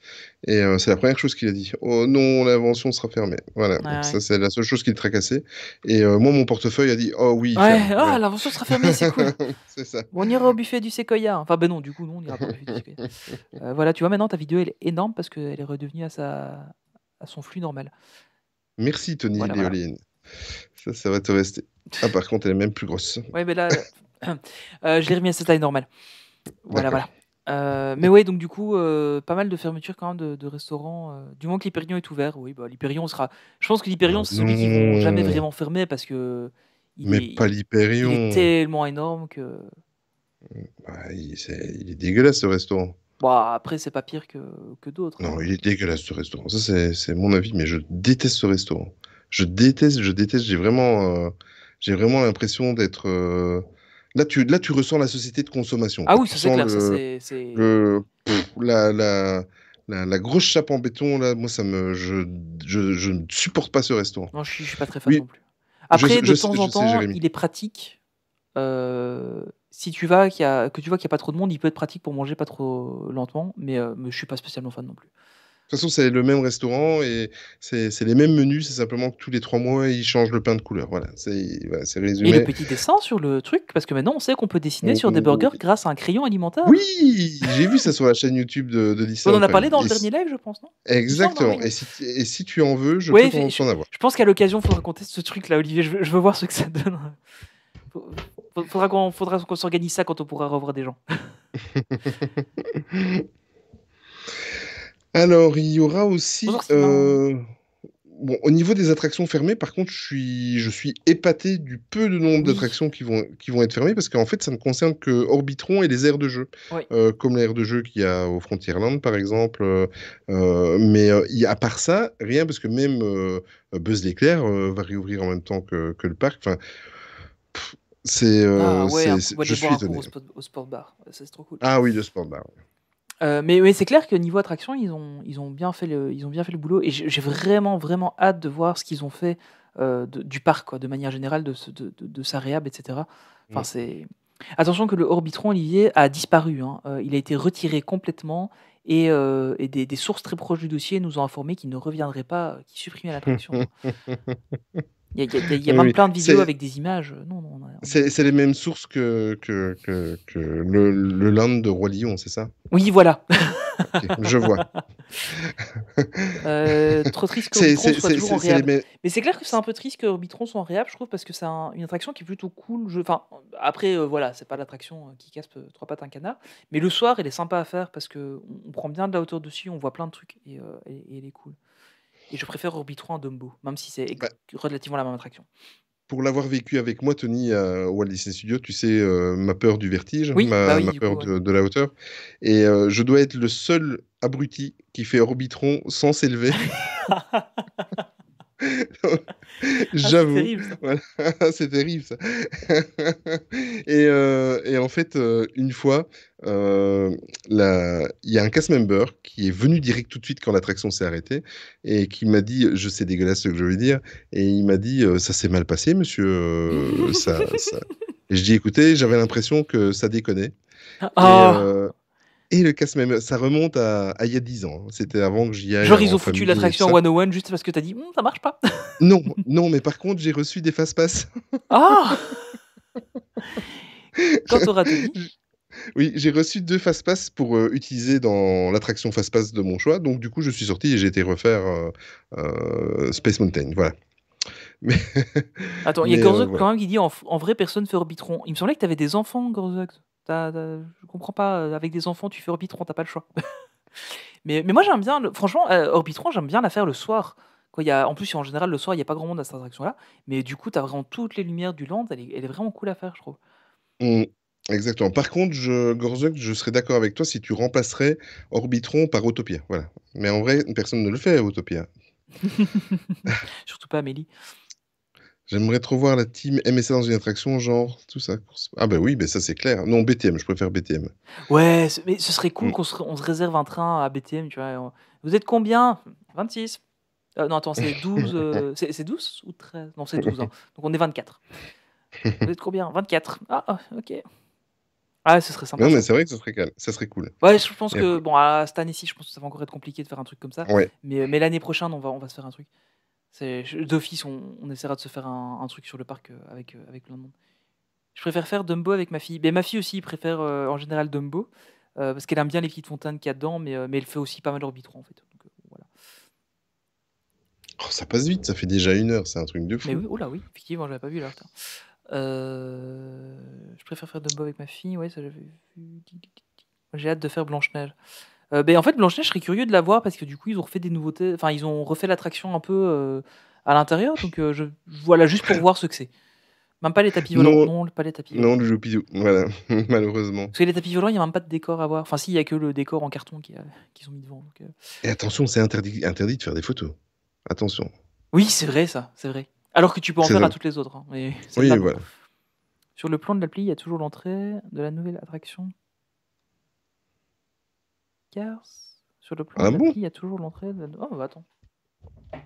et c'est la première chose qu'il a dit. Oh non, l'invention sera fermée. Voilà, donc ça Ouais. c'est la seule chose qui le tracassait. Et moi, mon portefeuille a dit, oh oui, Ouais, ferme. ah, Voilà. l'invention sera fermée, c'est cool. C'est ça. Bon, on ira au buffet du Sequoia. Enfin, ben non, du coup, non, on ira pas au buffet du Sequoia. Voilà, tu vois, maintenant ta vidéo elle est énorme parce qu'elle est redevenue à son flux normal. Merci, Tony Voilà. Léoline. Ça va te rester. Ah, par contre, elle est même plus grosse. Ouais, mais là, je l'ai remis à sa taille normale. Voilà, D'accord. voilà. Mais ouais, donc du coup, pas mal de fermetures quand même de restaurants. Du moment que l'Hyperion est ouvert, oui, bah, l'Hyperion sera. Je pense que l'Hyperion, c'est celui qu'ils vont jamais Non. vraiment fermer parce que Mais pas il est l'Hyperion. tellement énorme que. Ah, il est dégueulasse, ce restaurant. Bon, après, c'est pas pire que d'autres. Non, hein. il est dégueulasse, ce restaurant. Ça, c'est mon avis, mais je déteste ce restaurant. Je déteste. J'ai vraiment l'impression d'être. Là, tu ressens la société de consommation. Ah quoi. oui, Tu ça c'est sens clair. Ça, c'est... la grosse chape en béton, là, moi, je ne supporte pas ce restaurant. Non, je suis pas très fan Oui, non plus. Après, de je temps en sais, temps, Jérémy. il est pratique. Si tu vas, que tu vois qu'il n'y a pas trop de monde, il peut être pratique pour manger pas trop lentement, mais je suis pas spécialement fan non plus. De toute façon, c'est le même restaurant et c'est les mêmes menus, c'est simplement que tous les 3 mois, ils changent le pain de couleur. Voilà, c'est Et le résumé. petit dessin sur le truc, parce que maintenant on sait qu'on peut dessiner sur des Oh, burgers grâce à un crayon alimentaire. oui, j'ai vu ça sur la chaîne YouTube de On Disneyland en a parlé Paris. dans le dernier live, je pense, non? Exactement. Il me semble, hein, oui. Et si tu en veux, je Ouais, peux t'en avoir. je pense qu'à l'occasion, il faudra compter ce truc-là, Olivier. Je veux voir ce que ça donne. Faudra qu'on s'organise ça quand on pourra revoir des gens. Alors, il y aura aussi. Bonjour, Sylvain. Bon, au niveau des attractions fermées, par contre, je suis épaté du peu de nombre Oui. d'attractions qui vont être fermées parce qu'en fait, ça ne concerne que Orbitron et les aires de jeu. Oui. Comme l'aire de jeu qu'il y a au Frontierland, par exemple. Mais à part ça, rien parce que même Buzz l'éclair va réouvrir en même temps que le parc. Enfin, Ah ouais, je boire suis un coup étonné. au sport bar. Ça, c'est trop cool. Ah oui, le Sport Bar. Mais c'est clair que niveau attraction, ils ont bien fait le boulot et j'ai vraiment vraiment hâte de voir ce qu'ils ont fait du parc quoi, de manière générale de sa réhab, etc. Enfin, c'est attention que le Orbitron Olivier a disparu. Hein. Il a été retiré complètement et des sources très proches du dossier nous ont informé qu'ils ne reviendraient pas, qu'ils supprimaient l'attraction. Il y a Oui, même oui. plein de vidéos avec des images. Non, non, C'est les mêmes sources que le land de Roi Lion, c'est ça? Oui, voilà. Ok, je vois. Trop triste que Orbitron soit toujours en c'est les réhab. mêmes. Mais c'est clair que c'est un peu triste que Orbitron soit en réhab, je trouve, parce que c'est une attraction qui est plutôt cool. Enfin, après, voilà, c'est pas l'attraction qui casse trois pattes à un canard. Mais le soir, elle est sympa à faire parce que on prend bien de la hauteur dessus, on voit plein de trucs et elle est cool. Et je préfère Orbitron à Dumbo, même si c'est Bah, relativement la même attraction. pour l'avoir vécu avec moi, Tony, au Walt Disney Studios, tu sais, ma peur du vertige, Oui, bah ma oui, du peur coup, ouais. de la hauteur. Et je dois être le seul abruti qui fait Orbitron sans s'élever. c'est J'avoue. terrible ça. Voilà. C'est terrible ça. Et en fait, une fois, il y a un cast member qui est venu direct tout de suite quand l'attraction s'est arrêtée et qui m'a dit, je sais dégueulasse ce que je veux dire, et il m'a dit, ça s'est mal passé, monsieur. Et je dis, écoutez, j'avais l'impression que ça déconnait. Oh. Et le cast member, ça remonte à il y a 10 ans. C'était avant que j'y aille. Genre, ils en ont foutu famille et l'attraction tout ça. 101 juste parce que t'as dit ça marche pas. Non, non, mais par contre, j'ai reçu des fast-pass. Ah. Quand t'auras tout dit. Oui, j'ai reçu 2 fast-pass pour utiliser dans l'attraction fast-pass de mon choix. Donc, du coup, je suis sorti et j'ai été refaire Space Mountain. Voilà. Mais, Attends, il y a mais Gorzog voilà. quand même qui dit en vrai, personne fait Orbitron. Il me semblait que t'avais des enfants, Gorzog. Je comprends pas. Avec des enfants, tu fais Orbitron, t'as pas le choix. mais moi, j'aime bien. Franchement, Orbitron, j'aime bien la faire le soir. En plus, en général, le soir, il n'y a pas grand monde à cette attraction-là. Mais du coup, t'as vraiment toutes les lumières du land. Elle est vraiment cool à faire, je trouve. Exactement. Par contre, Gorzog, je serais d'accord avec toi si tu remplacerais Orbitron par Autopia. Voilà. Mais en vrai, personne ne le fait, Autopia. Surtout pas Amélie. J'aimerais trop voir la team aimer ça dans une attraction, genre tout ça. Ah bah oui, bah ça c'est clair. Non, BTM, je préfère BTM. Ouais, mais ce serait cool qu'on se réserve un train à BTM, tu vois. Vous êtes combien? 26. Non, attends, c'est 12. C'est 12 ou 13? Non, c'est 12. Hein. Donc on est 24. Vous êtes combien? 24. Ah, ok. Ah, ce serait sympa. Non, mais ça. c'est vrai que ça serait cool. Ouais, je pense Et que, bon, à cette année-ci, je pense que ça va encore être compliqué de faire un truc comme ça. Ouais. Mais l'année prochaine, on va se faire un truc. D'office, on essaiera de se faire un truc sur le parc avec plein de monde. Je préfère faire Dumbo avec ma fille. Mais ma fille aussi préfère en général Dumbo. Parce qu'elle aime bien les petites fontaines qu'il y a dedans, mais elle fait aussi pas mal Orbitron en fait. Donc, voilà. Oh, ça passe vite, ça fait déjà 1 heure, c'est un truc de fou. Mais oui, oh là oui, effectivement, j'avais pas vu là. Je préfère faire Dumbo avec ma fille, ouais, ça j'avais vu. J'ai hâte de faire Blanche-Neige. En fait, Blanche-Neige, je serais curieux de la voir parce que du coup, ils ont refait des nouveautés. Enfin, ils ont refait l'attraction un peu à l'intérieur, donc voilà, juste pour voir ce que c'est. Même pas les tapis volants. Non, pas les tapis volants. Non, le Joupidou, voilà, malheureusement. Parce que les tapis volants, il n'y a même pas de décor à voir. Enfin, si, il n'y a que le décor en carton qui sont mis devant. Donc, Et attention, c'est interdit de faire des photos. Attention. Oui, c'est vrai, ça, c'est vrai. Alors que tu peux en faire à toutes les autres. Hein, mais oui, voilà. Sur le plan de l'appli, il y a toujours l'entrée de la nouvelle attraction. Cars. Sur le plan de l'appli, il y a toujours l'entrée de... Oh, bah attends.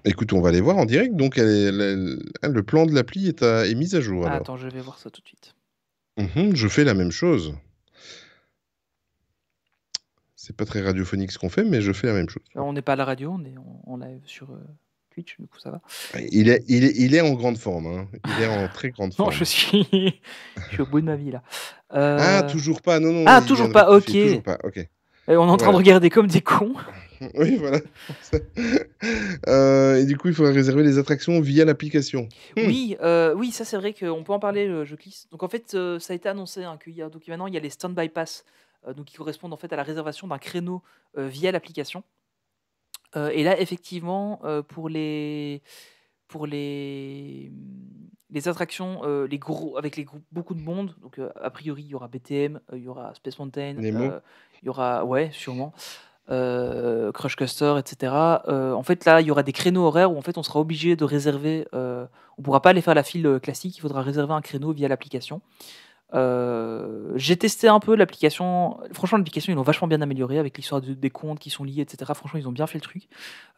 Écoute, on va aller voir en direct. Donc, le plan de l'appli est mis à jour. Ah, alors. attends, je vais voir ça tout de suite. Je fais la même chose. C'est pas très radiophonique ce qu'on fait, mais je fais la même chose. Alors, on n'est pas à la radio, on est en live sur Twitch, du coup ça va. Il est en grande forme. Hein. Il est en très grande forme. Non, je suis au bout de ma vie là. Ah, toujours pas. Non. Ah, toujours pas. Ok. Toujours pas. Ok. Et on est en train de regarder comme des cons. Oui, voilà. Et du coup, il faudra réserver les attractions via l'application. Oui, ça c'est vrai qu'on peut en parler. Je clique. Donc en fait, ça a été annoncé qu'il y a donc maintenant il y a les stand-by pass, donc qui correspondent en fait à la réservation d'un créneau via l'application. Et là, effectivement, pour les attractions, avec beaucoup de monde, donc a priori, il y aura BTM, il y aura Space Mountain, il y aura, ouais, sûrement, Crush Coaster, etc. En fait, là, il y aura des créneaux horaires où en fait, on sera obligé de réserver. On ne pourra pas aller faire la file classique, il faudra réserver un créneau via l'application. J'ai testé un peu l'application. Franchement, l'application, ils l'ont vachement bien améliorée avec l'histoire des comptes qui sont liés, etc. Franchement, ils ont bien fait le truc.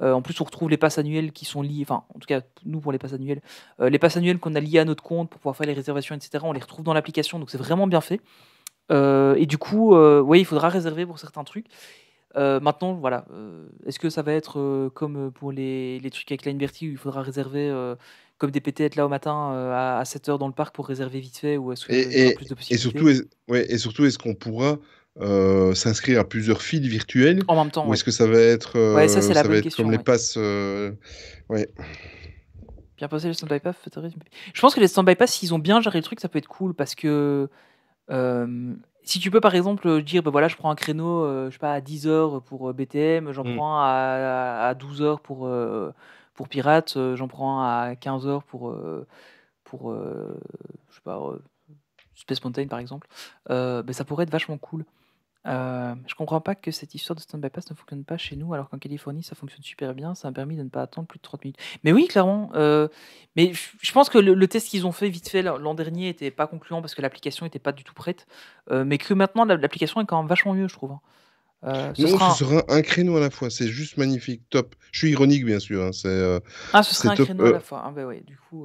En plus, on retrouve les passes annuelles qui sont liées. Enfin, en tout cas, nous pour les passes annuelles, qu'on a liées à notre compte pour pouvoir faire les réservations, etc. On les retrouve dans l'application, donc c'est vraiment bien fait. Et du coup, il faudra réserver pour certains trucs. Maintenant, voilà, est-ce que ça va être comme pour les trucs avec Line Bertie où il faudra réserver comme des PT être là au matin à 7h dans le parc pour réserver vite fait, ou est-ce qu'il y aura Et, plus de et surtout, possibilités et surtout, est-ce qu'on pourra s'inscrire à plusieurs files virtuelles en même temps? ou Oui. est-ce que ça va être, Ouais, ça c'est la bonne comme question. les Ouais. passes ouais. Bien passé le stand-by pass. Je pense que les stand-by pass, s'ils ont bien géré le truc, ça peut être cool parce que si tu peux par exemple dire, bah voilà, je prends un créneau, je sais pas, à 10h pour BTM, j'en Mm. prends un à 12h pour Pirates, j'en prends un à 15h pour je sais pas, Space Mountain par exemple, bah, ça pourrait être vachement cool. Je comprends pas que cette histoire de stand-by pass ne fonctionne pas chez nous, alors qu'en Californie ça fonctionne super bien. Ça a permis de ne pas attendre plus de 30 minutes. Mais oui, clairement. Mais je pense que le test qu'ils ont fait vite fait l'an dernier était pas concluant parce que l'application était pas du tout prête. Mais que maintenant l'application est quand même vachement mieux, je trouve. Ce Non, sera ce sera un créneau à la fois. C'est juste magnifique, top. Je suis ironique, bien sûr. Hein, ce c'est sera un top. créneau à la fois. Ah bah ouais, du coup.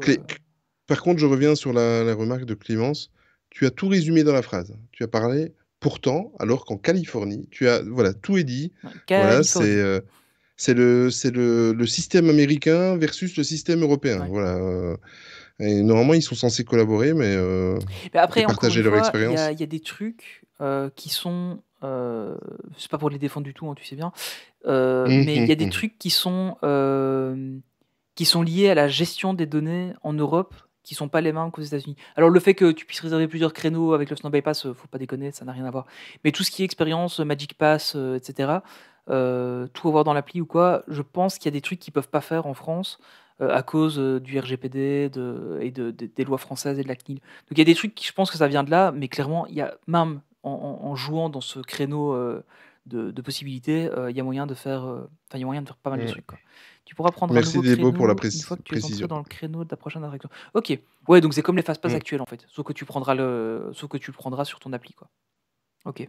Par contre, je reviens sur la remarque de Clémence. Tu as tout résumé dans la phrase. Tu as parlé pourtant, alors qu'en Californie, voilà, tout est dit. Voilà, Californie. c'est le système américain versus le système européen. Ouais. Voilà. Et normalement, ils sont censés collaborer, mais Mais après, et encore partager une leur fois, il y expérience. a des trucs qui sont. C'est pas pour les défendre du tout, hein, tu sais bien. Mais il y a des trucs qui sont liés à la gestion des données en Europe qui sont pas les mêmes qu'aux États-Unis. Alors le fait que tu puisses réserver plusieurs créneaux avec le stand-by pass, faut pas déconner, ça n'a rien à voir. Mais tout ce qui est expérience, Magic Pass, etc., tout avoir dans l'appli ou quoi, je pense qu'il y a des trucs qu'ils peuvent pas faire en France à cause du RGPD des lois françaises et de la CNIL. Donc il y a des trucs qui, je pense que ça vient de là, mais clairement, il y a même en jouant dans ce créneau de possibilités, il y a moyen de faire, il y a moyen de faire pas mal de trucs, quoi. Tu pourras prendre un Merci nouveau Débo pour la créneau une fois que tu es entré précision. dans le créneau de la prochaine attraction. Ok, ouais, donc c'est comme les fast-pass Mm. actuels en fait, sauf que tu le prendras sur ton appli, quoi. Ok.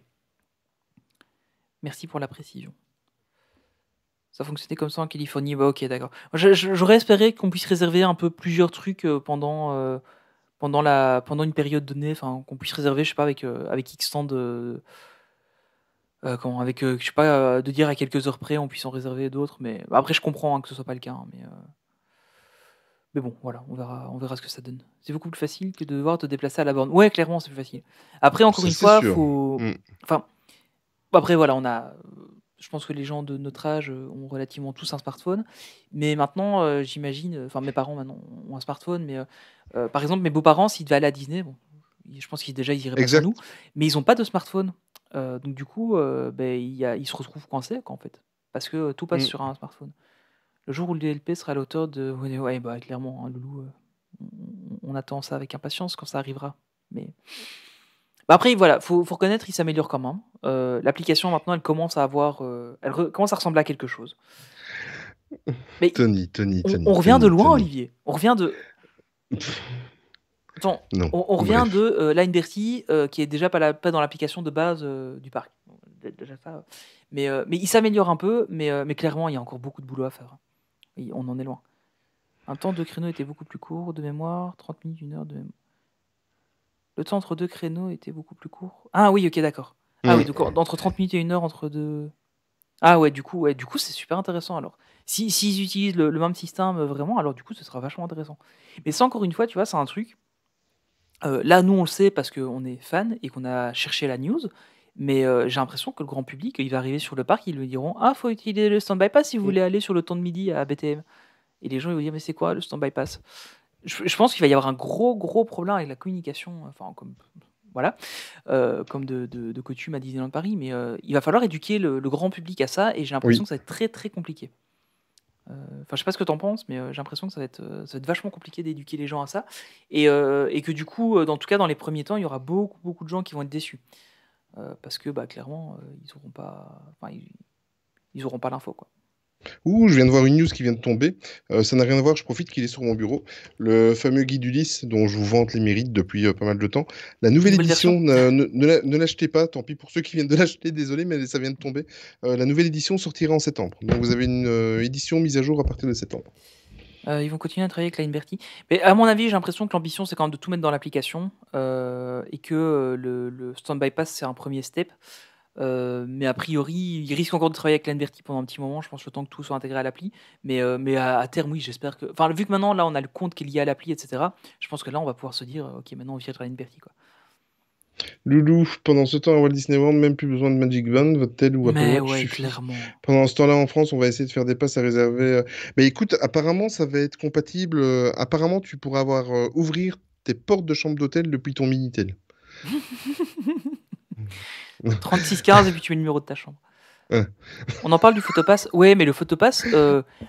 Merci pour la précision. Ça fonctionnait comme ça en Californie, bah ok, d'accord. J'aurais espéré qu'on puisse réserver un peu plusieurs trucs pendant une période donnée, enfin qu'on puisse réserver, je sais pas, avec X temps je sais pas, de dire à quelques heures près, on puisse en réserver d'autres, mais après je comprends hein, que ce soit pas le cas, hein, mais bon, voilà, on verra ce que ça donne. C'est beaucoup plus facile que de devoir te déplacer à la borne. Ouais, clairement, c'est plus facile. Après, encore Ça, une c'est fois, sûr. faut, Mm. enfin, après voilà, je pense que les gens de notre âge ont relativement tous un smartphone, mais maintenant, j'imagine, enfin mes parents maintenant ont un smartphone, mais par exemple mes beaux-parents, s'ils devaient aller à Disney, bon, je pense qu'ils déjà ils iraient pas sans Exact. nous, mais ils ont pas de smartphone. Donc du coup, ils se retrouvent coincés, quoi, en fait, parce que tout passe Mm. sur un smartphone. Le jour où le DLP sera à la hauteur de... Ouais, bah clairement, hein, Loulou, on attend ça avec impatience quand ça arrivera. Mais bah, après, voilà, faut reconnaître, il s'améliore quand même. L'application maintenant, elle commence à avoir, commence à ressembler à quelque chose. Mais Tony. on revient de loin, Tony. Olivier. On revient de... Attends, Non. on revient Bref. de Line Dirty, qui est déjà pas dans l'application de base du parc. Déjà ça, mais il s'améliore un peu, mais clairement, il y a encore beaucoup de boulot à faire. Et on en est loin. Un temps de créneau était beaucoup plus court, de mémoire, 30 minutes, 1 heure de mémoire. Le temps entre deux créneaux était beaucoup plus court. Ah oui, ok, d'accord. Ah oui, donc entre 30 minutes et 1 heure entre deux... Ah ouais, du coup, c'est super intéressant alors. S'ils utilisent le même système vraiment, alors du coup, ce sera vachement intéressant. Mais ça, encore une fois, tu vois, c'est un truc... là, nous, on le sait parce qu'on est fan et qu'on a cherché la news, mais j'ai l'impression que le grand public, il va arriver sur le parc, ils lui diront « Ah, faut utiliser le stand-by pass si vous voulez aller sur le temps de midi à BTM. » Et les gens ils vont dire mais c'est quoi le stand-by pass? Je pense qu'il va y avoir un gros problème avec la communication, enfin comme voilà, comme de coutume à Disneyland Paris, mais il va falloir éduquer le grand public à ça et j'ai l'impression que ça va être très très compliqué. Enfin, je sais pas ce que t'en penses, mais j'ai l'impression que ça va être vachement compliqué d'éduquer les gens à ça et que du coup, en tout cas dans les premiers temps, il y aura beaucoup de gens qui vont être déçus parce que bah clairement ils auront pas l'info, quoi. Ouh, je viens de voir une news qui vient de tomber. Ça n'a rien à voir, je profite qu'il est sur mon bureau. Le fameux guide Ulysse, dont je vous vante les mérites depuis pas mal de temps. La nouvelle édition, ne l'achetez pas, tant pis pour ceux qui viennent de l'acheter, désolé, mais ça vient de tomber. La nouvelle édition sortira en septembre. Donc vous avez une édition mise à jour à partir de septembre. Ils vont continuer à travailler avec Line Bertie. Mais à mon avis, j'ai l'impression que l'ambition, c'est quand même de tout mettre dans l'application et que le stand-by pass, c'est un premier step. Mais a priori, il risque encore de travailler avec l'Anverti pendant un petit moment, je pense, le temps que tout soit intégré à l'appli. Mais à terme, oui, j'espère que. Enfin, vu que maintenant, là, on a le compte qui est lié à l'appli, etc., je pense que là, on va pouvoir se dire, ok, maintenant, on vire à l'Anverti, quoi. Loulou, pendant ce temps à Walt Disney World, même plus besoin de Magic Band, votre tel ou Apple Mais Watch ouais, suffit. clairement. Pendant ce temps-là, en France, on va essayer de faire des passes à réserver. Mais écoute, apparemment, ça va être compatible. Apparemment, tu pourras ouvrir tes portes de chambre d'hôtel depuis ton Minitel. 3615 et puis tu mets le numéro de ta chambre. Ouais. On en parle du photopass. Ouais, mais le photopass.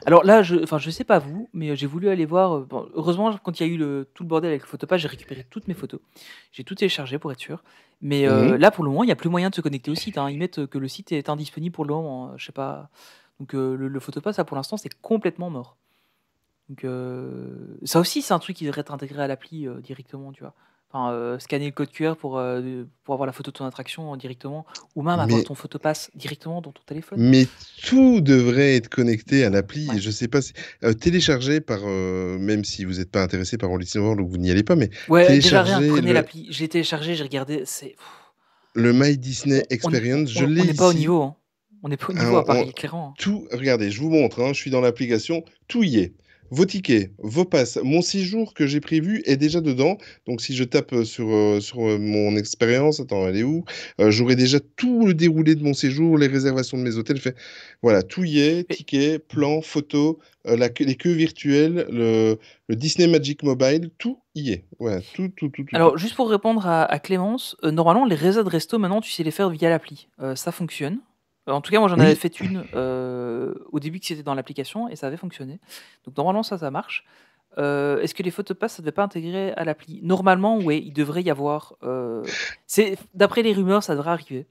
Alors là, je sais pas vous, mais j'ai voulu aller voir. Bon, heureusement, quand il y a eu tout le bordel avec le photopass, j'ai récupéré toutes mes photos. J'ai tout téléchargé pour être sûr. Mais là, pour le moment, il n'y a plus moyen de se connecter au site. Hein. Ils mettent que le site est indisponible pour le moment. Je sais pas. Donc le photopass, là, pour l'instant, c'est complètement mort. Donc ça aussi, c'est un truc qui devrait être intégré à l'appli directement, tu vois. Enfin, scanner le code QR pour avoir la photo de ton attraction directement, ou même avoir Mais, ton photopass directement dans ton téléphone. mais tout devrait être connecté à l'appli. Ouais. Et je sais pas si. Télécharger par. Même si vous n'êtes pas intéressé par Walt Disney World ou que vous n'y allez pas, mais Ouais, déjà rien, télécharger prenez l'appli. Je l'ai téléchargé, j'ai regardé. le My Disney On Experience. Je on l'ai n'est pas au ici. niveau. Hein. On n'est pas au niveau Alors, à Paris, clairement. tout, regardez, je vous montre, hein, je suis dans l'application, tout y est. Vos tickets, vos passes, mon séjour que j'ai prévu est déjà dedans. Donc si je tape sur mon expérience, attends, elle est où? J'aurai déjà tout le déroulé de mon séjour, les réservations de mes hôtels. Voilà, tout y est, Mais- tickets, plans, photos, les queues virtuelles, le Disney Magic Mobile, tout y est. Voilà, tout. Alors, juste pour répondre à Clémence, normalement, les réserves de resto, maintenant, tu sais les faire via l'appli. Ça fonctionne. En tout cas, moi, j'en avais Oui, fait une au début que c'était dans l'application et ça avait fonctionné. Donc, normalement, ça marche. Est-ce que les photopass, ça ne devait pas intégrer à l'appli? Normalement, oui, il devrait y avoir. D'après les rumeurs, ça devrait arriver.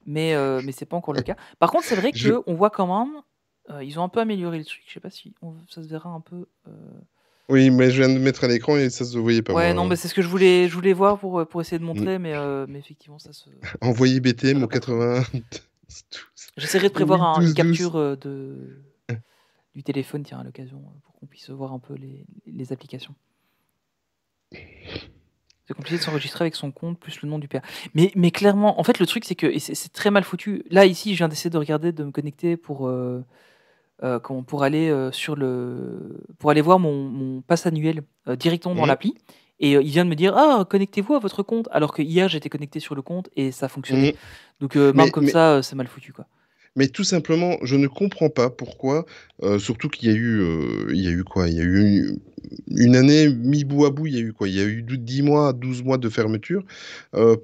Mais c'est pas encore le cas. Par contre, c'est vrai je... qu'on voit quand même. Ils ont un peu amélioré le truc. Je sais pas si ça se verra un peu. Oui, mais je viens de mettre à l'écran et ça se voyait pas, Ouais, non, moi. mais c'est ce que je voulais voir pour essayer de Mm. montrer, mais effectivement, ça Envoyez BTM va au pas trop. 80. J'essaierai de prévoir Oui, une 12. capture du téléphone, tiens, à l'occasion, pour qu'on puisse voir un peu les applications. C'est compliqué de s'enregistrer avec son compte plus le nom du père. Mais clairement, en fait, le truc, c'est que et c'est très mal foutu. Là, ici, je viens d'essayer de regarder, de me connecter pour aller pour aller voir mon pass annuel directement dans Mm. l'appli. Et il vient de me dire, ah, connectez-vous à votre compte. Alors que hier, j'étais connecté sur le compte et ça fonctionnait. Mm. Donc, même Mais, comme mais, ça, c'est mal foutu, quoi. mais tout simplement, je ne comprends pas pourquoi, surtout qu'il y a eu quoi? Il y a eu une année mis bout à bout, il y a eu quoi? Il y a eu 10 mois, 12 mois de fermeture.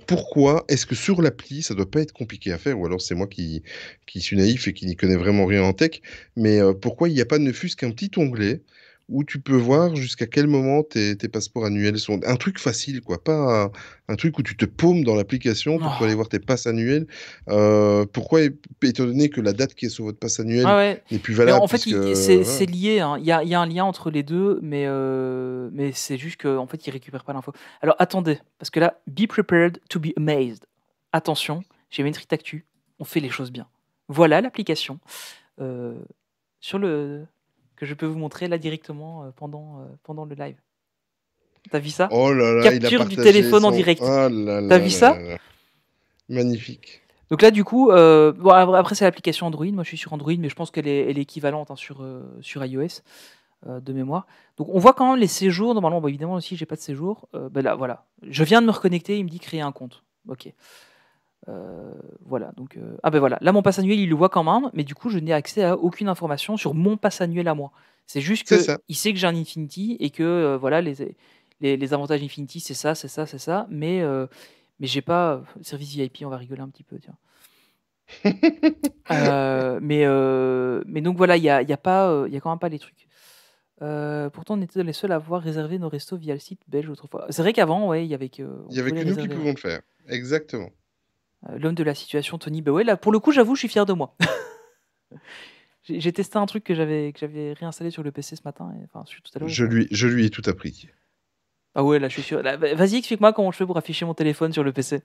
Pourquoi est-ce que sur l'appli, ça doit pas être compliqué à faire, ou alors c'est moi qui suis naïf et qui n'y connais vraiment rien en tech, mais pourquoi il n'y a pas ne fût-ce qu'un petit onglet où tu peux voir jusqu'à quel moment tes passeports annuels sont. Un truc facile, quoi. Pas un truc où tu te paumes dans l'application pour Oh. aller voir tes passes annuelles. Pourquoi, étant donné que la date qui est sur votre passe annuelle Ah ouais. n'est plus Mais valable, en fait, puisque. c'est Voilà. lié. Hein. Il y a un lien entre les deux, mais c'est juste qu'en fait, ils récupèrent pas l'info. Alors attendez, parce que là, be prepared to be amazed. Attention, j'ai mis une petite actu. On fait les choses bien. Voilà l'application que je peux vous montrer là directement pendant le live. T'as vu ça? Oh là là, il a Capture du partagé téléphone en son. direct. Oh là T'as là vu là ça? là là. Magnifique. Donc là, du coup, bon, après c'est l'application Android. Moi, je suis sur Android, mais je pense qu'elle est équivalente hein, sur iOS de mémoire. Donc on voit quand même les séjours. Normalement, bon, évidemment aussi, j'ai pas de séjour. Ben là, voilà. Je viens de me reconnecter. Il me dit créer un compte. Ok. Voilà. Donc ah ben voilà. Là, mon pass annuel, il le voit quand même, mais du coup, je n'ai accès à aucune information sur mon pass annuel à moi. C'est juste C'est que ça. il sait que j'ai un Infinity et que voilà les avantages Infinity, c'est ça. Mais j'ai pas service VIP. On va rigoler un petit peu, tiens. Mais donc voilà, il y a quand même pas les trucs. Pourtant, on était les seuls à avoir réservé nos restos via le site belge autrefois. C'est vrai qu'avant, ouais, il y avait que Il n'y avait pouvait que les nous qui réserver. pouvons le faire. Exactement. L'homme de la situation, Tony. Bah ouais, là, pour le coup, j'avoue, je suis fier de moi. J'ai testé un truc que j'avais réinstallé sur le PC ce matin. Enfin, tout à l'heure. Je lui ai tout appris. Ah ouais, là, je suis sûr. Là, vas-y, explique-moi comment je fais pour afficher mon téléphone sur le PC.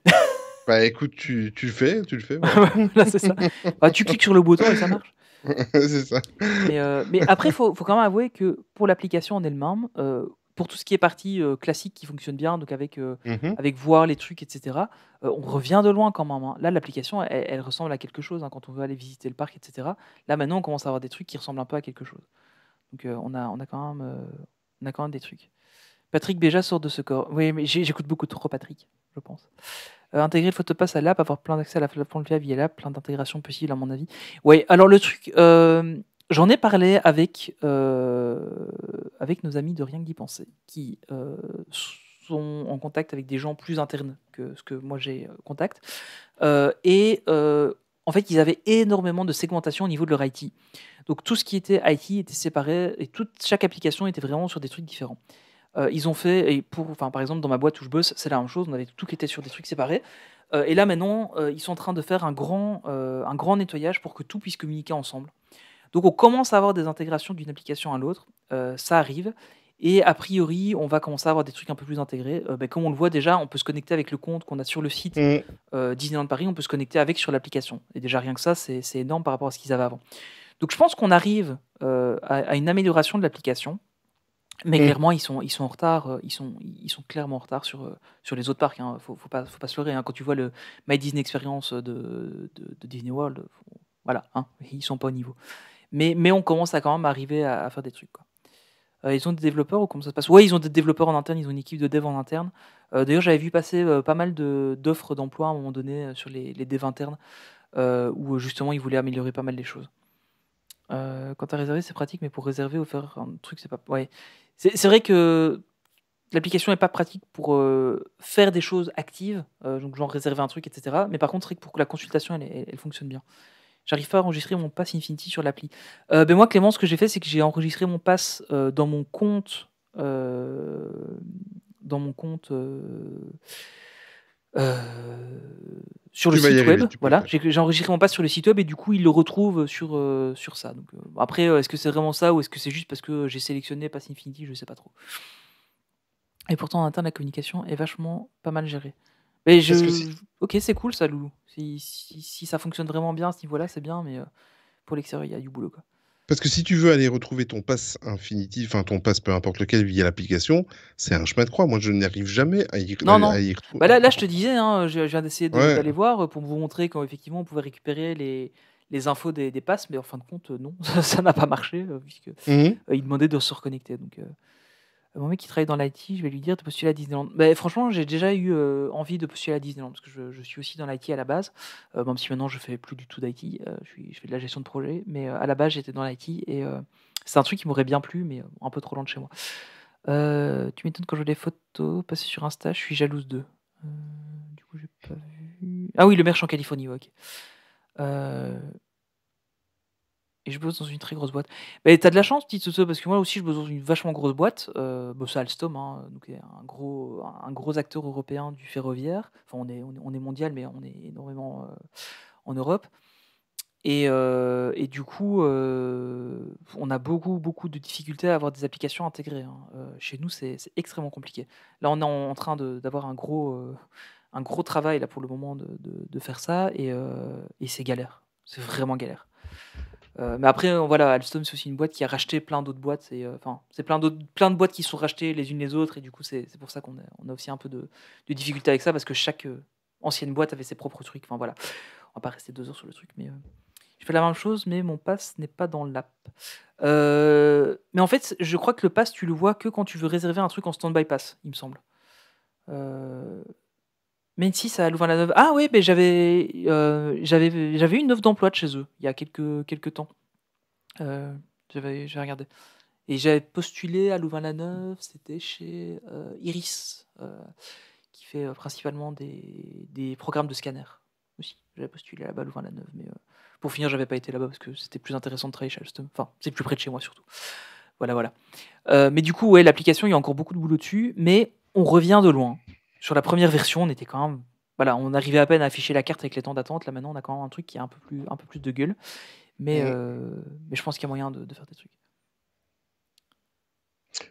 Bah écoute, tu le fais. Voilà. Là, c'est ça. Bah, tu cliques sur le bouton et ça marche. C'est ça. Mais après, faut quand même avouer que pour l'application en elle-même, pour tout ce qui est partie classique qui fonctionne bien, donc Mhm. avec voir les trucs, etc., on revient de loin quand même, hein. Là, l'application, elle ressemble à quelque chose, hein, quand on veut aller visiter le parc, etc. Là, maintenant, on commence à avoir des trucs qui ressemblent un peu à quelque chose. Donc, on a quand même des trucs. Patrick Béja sort de ce corps. Oui, mais j'écoute beaucoup trop Patrick, je pense. Intégrer le photopass à l'app, avoir plein d'accès à la plateforme via l'app, plein d'intégrations possibles à mon avis. Oui, alors le truc, j'en ai parlé avec nos amis de Rien que d'y penser, qui sont en contact avec des gens plus internes que ce que moi j'ai contact. En fait, ils avaient énormément de segmentation au niveau de leur IT. Donc tout ce qui était IT était séparé et chaque application était vraiment sur des trucs différents. Ils ont fait, par exemple, dans ma boîte où je bosse, c'est la même chose, on avait tout qui était sur des trucs séparés. Et là, maintenant, ils sont en train de faire un grand nettoyage pour que tout puisse communiquer ensemble. Donc, on commence à avoir des intégrations d'une application à l'autre. Ça arrive. Et a priori, on va commencer à avoir des trucs un peu plus intégrés. Comme on le voit déjà, on peut se connecter avec le compte qu'on a sur le site Disneyland Paris, on peut se connecter avec sur l'application. Et déjà, rien que ça, c'est énorme par rapport à ce qu'ils avaient avant. Donc, je pense qu'on arrive à une amélioration de l'application. Mais clairement, ils sont en retard. Ils sont clairement en retard sur les autres parcs. Hein. Faut pas se leurrer. Hein. Quand tu vois le My Disney Experience de Disney World, voilà, hein, ils sont pas au niveau. Mais on commence à quand même arriver à faire des trucs, quoi. Ils ont des développeurs ou comment ça se passe? Ouais, ils ont des développeurs en interne. Ils ont une équipe de dev en interne. D'ailleurs, j'avais vu passer pas mal d'offres d'emploi à un moment donné sur les devs internes où justement ils voulaient améliorer pas mal les choses. Quand tu as réservé, c'est pratique, mais pour réserver ou faire un truc, c'est pas. Ouais. C'est vrai que l'application n'est pas pratique pour faire des choses actives, donc genre réserver un truc, etc. Mais par contre, c'est vrai que pour que la consultation, elle fonctionne bien. J'arrive pas à enregistrer mon pass Infinity sur l'appli. Moi, Clément, ce que j'ai fait, c'est que j'ai enregistré mon pass dans mon compte. Sur le Tu vas y site arriver, web, tu peux le voilà, faire. j'ai enregistré mon pass sur le site web et du coup il le retrouve sur ça. Donc, après, est-ce que c'est vraiment ça ou est-ce que c'est juste parce que j'ai sélectionné Pass Infinity, je sais pas trop. Et pourtant en interne la communication est vachement pas mal gérée. Mais Parce que si... ok, c'est cool ça, Loulou. Si ça fonctionne vraiment bien à ce niveau-là, c'est bien, mais pour l'extérieur il y a du boulot, quoi. Parce que si tu veux aller retrouver ton pass Infinity, enfin ton pass peu importe lequel via l'application, c'est un chemin de croix. Moi, je n'arrive jamais à y Non. retrouver. Là, je te disais, hein, je viens d'essayer Ouais. d'aller voir pour vous montrer qu'effectivement on pouvait récupérer les infos des passes, mais en fin de compte, non, ça n'a pas marché, puisque Mhm. il demandait de se reconnecter. Donc, mon mec qui travaille dans l'IT, je vais lui dire de postuler à Disneyland. Bah, franchement, j'ai déjà eu envie de postuler à Disneyland, parce que je suis aussi dans l'IT à la base, même si maintenant je fais plus du tout d'IT, je fais de la gestion de projet, mais à la base j'étais dans l'IT, et c'est un truc qui m'aurait bien plu, mais un peu trop loin de chez moi. Tu m'étonnes quand je vois des photos passer sur Insta, je suis jalouse d'eux. Du coup, j'ai pas vu. Ah oui, le merch en Californie, ouais, ok. Et je bosse dans une très grosse boîte. Mais t'as de la chance, petite Soso, parce que moi aussi, je bosse dans une vachement grosse boîte. C'est Alstom, hein, donc un gros acteur européen du ferroviaire. Enfin, on est mondial, mais on est énormément en Europe. Et du coup, on a beaucoup de difficultés à avoir des applications intégrées, hein. Chez nous, c'est extrêmement compliqué. Là, on est en train d'avoir un gros travail là, pour le moment de faire ça, et c'est galère. C'est vraiment galère. Mais après, voilà, Alstom, c'est aussi une boîte qui a racheté plein d'autres boîtes. C'est plein de boîtes qui sont rachetées les unes les autres, et du coup, c'est pour ça qu'on a aussi un peu de difficulté avec ça, parce que chaque ancienne boîte avait ses propres trucs. Enfin voilà, on va pas rester 2 heures sur le truc, mais je fais la même chose, mais mon pass n'est pas dans l'app. Mais en fait, je crois que le pass, tu le vois que quand tu veux réserver un truc en stand-by pass, il me semble. Mais si, ça a Louvain-la-Neuve. Ah oui, mais j'avais une offre d'emploi de chez eux il y a quelques temps. J'ai regardé. Et j'avais postulé à Louvain-la-Neuve, c'était chez Iris, qui fait principalement des programmes de scanner aussi. J'avais postulé là-bas à Louvain-la-Neuve, mais pour finir, j'avais pas été là-bas parce que c'était plus intéressant de travailler chez Alstom. Enfin, c'est plus près de chez moi surtout. Voilà. Mais du coup, ouais, l'application, il y a encore beaucoup de boulot dessus, mais on revient de loin. Sur la première version, on était quand même... Voilà, on arrivait à peine à afficher la carte avec les temps d'attente. Là, maintenant, on a quand même un truc qui a un peu plus de gueule. Mais je pense qu'il y a moyen de faire des trucs.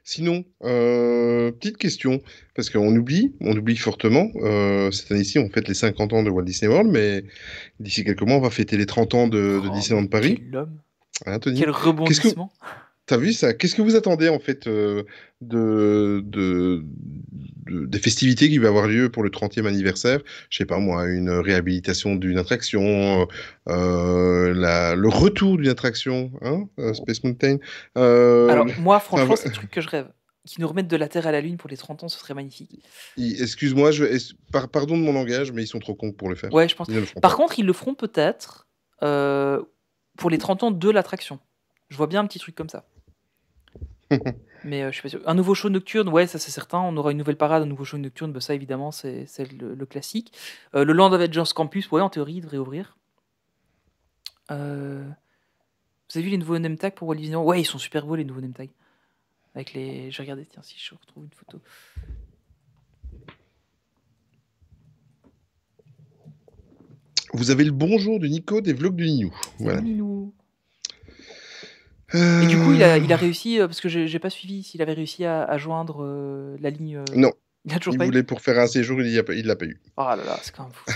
Sinon, petite question, parce qu'on oublie fortement, cette année-ci, on fête les 50 ans de Walt Disney World, mais d'ici quelques mois, on va fêter les 30 ans de Disneyland Paris. Quel homme. Hein, Tony ? Quel rebondissement. T'as vu ça? Qu'est-ce que vous attendez en fait des festivités qui va avoir lieu pour le 30e anniversaire? Je sais pas moi, une réhabilitation d'une attraction, le retour d'une attraction, hein, Space Mountain. Alors, moi, Enfin, franchement, c'est le truc que je rêve. Qu'ils nous remettent de la Terre à la Lune pour les 30 ans, ce serait magnifique. excuse-moi, pardon de mon langage, mais ils sont trop cons pour le faire. Ouais, je pense. Ils ne le feront Par pas. contre, ils le feront peut-être pour les 30 ans de l'attraction. Je vois bien un petit truc comme ça. Mais je suis pas sûr. Un nouveau show nocturne, ouais, ça c'est certain. On aura une nouvelle parade, un nouveau show nocturne. Bah, ça, évidemment, c'est le classique. Le Land of Adventures Campus, ouais, en théorie, il devrait ouvrir. Vous avez vu les nouveaux name tags pour Walt Disney World? Ouais, ils sont super beaux, les nouveaux name tags. Avec les... Je vais regarder, tiens, si je retrouve une photo. Vous avez le bonjour de Nico des vlogs de Ninou. Salut Voilà. Minou. Et du coup, il a réussi, parce que j'ai pas suivi s'il avait réussi à joindre la ligne. Non, Il a toujours il pas eu. voulait pour faire un séjour, il l'a pas eu. Oh là là, c'est quand même fou.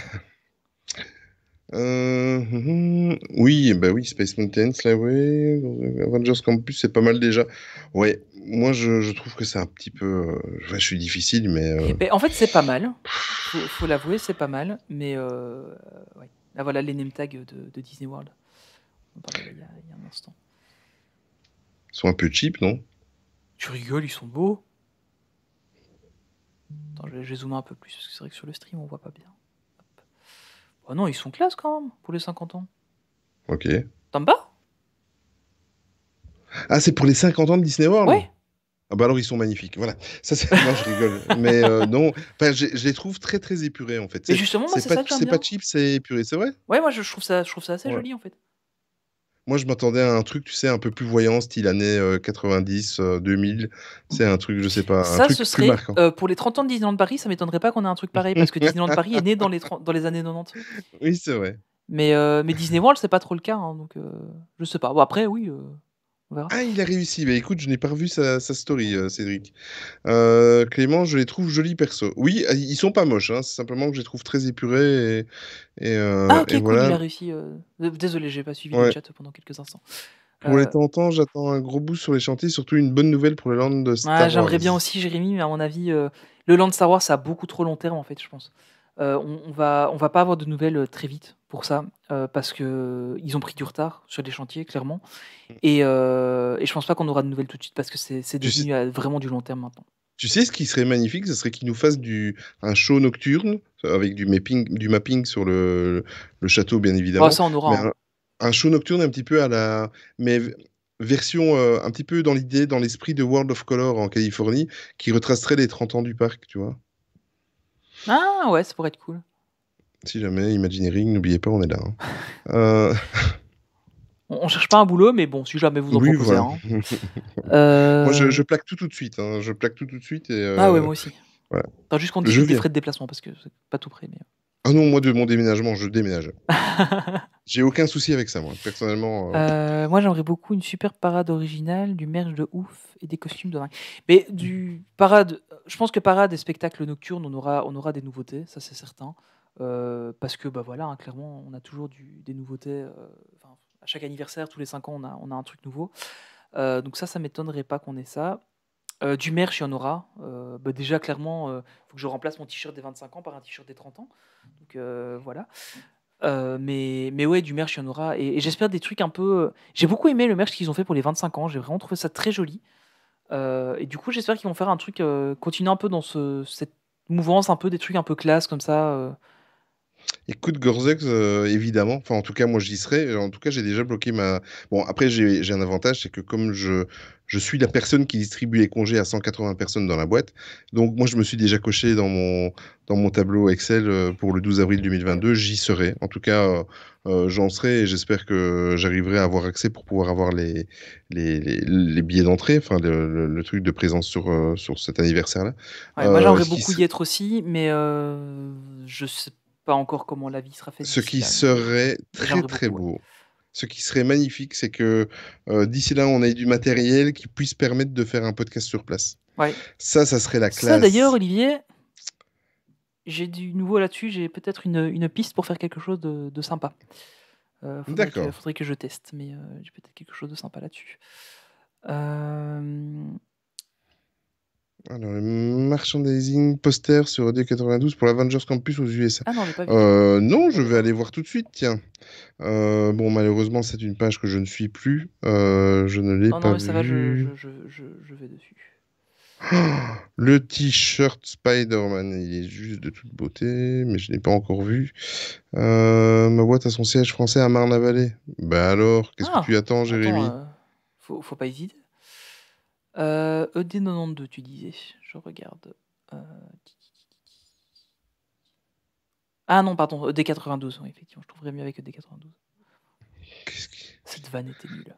Oui, bah oui, Space Mountain, là, oui. Avengers Campus, c'est pas mal déjà. Ouais, moi je trouve que c'est un petit peu. Je suis difficile, mais. Mais en fait, c'est pas mal. Faut l'avouer, c'est pas mal. Mais ouais. Là, voilà les name tags de Disney World. On en parlait il y a un instant. Ils sont un peu cheap, non? Tu rigoles, ils sont beaux. Attends, je vais zoomer un peu plus, parce que c'est vrai que sur le stream, on voit pas bien. Hop. Oh non, ils sont classe quand même, pour les 50 ans. Ok. T'en bats? Ah, c'est pour les 50 ans de Disney World? Ouais. Ah bah alors ils sont magnifiques, voilà. Ça, non, je rigole. Mais non, enfin, je les trouve très très épurés en fait. Mais justement, moi, c'est ça que j'aime C'est bien. pas cheap, c'est épuré, c'est vrai? Ouais, moi, je trouve ça assez Ouais. joli, en fait. Moi, je m'attendais à un truc, tu sais, un peu plus voyant, style années 90, 2000. C'est un truc, je sais pas, un Ça, truc ce plus serait, marquant. pour les 30 ans de Disneyland Paris, ça m'étonnerait pas qu'on ait un truc pareil, parce que Disneyland Paris est né dans les années 90. Oui, c'est vrai. Mais Disney World, c'est pas trop le cas, hein, donc je sais pas. Bon, après, oui, on verra. Ah, il a réussi. Mais écoute, je n'ai pas revu sa story, Cédric. Clément, je les trouve jolis perso. Oui, ils sont pas moches, hein, c'est simplement que je les trouve très épurés Ah, ok, et cool, il a voilà. réussi. Désolé, j'ai pas suivi le Ouais. chat pendant quelques instants. Pour les temps, j'attends un gros boost sur les chantiers, surtout une bonne nouvelle pour le land de Star Ouais, Wars. j'aimerais bien aussi, Jérémy, mais à mon avis, le Land Star Wars, ça a beaucoup trop long terme, en fait, je pense. On va pas avoir de nouvelles très vite pour ça, parce que ils ont pris du retard sur les chantiers, clairement. Et je pense pas qu'on aura de nouvelles tout de suite, parce que c'est Tu sais, devenu vraiment du long terme maintenant. tu sais ce qui serait magnifique, ce serait qu'ils nous fassent un show nocturne avec du mapping sur le château, bien Oh, évidemment. ça, on aura. Mais Hein. un show nocturne un petit peu mais version un petit peu dans l'idée, dans l'esprit de World of Color en Californie, qui retracerait les 30 ans du parc, tu vois. Ah ouais, ça pourrait être cool. Si jamais, Imagineering, n'oubliez pas, on est là. Hein. On cherche pas un boulot, mais bon, si jamais vous en Oui, proposez voilà. un. Moi, je plaque tout de suite. Hein. Je plaque tout de suite. Ah ouais, moi aussi. Voilà. Attends, juste qu'on Je discute des viens. frais de déplacement, parce que c'est pas tout près. Mais... Ah non, moi, de mon déménagement, je déménage. J'ai aucun souci avec ça, moi. Personnellement. Moi, j'aimerais beaucoup une super parade originale, du merch de ouf et des costumes de dingue. Mais du parade, je pense que parade et spectacle nocturne, on aura des nouveautés, ça c'est certain. Parce que bah voilà, hein, clairement, on a toujours des nouveautés. À chaque anniversaire, tous les 5 ans, on a un truc nouveau. Donc ça m'étonnerait pas qu'on ait ça. Du merch, il y en aura. Bah déjà, clairement, faut que je remplace mon t-shirt des 25 ans par un t-shirt des 30 ans. Donc voilà. Mais ouais, du merch, il y en aura. Et j'espère des trucs un peu. J'ai beaucoup aimé le merch qu'ils ont fait pour les 25 ans. J'ai vraiment trouvé ça très joli. Et du coup, j'espère qu'ils vont faire un truc, continuer un peu dans cette mouvance, un peu des trucs un peu classe comme ça. Écoute, Gorzex, évidemment. Enfin, en tout cas, moi, j'y serai. En tout cas, j'ai déjà bloqué ma. Bon, après, j'ai un avantage, c'est que comme je suis la personne qui distribue les congés à 180 personnes dans la boîte, donc moi, je me suis déjà coché dans mon tableau Excel pour le 12 avril 2022. J'y serai. En tout cas, j'en serai et j'espère que j'arriverai à avoir accès pour pouvoir avoir les billets d'entrée, enfin, le truc de présence sur cet anniversaire-là. Ouais, moi, j'aimerais beaucoup y être aussi, mais je sais pas encore comment la vie sera faite. Ce qui serait très très beau. Ce qui serait magnifique, c'est que d'ici là, on ait du matériel qui puisse permettre de faire un podcast sur place. Ouais. Ça serait la classe. Ça, d'ailleurs, Olivier, j'ai du nouveau là-dessus. J'ai peut-être une piste pour faire quelque chose de sympa. D'accord. Faudrait que je teste, mais j'ai peut-être quelque chose de sympa là-dessus. Euh, Alors, le merchandising poster sur Radio 92 pour l'Avengers Campus aux USA. Ah non, j'ai pas vu. Non, je vais aller voir tout de suite, tiens. Bon, malheureusement, c'est une page que je ne suis plus. Je ne l'ai Non, pas mais ça va, vue. je vais dessus. Le t-shirt Spider-Man, il est juste de toute beauté, mais je ne l'ai pas encore vu. Ma boîte a son siège français à Marne-la-Vallée. Bah alors, qu'est-ce que tu attends, Jérémy? Faut pas hésiter. ED92, tu disais. Je regarde. Ah non, pardon, ED92. Oui, effectivement, je trouverais mieux avec ED92. Qu'est-ce qui... Cette vanne était nulle.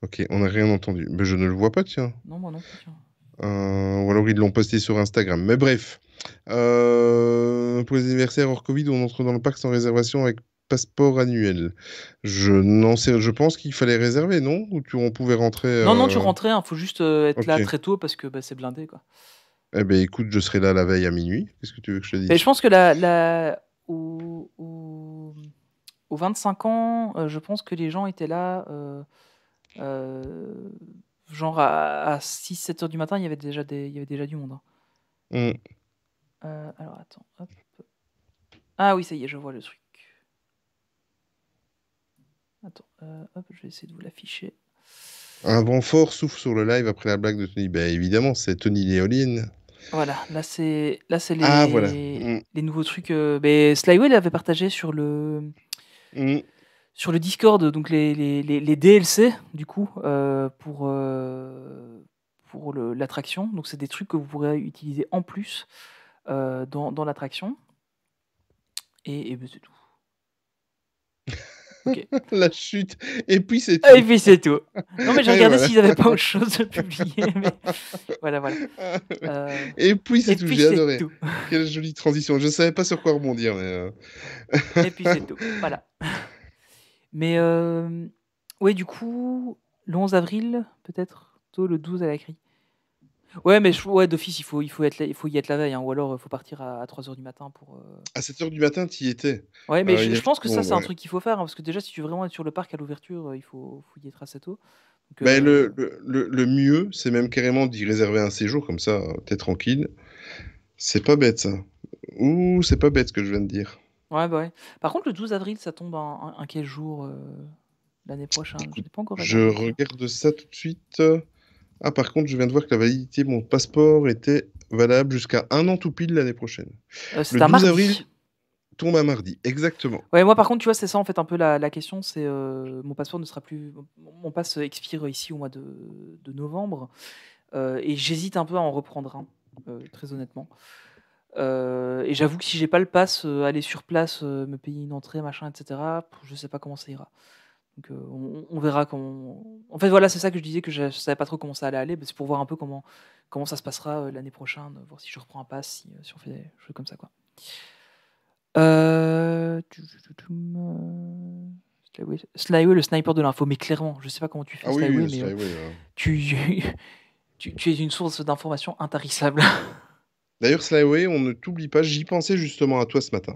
Ok, on n'a rien entendu. Mais je ne le vois pas, tiens. Non, moi non plus, tiens. Ou alors ils l'ont posté sur Instagram. Mais bref. Pour les anniversaires hors Covid, on entre dans le parc sans réservation avec passeport annuel. Je pense qu'il fallait réserver, non? Ou on pouvait rentrer... Non, tu rentrais, faut juste être là Ok. très tôt parce que c'est blindé, quoi. Eh ben écoute, je serai là la veille à minuit. Qu'est-ce que tu veux que je te dise? Mais je pense que aux 25 ans, je pense que les gens étaient là, genre à 6-7 heures du matin, il y avait déjà du monde. Hein. Alors attends, hop. Ah oui, ça y est, je vois le truc. Attends, hop, je vais essayer de vous l'afficher. Un vent fort souffle sur le live après la blague de Tony. Ben évidemment, c'est Tony Léoline. Voilà, là c'est les, Ah, voilà. les nouveaux trucs. Mais Slywell avait partagé sur le Discord, donc les DLC du coup pour l'attraction. Donc c'est des trucs que vous pourrez utiliser en plus dans l'attraction. Et ben, c'est tout. Ok. La chute. Et puis c'est tout. Et puis c'est tout. Non mais j'ai regardé s'ils n'avaient pas autre chose de publier. Mais... voilà. Et puis c'est tout, j'ai adoré. Tout. Quelle jolie transition. Je ne savais pas sur quoi rebondir. Mais Et puis c'est tout. Voilà. Mais ouais, du coup, le 11 avril, peut-être, tôt le 12 à la CRI. Ouais, mais d'office, il faut y être la veille, hein, ou alors il faut partir à 3h du matin pour... À 7h du matin, tu y étais. Ouais, mais je pense que ça, c'est un truc qu'il faut faire, hein, parce que déjà, si tu veux vraiment être sur le parc à l'ouverture, il faut y être assez tôt. Donc, ben, le mieux, c'est même carrément d'y réserver un séjour, comme ça, t'es tranquille. C'est pas bête, ça. Ouh, c'est pas bête ce que je viens de dire. Ouais, bah ouais. Par contre, le 12 avril, ça tombe un quel jour l'année prochaine? Écoute, Je n'ai pas encore je regardé. regarde ça tout de suite. Ah, par contre, je viens de voir que la validité de mon passeport était valable jusqu'à 1 an tout pile l'année prochaine. C'est Le un 12 mardi. avril tombe un mardi, exactement. Ouais, moi par contre, tu vois, c'est ça en fait un peu la question, c'est mon passeport ne sera plus... Mon passe expire ici au mois de novembre, et j'hésite un peu à en reprendre un, très honnêtement. Et j'avoue que si j'ai pas le pass, aller sur place, me payer une entrée, machin, etc., je sais pas comment ça ira. Donc on verra comment... En fait, voilà, c'est ça que je disais, que je savais pas trop comment ça allait aller, c'est pour voir un peu comment ça se passera l'année prochaine, voir si je reprends un pass, si on fait des choses comme ça, quoi. Slyway, le sniper de l'info, mais clairement, je sais pas comment tu fais Slyway, mais tu es une source d'information intarissable. D'ailleurs, Slyway, on ne t'oublie pas, j'y pensais justement à toi ce matin.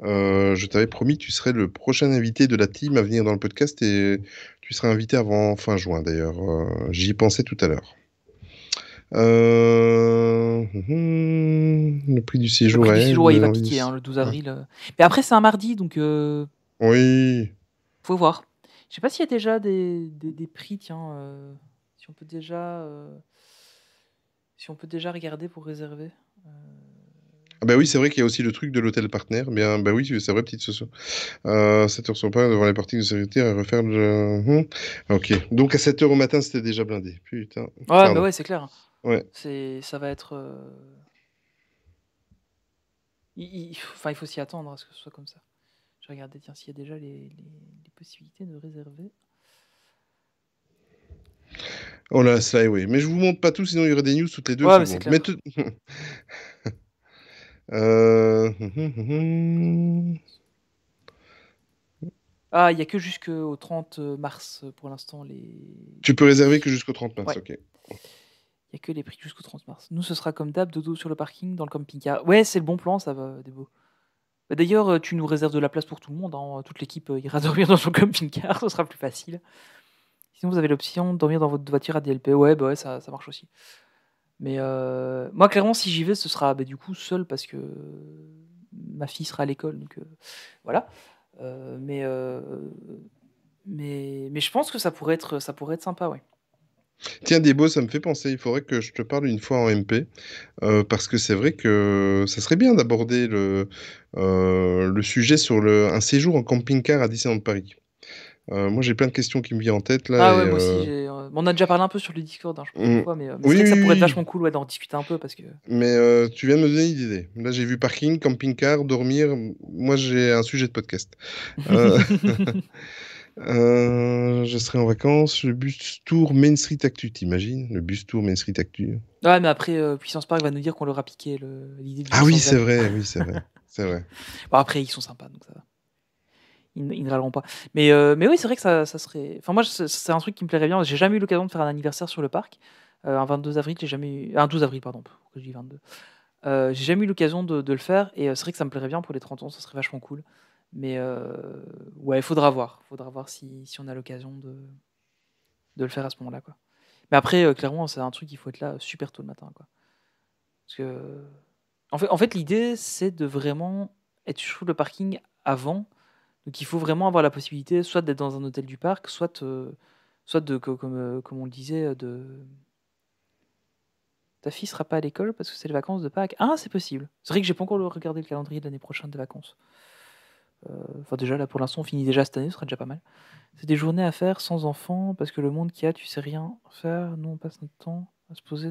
Je t'avais promis que tu serais le prochain invité de la team à venir dans le podcast et tu seras invité avant fin juin d'ailleurs. J'y pensais tout à l'heure. Le prix du séjour, le prix du séjour, il va piquer, hein, le 12 avril. Mais après, c'est un mardi, donc... Oui. Faut voir. Je sais pas s'il y a déjà des prix, tiens. Si on peut déjà regarder pour réserver. Ah bah oui, c'est vrai qu'il y a aussi le truc de l'hôtel partenaire. Bien, bah oui, c'est vrai, petite solution. 7h sur pas devant les parties de sécurité à refaire le... Ok. Donc à 7h au matin, c'était déjà blindé. Putain. Ouais, bah ouais, c'est clair. Ouais. Ça va être... il faut s'y attendre à ce que ce soit comme ça. Je vais regarder, tiens, s'il y a déjà les possibilités de réserver. Oh là, ça, oui. Mais je vous montre pas tout, sinon il y aurait des news toutes les 2 secondes. C'est clair. Ah, il n'y a que jusqu'au 30 mars pour l'instant. Tu peux réserver que jusqu'au 30 mars, ouais. Ok. Il n'y a que les prix jusqu'au 30 mars. Nous, ce sera comme d'hab, dodo sur le parking, dans le camping-car. Ouais, c'est le bon plan, ça va, Débo. Bah, d'ailleurs, tu nous réserves de la place pour tout le monde. Hein. Toute l'équipe ira dormir dans son camping-car, ce sera plus facile. Sinon, vous avez l'option de dormir dans votre voiture à DLP. Ouais, bah ouais, ça marche aussi. Mais moi, clairement, si j'y vais, ce sera du coup seul parce que ma fille sera à l'école. Donc voilà. Mais je pense que ça pourrait être sympa, ouais. Tiens, Débo, ça me fait penser, il faudrait que je te parle une fois en MP, parce que c'est vrai que ça serait bien d'aborder le sujet sur un séjour en camping-car à Disneyland Paris. Moi, j'ai plein de questions qui me viennent en tête là. Ah et, ouais, moi aussi, on en a déjà parlé un peu sur le Discord, hein, je pense, une fois, mais c'est oui, vrai que ça oui, pourrait être oui. vachement cool d'en discuter un peu parce que. Mais tu viens de me donner une idée. Là, j'ai vu parking, camping-car, dormir. Moi, j'ai un sujet de podcast. Je serai en vacances. Le bus tour Main Street Actu, t'imagines? Le bus tour Main Street Actu. Ouais, mais après, Puissance Park va nous dire qu'on leur a piqué l'idée du Ah oui, Puissance c'est Van. vrai, oui, c'est vrai. C'est vrai. Bon, après, ils sont sympas, donc ça va. Ils ne râleront pas. Mais oui, c'est vrai que ça serait. Enfin, moi, c'est un truc qui me plairait bien. J'ai jamais eu l'occasion de faire un anniversaire sur le parc. Un 22 avril, j'ai jamais eu. Un 12 avril, pardon. Pourquoi je dis 22 J'ai jamais eu l'occasion de le faire. Et c'est vrai que ça me plairait bien pour les 30 ans. Ça serait vachement cool. Mais ouais, il faudra voir. Faudra voir si on a l'occasion de le faire à ce moment-là, quoi. Mais après, clairement, c'est un truc, il faut être là super tôt le matin, quoi. Parce que. En fait l'idée, c'est de vraiment être sur le parking avant. Donc il faut vraiment avoir la possibilité soit d'être dans un hôtel du parc, soit comme on le disait, ta fille sera pas à l'école parce que c'est les vacances de Pâques. Ah, c'est possible. C'est vrai que j'ai pas encore regardé le calendrier de l'année prochaine des vacances. Enfin déjà là pour l'instant on finit déjà cette année, ce sera déjà pas mal. C'est des journées à faire sans enfants parce que le monde qu'il y a, tu sais rien faire. Nous on passe notre temps à se poser.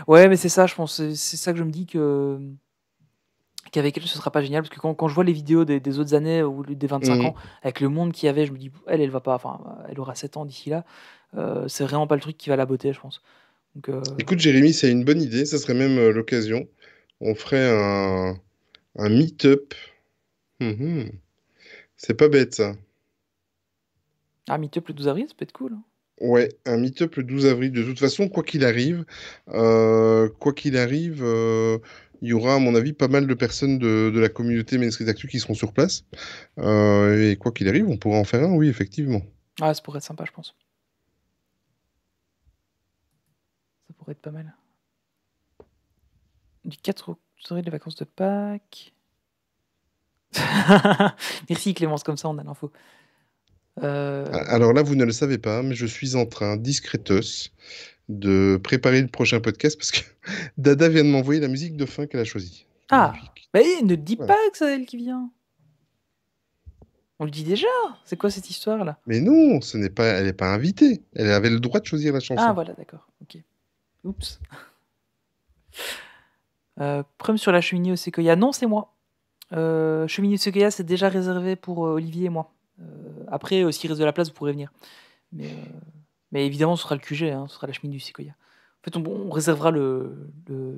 Ouais, mais c'est ça, je pense. C'est ça que je me dis qu'avec elle ce sera pas génial parce que quand je vois les vidéos des autres années ou des 25 ans avec le monde qu'il y avait, je me dis elle va pas, enfin elle aura 7 ans d'ici là, c'est vraiment pas le truc qui va la botter, je pense. Donc Écoute, Jérémy, c'est une bonne idée. Ça serait même l'occasion. On ferait un meet-up. Mhm. C'est pas bête, ça. meet-up le 12 avril, ça peut être cool, hein. Ouais, un meet-up le 12 avril. De toute façon, quoi qu'il arrive, il y aura, à mon avis, pas mal de personnes de la communauté Main Street Actu qui seront sur place. Et quoi qu'il arrive, on pourra en faire un, oui, effectivement. Ah, ça pourrait être sympa, je pense. Ça pourrait être pas mal. Du 4 au soirée des vacances de Pâques. Merci Clémence, comme ça on a l'info. Alors là, vous ne le savez pas, mais je suis en train, discretos, de préparer le prochain podcast parce que Dada vient de m'envoyer la musique de fin qu'elle a choisie. Ah, mais ne dis Voilà. pas que c'est elle qui vient. On le dit déjà. C'est quoi cette histoire là? Mais non, elle n'est pas invitée. Elle avait le droit de choisir la chanson. Ah voilà, d'accord. Ok. Oups. Problème sur la cheminée au séquoia. Non, c'est moi. Cheminée au séquoia, c'est déjà réservé pour Olivier et moi. Après, s'il reste de la place, vous pourrez venir. Mais évidemment, ce sera le QG, hein, ce sera la cheminée du séquoia. En fait, on réservera le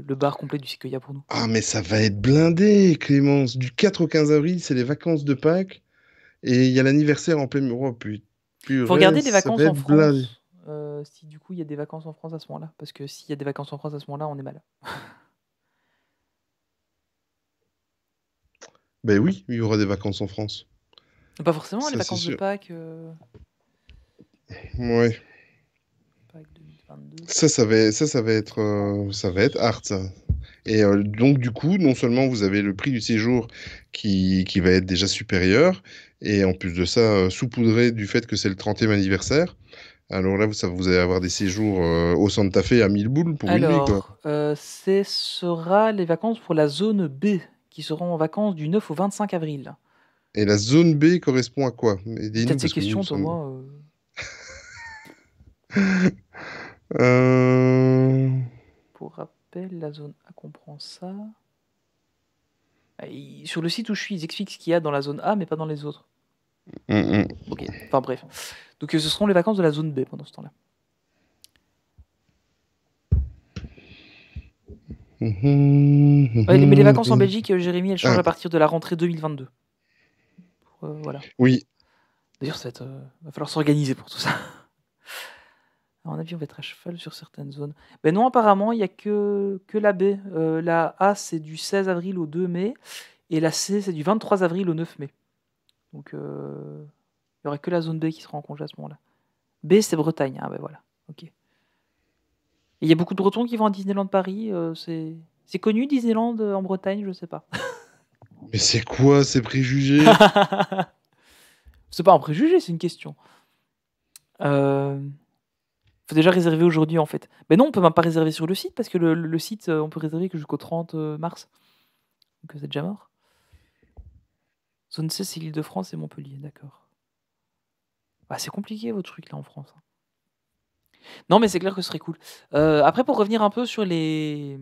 bar complet du séquoia pour nous. Ah, mais ça va être blindé, Clémence. Du 4 au 15 avril, c'est les vacances de Pâques. Et il y a l'anniversaire en pleine... Oh, Il faut regarder les ça vacances va en être blindé. France. Si du coup, il y a des vacances en France à ce moment-là. Parce que s'il y a des vacances en France à ce moment-là, on est mal. Ben oui, il y aura des vacances en France. Pas forcément, Ça, les c'est vacances de sûr. Pâques. Ouais. Pâques 2022. Ça va être hard, ça. Et donc, du coup, non seulement vous avez le prix du séjour qui va être déjà supérieur, et en plus de ça, saupoudré du fait que c'est le 30e anniversaire. Alors là, vous allez avoir des séjours au Santa Fe à 1000 boules pour une nuit, quoi. Alors, ce sera les vacances pour la zone B, qui seront en vacances du 9 au 25 avril. Et la zone B correspond à quoi? Aidez-nous, Peut-être ces parce que questions, nous sommes... Thomas. Pour rappel, la zone A comprend ça. Sur le site où je suis, ils expliquent ce qu'il y a dans la zone A, mais pas dans les autres. Ok, enfin bref. Donc ce seront les vacances de la zone B pendant ce temps-là. Ouais, mais les vacances en Belgique, Jérémy, elles changent à partir de la rentrée 2022. Voilà. Oui. D'ailleurs, va falloir s'organiser pour tout ça. À mon avis, on va être à cheval sur certaines zones. Ben non, apparemment, il n'y a que la B. La A, c'est du 16 avril au 2 mai. Et la C, c'est du 23 avril au 9 mai. Donc, il n'y aura que la zone B qui sera en congé à ce moment-là. B, c'est Bretagne. Ah, ben voilà. Ok. Et il y a beaucoup de Bretons qui vont à Disneyland Paris. C'est connu, Disneyland en Bretagne, je sais pas. Mais c'est quoi ces préjugés? C'est pas un préjugé, c'est une question. Euh, faut déjà réserver aujourd'hui, en fait. Mais non, on peut même pas réserver sur le site, parce que le site, on peut réserver que jusqu'au 30 mars. Donc c'est déjà mort. Zone C, c'est l'Île-de-France et Montpellier, d'accord. Ah, c'est compliqué, votre truc, là, en France. Non, mais c'est clair que ce serait cool. Après, pour revenir un peu sur les...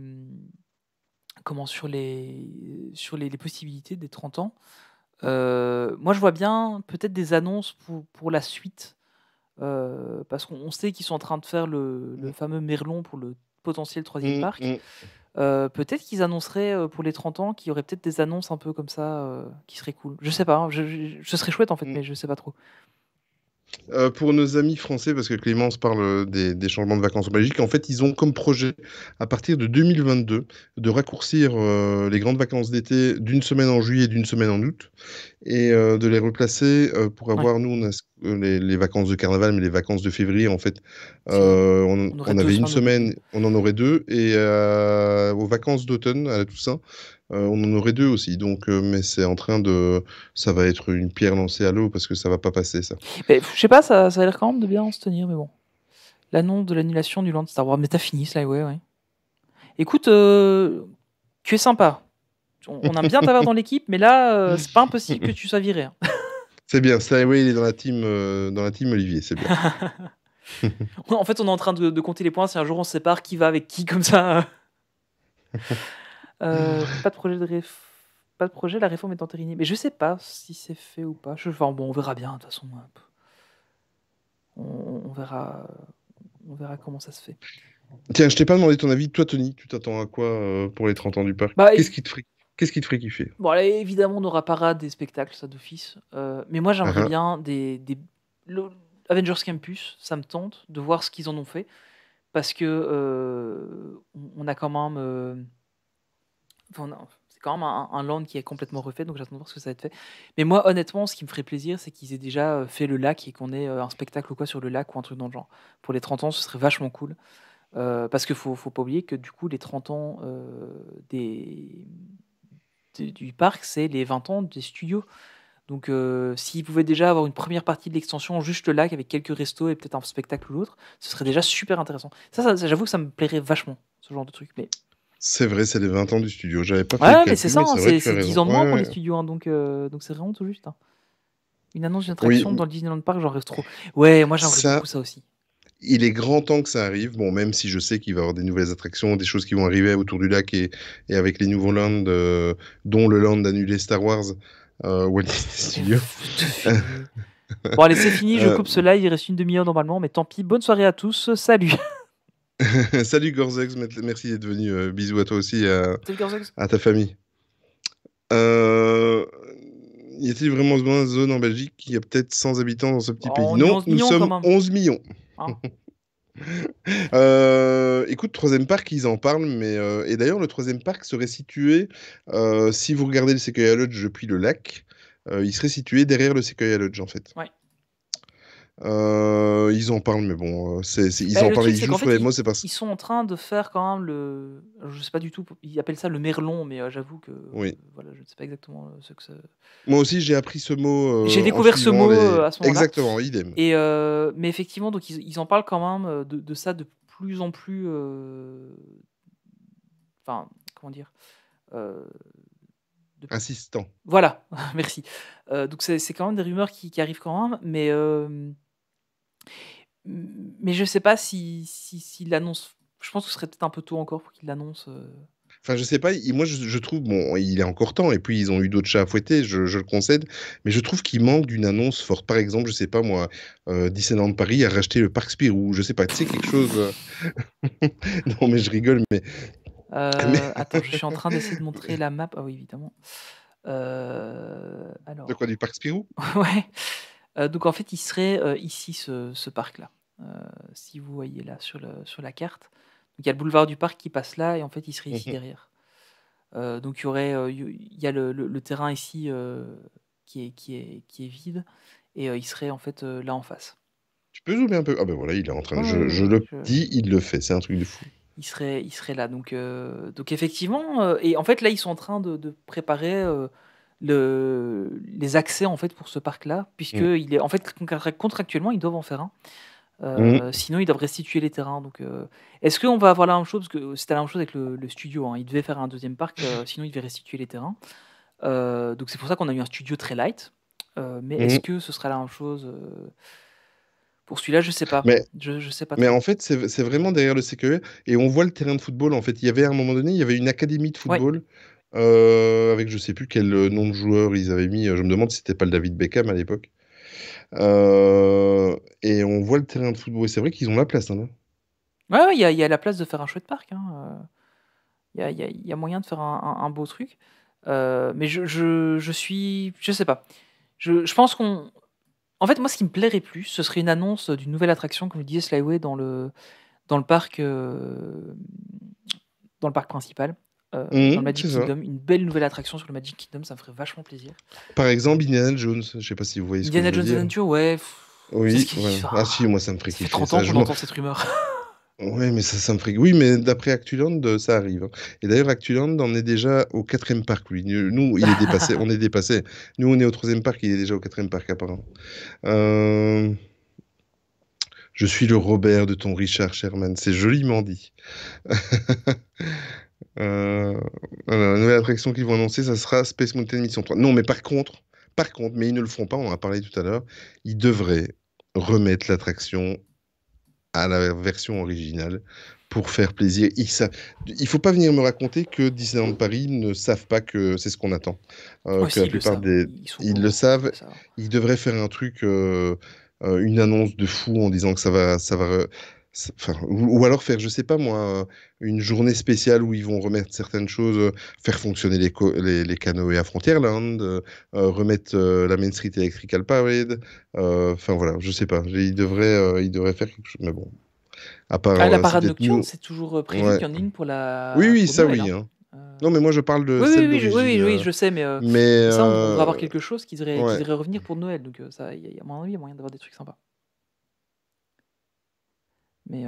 Comment les possibilités des 30 ans, moi, je vois bien peut-être des annonces pour la suite, parce qu'on sait qu'ils sont en train de faire le fameux Merlon pour le potentiel troisième parc. Peut-être qu'ils annonceraient pour les 30 ans, qu'il y aurait peut-être des annonces un peu comme ça qui seraient cool. Je sais pas, hein, ce serait chouette en fait, mais je sais pas trop. Pour nos amis français, parce que Clémence parle des changements de vacances en Belgique, en fait, ils ont comme projet, à partir de 2022, de raccourcir les grandes vacances d'été d'une semaine en juillet et d'une semaine en août, et de les replacer pour avoir, nous, on a les vacances de carnaval, mais les vacances de février, en fait, on avait une semaine, on en aurait 2, et aux vacances d'automne, à la Toussaint, on en aurait 2 aussi, donc, mais c'est en train de... Ça va être une pierre lancée à l'eau, parce que ça va pas passer, ça. Mais, je sais pas, ça a l'air quand même de bien se tenir, mais bon. L'annonce de l'annulation du Land Star Wars, mais t'as fini, ça, ouais. Écoute, tu es sympa. On aime bien t'avoir dans l'équipe, mais là, c'est pas impossible que tu sois viré. Hein. C'est bien, Skyway, il est dans la team Olivier, c'est bien. En fait, on est en train de compter les points. Si un jour on se sépare, qui va avec qui, comme ça. Pas de projet, la réforme est entérinée. Mais je sais pas si c'est fait ou pas. Enfin, bon, on verra bien, de toute façon. On verra comment ça se fait. Tiens, je t'ai pas demandé ton avis. Toi, Tony, tu t'attends à quoi pour les 30 ans du parc? Qu'est-ce qui te ferait kiffer? Bon, là, évidemment, on n'aura pas des spectacles, ça d'office. Mais moi, j'aimerais bien le Avengers Campus. Ça me tente de voir ce qu'ils en ont fait. Parce que on a quand même... c'est quand même un land qui est complètement refait, donc j'attends de voir ce que ça va être fait. Mais moi, honnêtement, ce qui me ferait plaisir, c'est qu'ils aient déjà fait le lac et qu'on ait un spectacle ou quoi sur le lac ou un truc dans le genre. Pour les 30 ans, ce serait vachement cool. Parce qu'il faut pas oublier que du coup, les 30 ans du parc, c'est les 20 ans des studios. Donc, s'ils pouvaient déjà avoir une première partie de l'extension, juste le lac avec quelques restos et peut-être un spectacle ou l'autre, ce serait déjà super intéressant. Ça, j'avoue que ça me plairait vachement, ce genre de truc. Mais... C'est vrai, c'est les 20 ans du studio. J'avais pas fait le calcul, mais c'est ça, mais c'est 10 ans de moins pour les studios. Hein, donc c'est vraiment tout juste. Hein. Une annonce d'une attraction dans le Disneyland Park, j'en rêve trop. Ouais, moi j'aimerais beaucoup ça aussi. Il est grand temps que ça arrive. Bon, même si je sais qu'il va y avoir des nouvelles attractions, des choses qui vont arriver autour du lac et avec les nouveaux lands, dont le land annulé Star Wars, Walt Disney Studios. Bon, allez, c'est fini. Je coupe cela. Il reste une demi-heure normalement, mais tant pis. Bonne soirée à tous. Salut. Salut Gorzex, merci d'être venu. Bisous à toi aussi, à ta famille. Y a-t-il vraiment besoin de zone en Belgique? Il y a peut-être 100 habitants dans ce petit pays. Non, nous sommes 11 millions. Hein. Écoute, troisième parc, ils en parlent, mais et d'ailleurs le troisième parc serait situé, si vous regardez le Sequoia Lodge depuis le lac, il serait situé derrière le Sequoia Lodge en fait. Ouais. Ils en parlent, mais bon, ils en parlent, ils jouent sur les mots, c'est pas ça. Ils sont en train de faire quand même je sais pas du tout, ils appellent ça le merlon, mais j'avoue que voilà, je ne sais pas exactement ce que ça... Moi aussi, j'ai appris ce mot. J'ai découvert ce mot à ce moment-là. Exactement, idem. Et mais effectivement, donc ils en parlent quand même de ça de plus en plus. Enfin, comment dire Insistant. Voilà, merci. Donc c'est quand même des rumeurs qui arrivent quand même, mais je sais pas s'il l'annonce. Je pense que ce serait peut-être un peu tôt encore pour qu'il l'annonce. Enfin, je sais pas, moi je trouve, bon, il est encore temps, et puis ils ont eu d'autres chats à fouetter, je le concède, mais je trouve qu'il manque d'une annonce forte. Par exemple, je sais pas moi, Disneyland Paris a racheté le parc Spirou, je sais pas, tu sais, quelque chose... Non, mais je rigole, mais... Attends, je suis en train d'essayer de montrer la map. Ah oui, évidemment. Alors... De quoi, du parc Spirou? Ouais. Donc en fait, il serait ici, ce parc-là. Si vous voyez là sur la carte. Donc il y a le boulevard du parc qui passe là, et en fait, il serait ici derrière. Donc il y aurait, il y a le terrain ici qui est vide, et il serait en fait là en face. Tu peux zoomer un peu? Ah ben voilà, il est en train. Ouais, Je le je- dis, il le fait. C'est un truc de fou. il serait là. Donc effectivement, et en fait là ils sont en train de préparer les accès en fait pour ce parc-là, puisque Mm. il est en fait contractuellement ils doivent en faire un. Mm. Sinon, ils doivent restituer les terrains. Donc, est-ce qu'on va avoir la même chose? Parce que c'était la même chose avec le studio. Hein. Ils devaient faire un deuxième parc, sinon ils devaient restituer les terrains. Donc c'est pour ça qu'on a eu un studio très light. Mais est-ce Mm. que ce sera la même chose pour celui-là? Je sais pas. Mais, Je sais pas mais trop. en fait, c'est vraiment derrière le CQE et on voit le terrain de football. En fait, il y avait à un moment donné, il y avait une académie de Ouais. football avec je sais plus quel nom de joueur ils avaient mis. Je me demande si c'était pas le David Beckham à l'époque. Et on voit le terrain de football. Et c'est vrai qu'ils ont la place. Hein, là. Ouais, il y a la place de faire un chouette parc. Hein. Il y a moyen de faire un beau truc. Mais je suis. Je sais pas. Je pense qu'on. En fait, moi, ce qui me plairait plus, ce serait une annonce d'une nouvelle attraction, comme le disait Slyway, dans le parc, dans le parc principal, dans le Magic C'est ça. Kingdom. Une belle nouvelle attraction sur le Magic Kingdom, ça me ferait vachement plaisir. Par exemple, Indiana Jones. Je sais pas si vous voyez ce que je Indiana veux Jones dire. Adventure, ouais. C'est Oui, ce qui... voilà. Ah si, moi ça me ferait Ça fait kiffer 30 ans ça. qu'on entend cette rumeur. Ouais, mais ça me ferait. Oui, mais d'après Actuland, ça arrive. Hein. Et d'ailleurs, Actuland en est déjà au 4e parc, lui. Nous, il est dépassé. On est dépassé. Nous, on est au 3e parc. Il est déjà au 4e parc, apparemment. Euh, Je suis le Robert de ton Richard Sherman. C'est joliment dit. Euh, voilà, la nouvelle attraction qu'ils vont annoncer, ça sera Space Mountain Mission 3. Non, mais par contre, mais ils ne le feront pas. On en a parlé tout à l'heure. Ils devraient remettre l'attraction à la version originale pour faire plaisir. Il faut pas venir me raconter que Disneyland Paris ne savent pas que c'est ce qu'on attend. Ouais, Que la si, ils le plupart savent. des... Ils sont Ils au le courant, savent. ils savent. Ils devraient faire un truc, une annonce de fou en disant que enfin, ou alors faire, je sais pas moi, une journée spéciale où ils vont remettre certaines choses, faire fonctionner les canoës à Frontierland, remettre la Main Street Electrical Parade. Enfin voilà, je sais pas. Ils devraient faire quelque chose. Mais bon. À part, Ah, la c'est parade peut-être nocturne, nous. c'est toujours prévu Ouais. qu'il y en ait une pour Oui, pour ça Noël. oui. Hein. Hein. Non, mais moi je parle de Oui, celle oui, d'origine. oui, je sais, mais Mais ça, on devrait avoir quelque chose qui ouais. devrait revenir pour Noël. Donc, ça, à mon avis, il y a moyen d'avoir des trucs sympas. Mais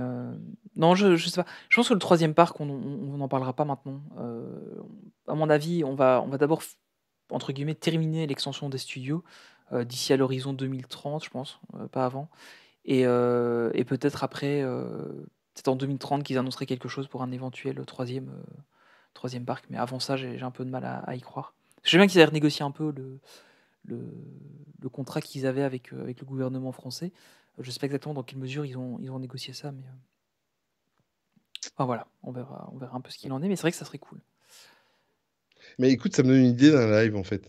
non, je sais pas. Je pense que le troisième parc, on n'en parlera pas maintenant. À mon avis, on va d'abord, entre guillemets, terminer l'extension des studios d'ici à l'horizon 2030, je pense, pas avant. Et peut-être après, peut-être en 2030, qu'ils annonceraient quelque chose pour un éventuel troisième parc. Mais avant ça, j'ai un peu de mal à y croire. Je sais bien qu'ils avaient renégocié un peu le contrat qu'ils avaient avec le gouvernement français. Je ne sais pas exactement dans quelle mesure ils ont négocié ça, mais enfin, voilà, on verra un peu ce qu'il en est. Mais c'est vrai que ça serait cool. Mais écoute, ça me donne une idée d'un live en fait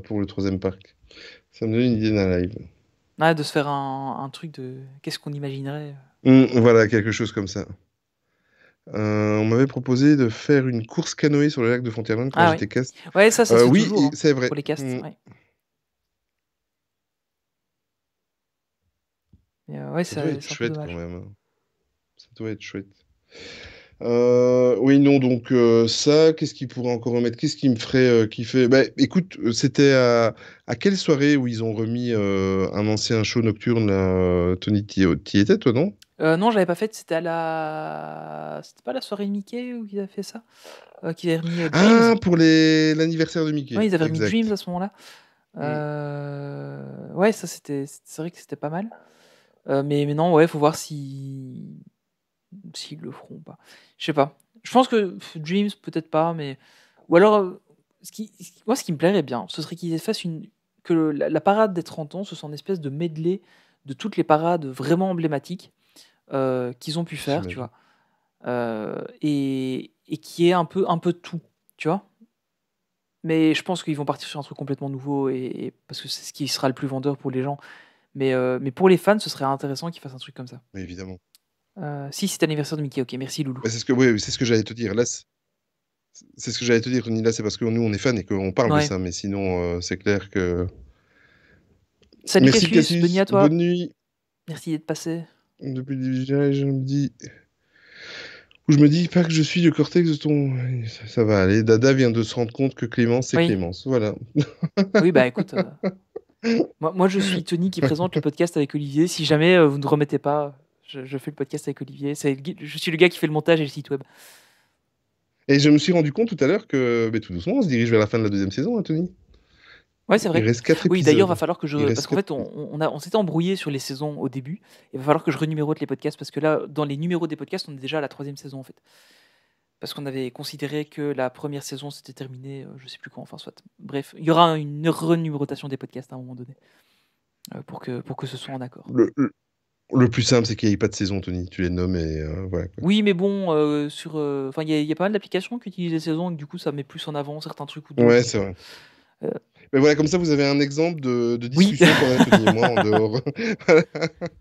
pour le troisième parc. Ça me donne une idée d'un live. Ah, de se faire un truc de qu'est-ce qu'on imaginerait. Voilà, quelque chose comme ça. On m'avait proposé de faire une course canoë sur le lac de Frontierland quand Ah oui. j'étais cast. Ouais, ça se fait oui, toujours. Hein, c'est vrai. pour les casts. Ouais. Mais, ouais, Ça doit être c'est un peu chouette dommage. quand même. Ça doit être chouette. Oui, non, donc ça, qu'est-ce qu'il pourrait encore remettre? Qu'est-ce qui me ferait kiffer? Bah, écoute, c'était à quelle soirée où ils ont remis un ancien show nocturne, là, Tony, t'y étais, toi, non? Non, j'avais pas fait. C'était c'était pas la soirée Mickey où ils avaient fait ça, qu'ils avaient remis Dreams. Ah, pour l'anniversaire de Mickey. Ouais, ils avaient remis Exact. Dreams à ce moment-là. Ouais, ça c'est vrai que c'était pas mal. Mais non, ouais, faut voir s'ils le feront ou pas. Je sais pas. Je pense que Dreams peut-être pas, mais ou alors moi ce qui me plairait bien, ce serait qu'ils fassent que la parade des 30 ans, ce soit une espèce de medley de toutes les parades vraiment emblématiques qu'ils ont pu faire, tu vois. Et qui est un peu de tout, tu vois. Mais je pense qu'ils vont partir sur un truc complètement nouveau et parce que c'est ce qui sera le plus vendeur pour les gens. Mais pour les fans, ce serait intéressant qu'ils fassent un truc comme ça. Mais évidemment. Si c'est l'anniversaire de Mickey, ok, merci Loulou. Bah, c'est ce que j'allais te dire. Là, c'est ce que j'allais te dire, Tony. Là, c'est parce que nous, on est fans et qu'on parle de ça. Mais sinon, c'est clair que. Salut merci Cassius, Denis à toi. Bonne nuit. Merci d'être passé. Depuis le début, je me dis. Je me dis pas que je suis le cortex de ton. Ça va aller. Dada vient de se rendre compte que Clémence, c'est Clémence. Voilà. Oui, bah écoute, Moi, je suis Tony qui présente le podcast avec Olivier. Si jamais vous ne remettez pas, je fais le podcast avec Olivier. Je suis le gars qui fait le montage et le site web. Et je me suis rendu compte tout à l'heure que tout doucement, on se dirige vers la fin de la 2e saison, hein, Tony. Ouais, c'est vrai. Il reste 4 Oui, épisodes. d'ailleurs, va falloir que je. Il reste Parce qu'en quatre- fait, on s'était embrouillé sur les saisons au début. Il va falloir que je renumérote les podcasts parce que là, dans les numéros des podcasts, on est déjà à la 3e saison en fait. Parce qu'on avait considéré que la première saison s'était terminée, je sais plus quand, enfin, soit. Bref, il y aura une renumérotation des podcasts à un moment donné pour que ce soit en accord. Le plus simple, c'est qu'il n'y ait pas de saison, Tony. Tu les nommes et voilà. Quoi. Oui, mais bon, enfin, il y a pas mal d'applications qui utilisent les saisons et que du coup, ça met plus en avant certains trucs ou d'autres. Ouais, c'est vrai. Euh, Mais voilà, comme ça, vous avez un exemple de Oui. discussion qu'on a, Tony et moi, en dehors.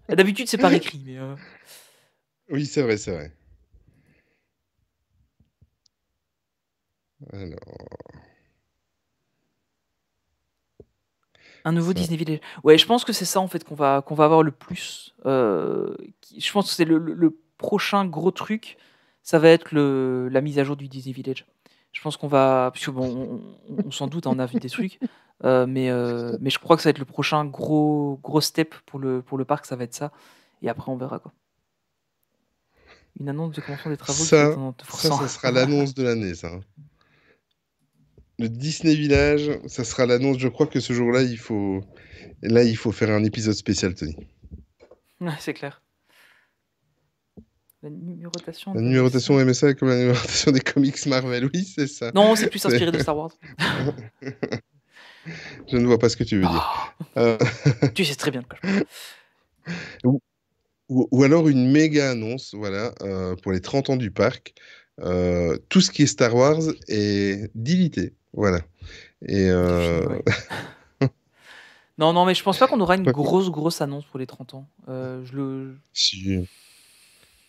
D'habitude, c'est par écrit, mais Oui, c'est vrai, c'est vrai. Alors, un nouveau Ça. Disney Village. Ouais, je pense que c'est ça en fait qu'on va avoir le plus. Je pense que c'est le prochain gros truc. Ça va être la mise à jour du Disney Village. Je pense qu'on va, parce que bon, on s'en doute, hein, on a vu des trucs, mais je crois que ça va être le prochain gros step pour le parc. Ça va être ça. Et après, on verra quoi. Une annonce de commencement des travaux qui Ça, est en te forçant. ça sera l'annonce de l'année, ça. Le Disney Village, ça sera l'annonce. Je crois que ce jour-là, il faut faire un épisode spécial, Tony. Ouais, c'est clair. La numérotation. La numérotation MSA est comme la numérotation des comics Marvel, oui, c'est ça. Non, c'est plus inspiré de Star Wars. Je ne vois pas ce que tu veux dire. Tu sais très bien de quoi je parle. Ou alors une méga annonce, voilà, pour les 30 ans du parc. Tout ce qui est Star Wars est dilité, voilà. Et Ouais. Non, mais je pense pas qu'on aura une grosse annonce pour les 30 ans. Si.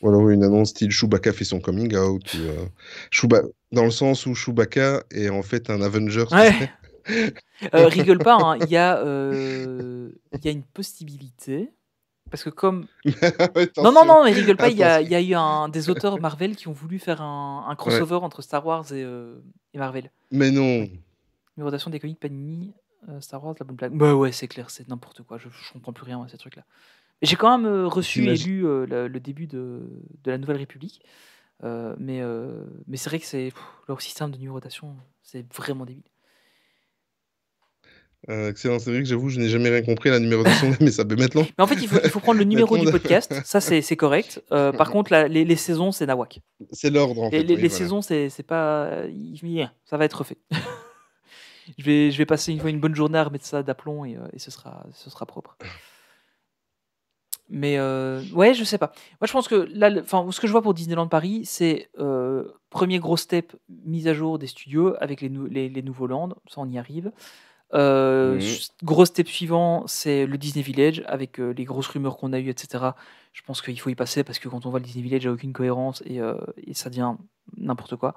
Ou alors une annonce style Chewbacca fait son coming out. Ou, dans le sens où Chewbacca est en fait un Avenger. Ouais. Rigole pas, hein. Il y a une possibilité. Parce que comme... non, mais rigole pas, il y a eu des auteurs Marvel qui ont voulu faire un crossover entre Star Wars et Marvel. Mais non. Numérotation des comics Panini, Star Wars, la bonne blague. Bah ouais, c'est clair, c'est n'importe quoi. Je comprends plus rien à ces trucs-là. J'ai quand même reçu et lu le début de la Nouvelle République. Mais c'est vrai que leur système de numérotation, c'est vraiment débile. Excellent, c'est vrai que j'avoue, je n'ai jamais rien compris à la numérotation, mais ça peut maintenant. Mais en fait, il faut prendre le numéro du podcast, ça c'est correct. Par contre, les saisons, c'est nawak. C'est l'ordre en fait. Les saisons, c'est pas. Ça va être refait. je vais passer une bonne journée à remettre ça d'aplomb et ce sera propre. Mais ouais, je sais pas. Moi, je pense que là, ce que je vois pour Disneyland Paris, c'est premier gros step, mise à jour des studios avec les nouveaux lands. Ça, on y arrive. Gros step suivant, c'est le Disney Village avec les grosses rumeurs qu'on a eues, etc. Je pense qu'il faut y passer parce que quand on voit le Disney Village, il n'y a aucune cohérence et ça devient n'importe quoi.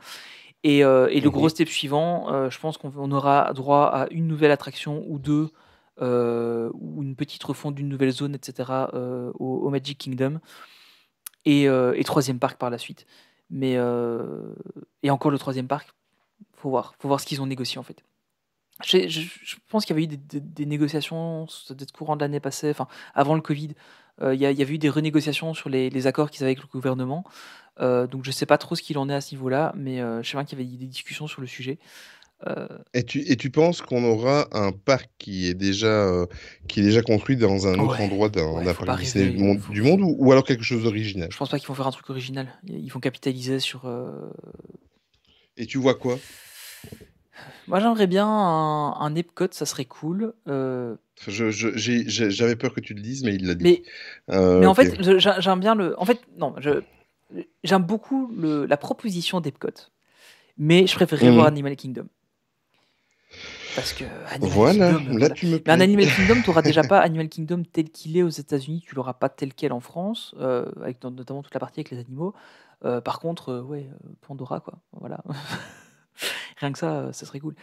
Et le gros step suivant, je pense qu'on aura droit à une nouvelle attraction ou deux, ou une petite refonte d'une nouvelle zone, etc. Au Magic Kingdom. Et troisième parc par la suite. Mais et encore le troisième parc, faut voir ce qu'ils ont négocié en fait. Je pense qu'il y avait eu des négociations, ça doit être courant de l'année passée, enfin avant le Covid, il y avait eu des renégociations sur les accords qu'ils avaient avec le gouvernement. Donc je sais pas trop ce qu'il en est à ce niveau-là, mais je sais bien qu'il y avait des discussions sur le sujet. Et tu penses qu'on aura un parc qui est déjà construit dans un autre endroit d'un parc Disney du monde ou alors quelque chose d'original? Je pense pas qu'ils vont faire un truc original. Ils vont capitaliser sur. Et tu vois quoi? Moi, j'aimerais bien un Epcot, ça serait cool. J'avais peur que tu le dises, mais il l'a dit. Mais en fait, j'aime bien le. En fait, non, j'aime beaucoup la proposition d'Epcot, mais je préférerais voir Animal Kingdom. Parce que Kingdom, là tu me plais. Mais un Animal Kingdom, tu n'auras déjà pas Animal Kingdom tel qu'il est aux États-Unis, tu l'auras pas tel quel en France, avec notamment toute la partie avec les animaux. Par contre, Pandora, quoi. Voilà. Rien que ça serait cool.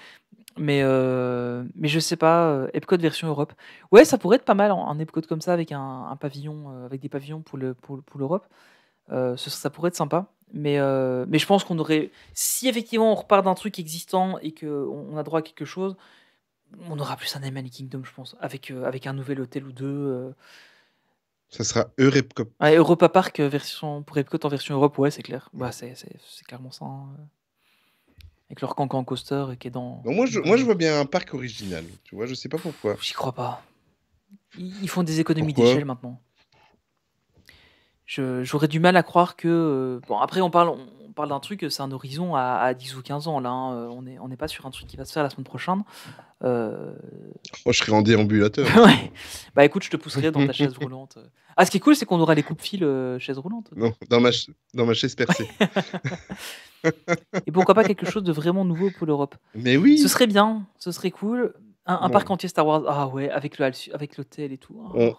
Mais je sais pas, Epcot version Europe. Ouais, ça pourrait être pas mal, un Epcot comme ça, avec un pavillon, avec des pavillons pour l'Europe. Ça pourrait être sympa. Mais je pense qu'on aurait... Si effectivement on repart d'un truc existant et qu'on a droit à quelque chose, On aura plus un Animal Kingdom, je pense, avec un nouvel hôtel ou deux. Ça sera Eurepcop. Ouais, Europa Park pour Epcot en version Europe, ouais, c'est clair. Bah, c'est clairement ça. Hein. Avec leur Cancan Coaster qui est dans. Donc moi, je vois bien un parc original. Tu vois, je sais pas pourquoi. J'y crois pas. Ils font des économies Pourquoi d'échelle maintenant. J'aurais du mal à croire que. Bon, après, on parle d'un truc, c'est un horizon à 10 ou 15 ans. Là, hein. On n'est pas sur un truc qui va se faire la semaine prochaine. Oh, je serai en déambulateur. Ouais. Bah écoute, je te pousserai dans ta chaise roulante. Ah, ce qui est cool, c'est qu'on aura les coupes-fils chaise roulante. Non, dans ma chaise percée. Et pourquoi pas quelque chose de vraiment nouveau pour l'Europe. Mais oui. Ce serait bien, ce serait cool. Un Bon. parc entier Star Wars. Ah ouais, avec l'hôtel et tout. Ah.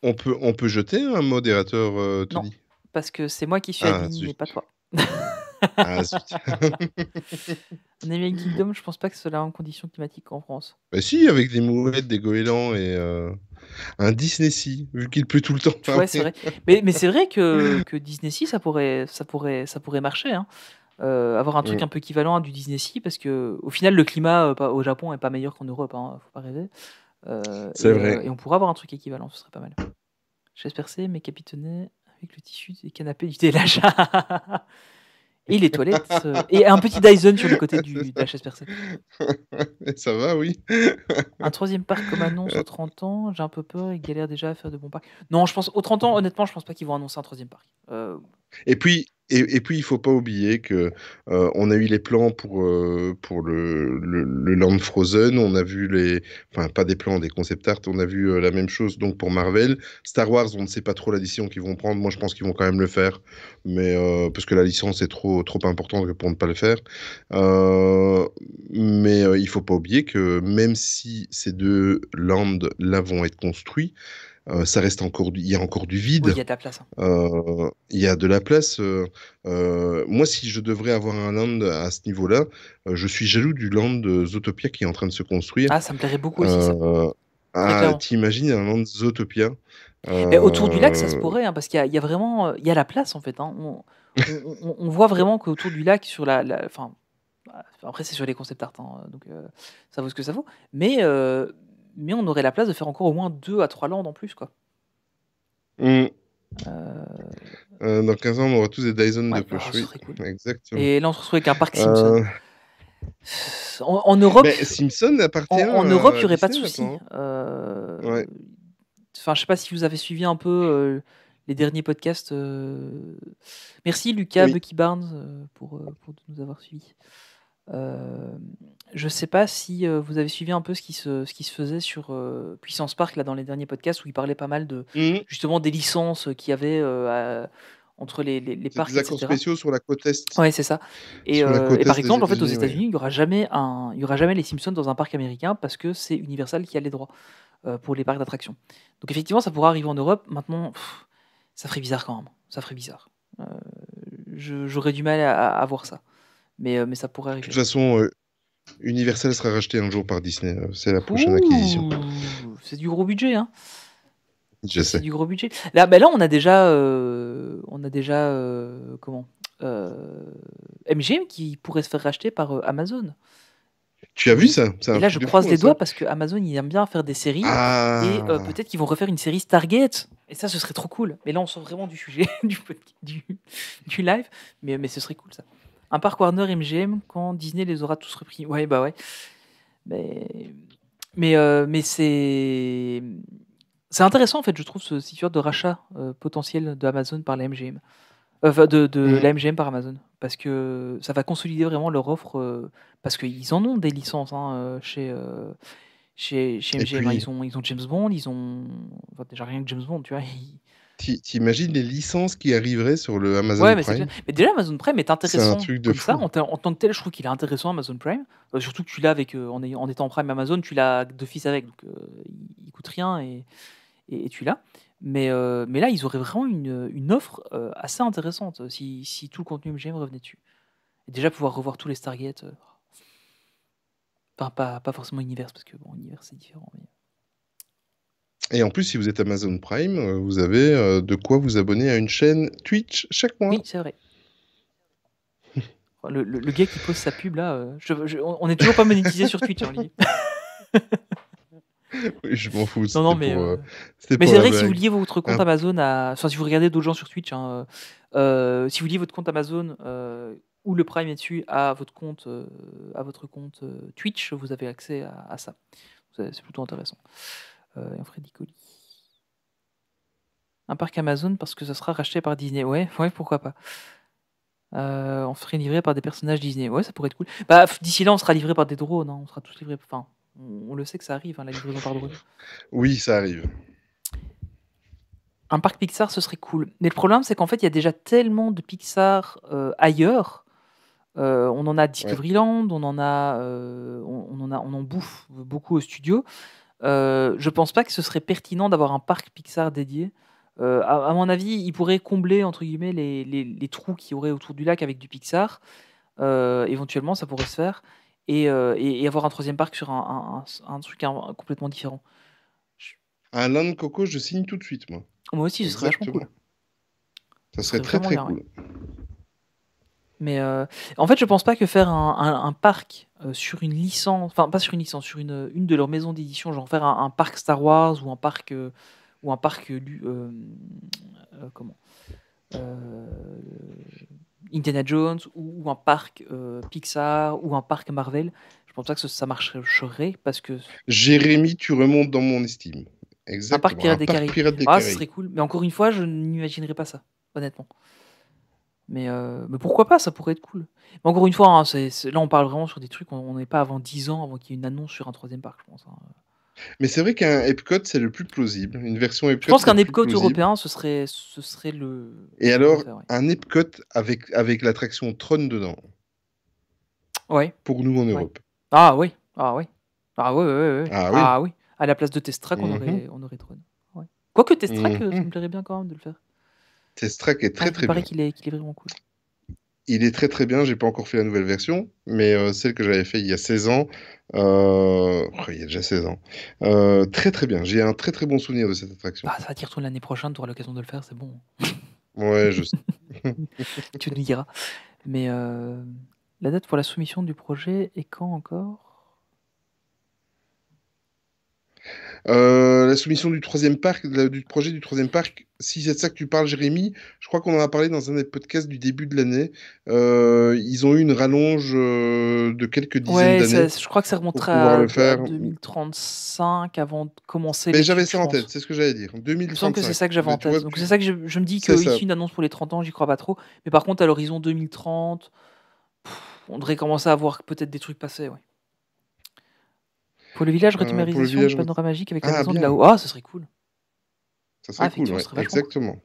On peut jeter un modérateur, Non, Tony. parce que c'est moi qui suis Ah, admin, zut. mais pas toi. Ah, zut. Un Animal Kingdom, je pense pas que ce soit en conditions climatiques qu'en France. Bah si, avec des mouettes, des goélands et un Disney Sea, vu qu'il pleut tout le temps. Ouais, c'est vrai. Mais c'est vrai que Disney Sea, ça pourrait marcher. Hein. Avoir un truc un peu équivalent à du Disney Sea, parce que au final, le climat au Japon est pas meilleur qu'en Europe. Hein, faut pas rêver. C'est vrai. Et on pourrait avoir un truc équivalent, ce serait pas mal. Chaise percée, mais capitonnée avec le tissu des canapés du délage. Et les toilettes. Et un petit Dyson sur le côté de la chaise percée. Ça va, oui. Un troisième parc comme annonce aux 30 ans, j'ai un peu peur, ils galèrent déjà à faire de bons parcs. Non, je pense, aux 30 ans, honnêtement, je pense pas qu'ils vont annoncer un troisième parc. Et puis, il faut pas oublier que on a eu les plans pour le Land Frozen, on a vu enfin pas des plans, des concept art, on a vu la même chose donc pour Marvel. Star Wars, on ne sait pas trop la décision qu'ils vont prendre. Moi, je pense qu'ils vont quand même le faire, mais parce que la licence est trop importante pour ne pas le faire. Mais il faut pas oublier que même si ces deux lands là vont être construits, ça reste il y a encore du vide. Oui, il y a de la place. Hein. Il y a de la place. Moi, si je devrais avoir un land à ce niveau-là, je suis jaloux du land Zootopia qui est en train de se construire. Ah, ça me plairait beaucoup aussi, ça. T'imagines un land Zootopia Mais autour du lac, ça se pourrait, hein, parce qu'il y a vraiment il y a la place, en fait. Hein. On voit vraiment qu'autour du lac, sur enfin, après, c'est sur les concept art, hein, donc ça vaut ce que ça vaut. Mais on aurait la place de faire encore au moins 2 à 3 landes en plus, quoi. Dans 15 ans, on aura tous des Dyson de poche. Ce Oui, serait cool. exactement. Et là, on se retrouve avec un parc Simpson. En Europe, Simpson appartient en Europe, il n'y aurait pas de Disney, souci. Ouais. Enfin, je sais pas si vous avez suivi un peu les derniers podcasts. Merci Lucas, Oui. Bucky Barnes, pour nous avoir suivis. Je sais pas si vous avez suivi un peu ce qui se faisait sur Puissance Park là dans les derniers podcasts où il parlait pas mal de justement des licences qu'il y avait entre les parcs, des accords etc. spéciaux sur la côte est. Ouais, c'est ça. Et Sur la côte par est des exemple, en fait, aux États-Unis, États-Unis, il y aura jamais les Simpsons dans un parc américain parce que c'est Universal qui a les droits pour les parcs d'attractions. Donc effectivement, ça pourra arriver en Europe. Maintenant, ça ferait bizarre quand même. Ça ferait bizarre. J'aurais du mal à voir ça. Mais ça pourrait De arriver. toute façon, Universal sera racheté un jour par Disney. C'est la prochaine acquisition. C'est du gros budget, hein. Je sais. C'est du gros budget. Là, on a déjà, MGM qui pourrait se faire racheter par Amazon. Tu as vu ça? Et là, je croise les doigts parce que Amazon, il aime bien faire des séries. Ah. Et peut-être qu'ils vont refaire une série Stargate. Et ça, ce serait trop cool. Mais là, on sort vraiment du sujet du live. Mais ce serait cool, ça. Un parc Warner MGM quand Disney les aura tous repris. Ouais, bah ouais. Mais c'est intéressant, en fait, je trouve, cette histoire de rachat potentiel de Amazon par la MGM. Enfin, de la MGM par Amazon. Parce que ça va consolider vraiment leur offre. Parce qu'ils en ont des licences chez MGM. puis- Ils ont James Bond, enfin, déjà rien que James Bond, tu vois. T'imagines les licences qui arriveraient sur le Amazon Ouais, mais c'est Prime? clair. Mais déjà, Amazon Prime est intéressant. C'est un truc de comme ça. fou. En tant que tel, je trouve qu'il est intéressant, Amazon Prime. Surtout que tu l'as avec, en étant en Prime Amazon, tu l'as d'office avec. Donc, il coûte rien et tu l'as. Mais là, ils auraient vraiment une offre assez intéressante si tout le contenu MGM revenait dessus. Et déjà, pouvoir revoir tous les Stargate. Enfin, pas forcément Univers, parce que bon, Univers, c'est différent. Mais... Et en plus, si vous êtes Amazon Prime, vous avez de quoi vous abonner à une chaîne Twitch chaque mois. Oui, c'est vrai. Le gars qui pose sa pub là, on n'est toujours pas monétisé sur Twitch, hein, Olivier. Oui, je m'en fous, Non, c'était non, mais, pour, mais c'était c'est pour la vrai que si vous blague. liez votre compte Un- Amazon à. Enfin, si vous regardez d'autres gens sur Twitch, hein, si vous liez votre compte Amazon ou le Prime est dessus à votre compte, Twitch, vous avez accès à ça. C'est plutôt intéressant. Et on ferait des colis. Un parc Amazon parce que ça sera racheté par Disney. Ouais, pourquoi pas. On serait livré par des personnages Disney. Ouais, ça pourrait être cool. Bah, d'ici là, on sera livré par des drones. Hein. On sera tous livrés. Enfin, on le sait que ça arrive, hein, la livraison par drone. Oui, ça arrive. Un parc Pixar, ce serait cool. Mais le problème, c'est qu'en fait, il y a déjà tellement de Pixar ailleurs. On en a à Ouais. Discoveryland, on en bouffe beaucoup au studio. Je pense pas que ce serait pertinent d'avoir un parc Pixar dédié. À mon avis, ils pourraient combler entre guillemets les trous qu'il y aurait autour du lac avec du Pixar. Éventuellement, ça pourrait se faire. Et avoir un troisième parc sur un truc complètement différent. Un Land Coco, je signe tout de suite, moi. Moi aussi, ce serait vachement Exactement. cool. Ça Ce serait serait très vraiment très bien, cool. Mais en fait, je pense pas que faire un parc sur une licence, enfin pas sur une licence, sur une de leurs maisons d'édition, genre faire un parc Star Wars ou un parc comment Indiana Jones ou un parc Pixar ou un parc Marvel, je pense pas que ça marcherait parce que Jérémy, tu remontes dans mon estime. un Exactement. parc Pirates Un des parc Caraïbes, Pirates des ce Caraïbes. serait cool. Mais encore une fois, je n'imaginerais pas ça, honnêtement. Mais pourquoi pas, ça pourrait être cool. Mais encore une fois, hein, là on parle vraiment sur des trucs, on n'est pas avant 10 ans avant qu'il y ait une annonce sur un troisième parc, je pense. Hein. Mais c'est vrai qu'un Epcot, c'est le plus plausible. Une version Je Epcot, pense c'est qu'un le plus Epcot plausible. européen, ce serait le. Et ce qu'on alors, devrait faire, ouais. un Epcot avec l'attraction Tron dedans, Ouais, pour nous en ouais. Europe. Ah oui, ah oui. Ah oui, oui. Ah oui. Ah oui. À la place de Test-Track, on aurait Tron. Ouais. Quoique Test-Track, ça me plairait bien quand même de le faire. Test Track est très Il très paraît bien. qu'il est vraiment cool. Il est très très bien. J'ai pas encore fait la nouvelle version, mais celle que j'avais fait il y a 16 ans. Il y a déjà 16 ans. Très très bien. J'ai un très très bon souvenir de cette attraction. Ah, ça va t'y retourner l'année prochaine, tu auras l'occasion de le faire, c'est bon. Ouais, je sais. Tu nous diras. Mais la date pour la soumission du projet est quand encore? La soumission du troisième parc, du projet du troisième parc, si c'est de ça que tu parles, Jérémy, je crois qu'on en a parlé dans un des podcasts du début de l'année. Ils ont eu une rallonge de quelques dizaines Ouais, d'années je crois que ça pour remonterait pouvoir le à faire. 2035 avant de commencer Mais l'étude, j'avais ça je en pense. tête, c'est ce que j'allais dire. Il me semble que c'est 2035. ça que j'avais en Tu vois, tête. Donc c'est ça que je me dis c'est ça. qu'ici, une annonce pour les 30 ans, j'y crois pas trop. Mais par contre, à l'horizon 2030, on devrait commencer à voir peut-être des trucs passer. Ouais. Pour le village, Pour le retimérisation, village. panoramagique avec la Ah, maison de bien. là-haut. Ah, ce serait cool. Ça serait cool, Effectivement, ouais. ce serait vachement cool. Exactement.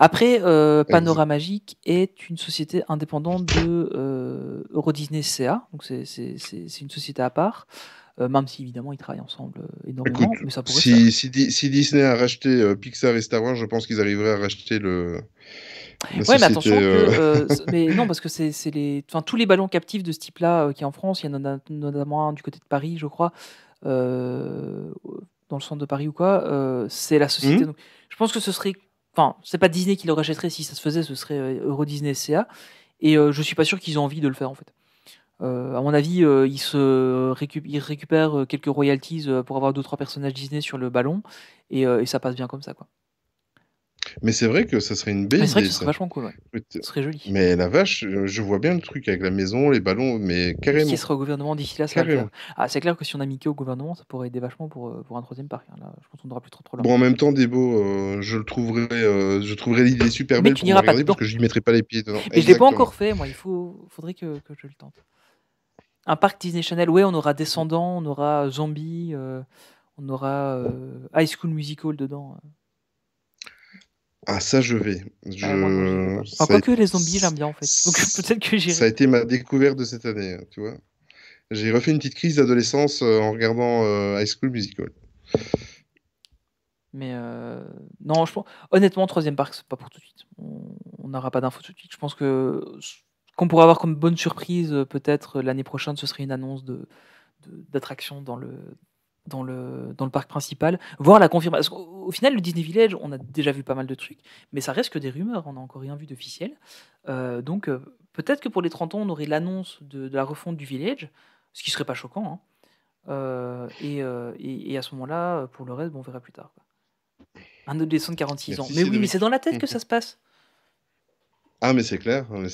Après, Panoramagique est une société indépendante de Euro Disney CA. Donc c'est une société à part. Même si évidemment ils travaillent ensemble énormément, Écoute, mais ça pourrait se faire. si Disney a racheté Pixar et Star Wars, je pense qu'ils arriveraient à racheter la Ouais, mais société. attention que. Mais non, parce que c'est tous les ballons captifs de ce type-là qui est en France, il y en a notamment un du côté de Paris, je crois, dans le centre de Paris ou quoi, c'est la société. Donc, je pense que ce serait. Enfin, c'est pas Disney qui le rachèterait si ça se faisait, ce serait Euro Disney CA. Et je suis pas sûr qu'ils aient envie de le faire en fait. À mon avis, ils récupèrent quelques royalties pour avoir 2-3 personnages Disney sur le ballon et ça passe bien comme ça, quoi. Mais c'est vrai que ça serait une belle Mais c'est vrai que idée, ce serait ça. vachement cool, ouais. Ce serait joli. Mais la vache, je vois bien le truc avec la maison, les ballons, mais carrément. Qui sera au gouvernement d'ici là, ça va le Carrément. faire. Ah, c'est clair que si on a Mickey au gouvernement, ça pourrait aider vachement pour un troisième parc. Hein. Là, je pense qu'on n'aura plus trop Bon, en même temps, Debo, je trouverais l'idée super Mais belle tu pour n'iras pas regarder dedans. parce que je n'y mettrai pas les pieds dedans. Mais je l'ai pas Exactement. encore fait, moi. Faudrait que je le tente. Un parc Disney Channel, ouais, on aura Descendants, on aura Zombie, on aura High School Musical dedans. Ah, ça, je vais. Moi, non, j'y vais pas. Enfin, quoique les zombies, j'aime bien en fait. Donc peut-être que j'irai. Ça a été ma découverte de cette année, hein, tu vois. J'ai refait une petite crise d'adolescence en regardant High School Musical. Mais non, honnêtement, troisième parc, c'est pas pour tout de suite. On n'aura pas d'infos tout de suite. Je pense que qu'on pourrait avoir comme bonne surprise, peut-être l'année prochaine, ce serait une annonce d'attraction dans le parc principal, voire la confirmation. Au final, le Disney Village, on a déjà vu pas mal de trucs, mais ça reste que des rumeurs, on n'a encore rien vu d'officiel. Donc peut-être que pour les 30 ans, on aurait l'annonce de la refonte du Village, ce qui serait pas choquant, hein. Et à ce moment-là, pour le reste, bon, on verra plus tard, quoi. Un adolescent de 46 ans. Merci Mais oui, mais Cédric. c'est dans la tête que ça se passe. Ah, mais c'est clair, faut que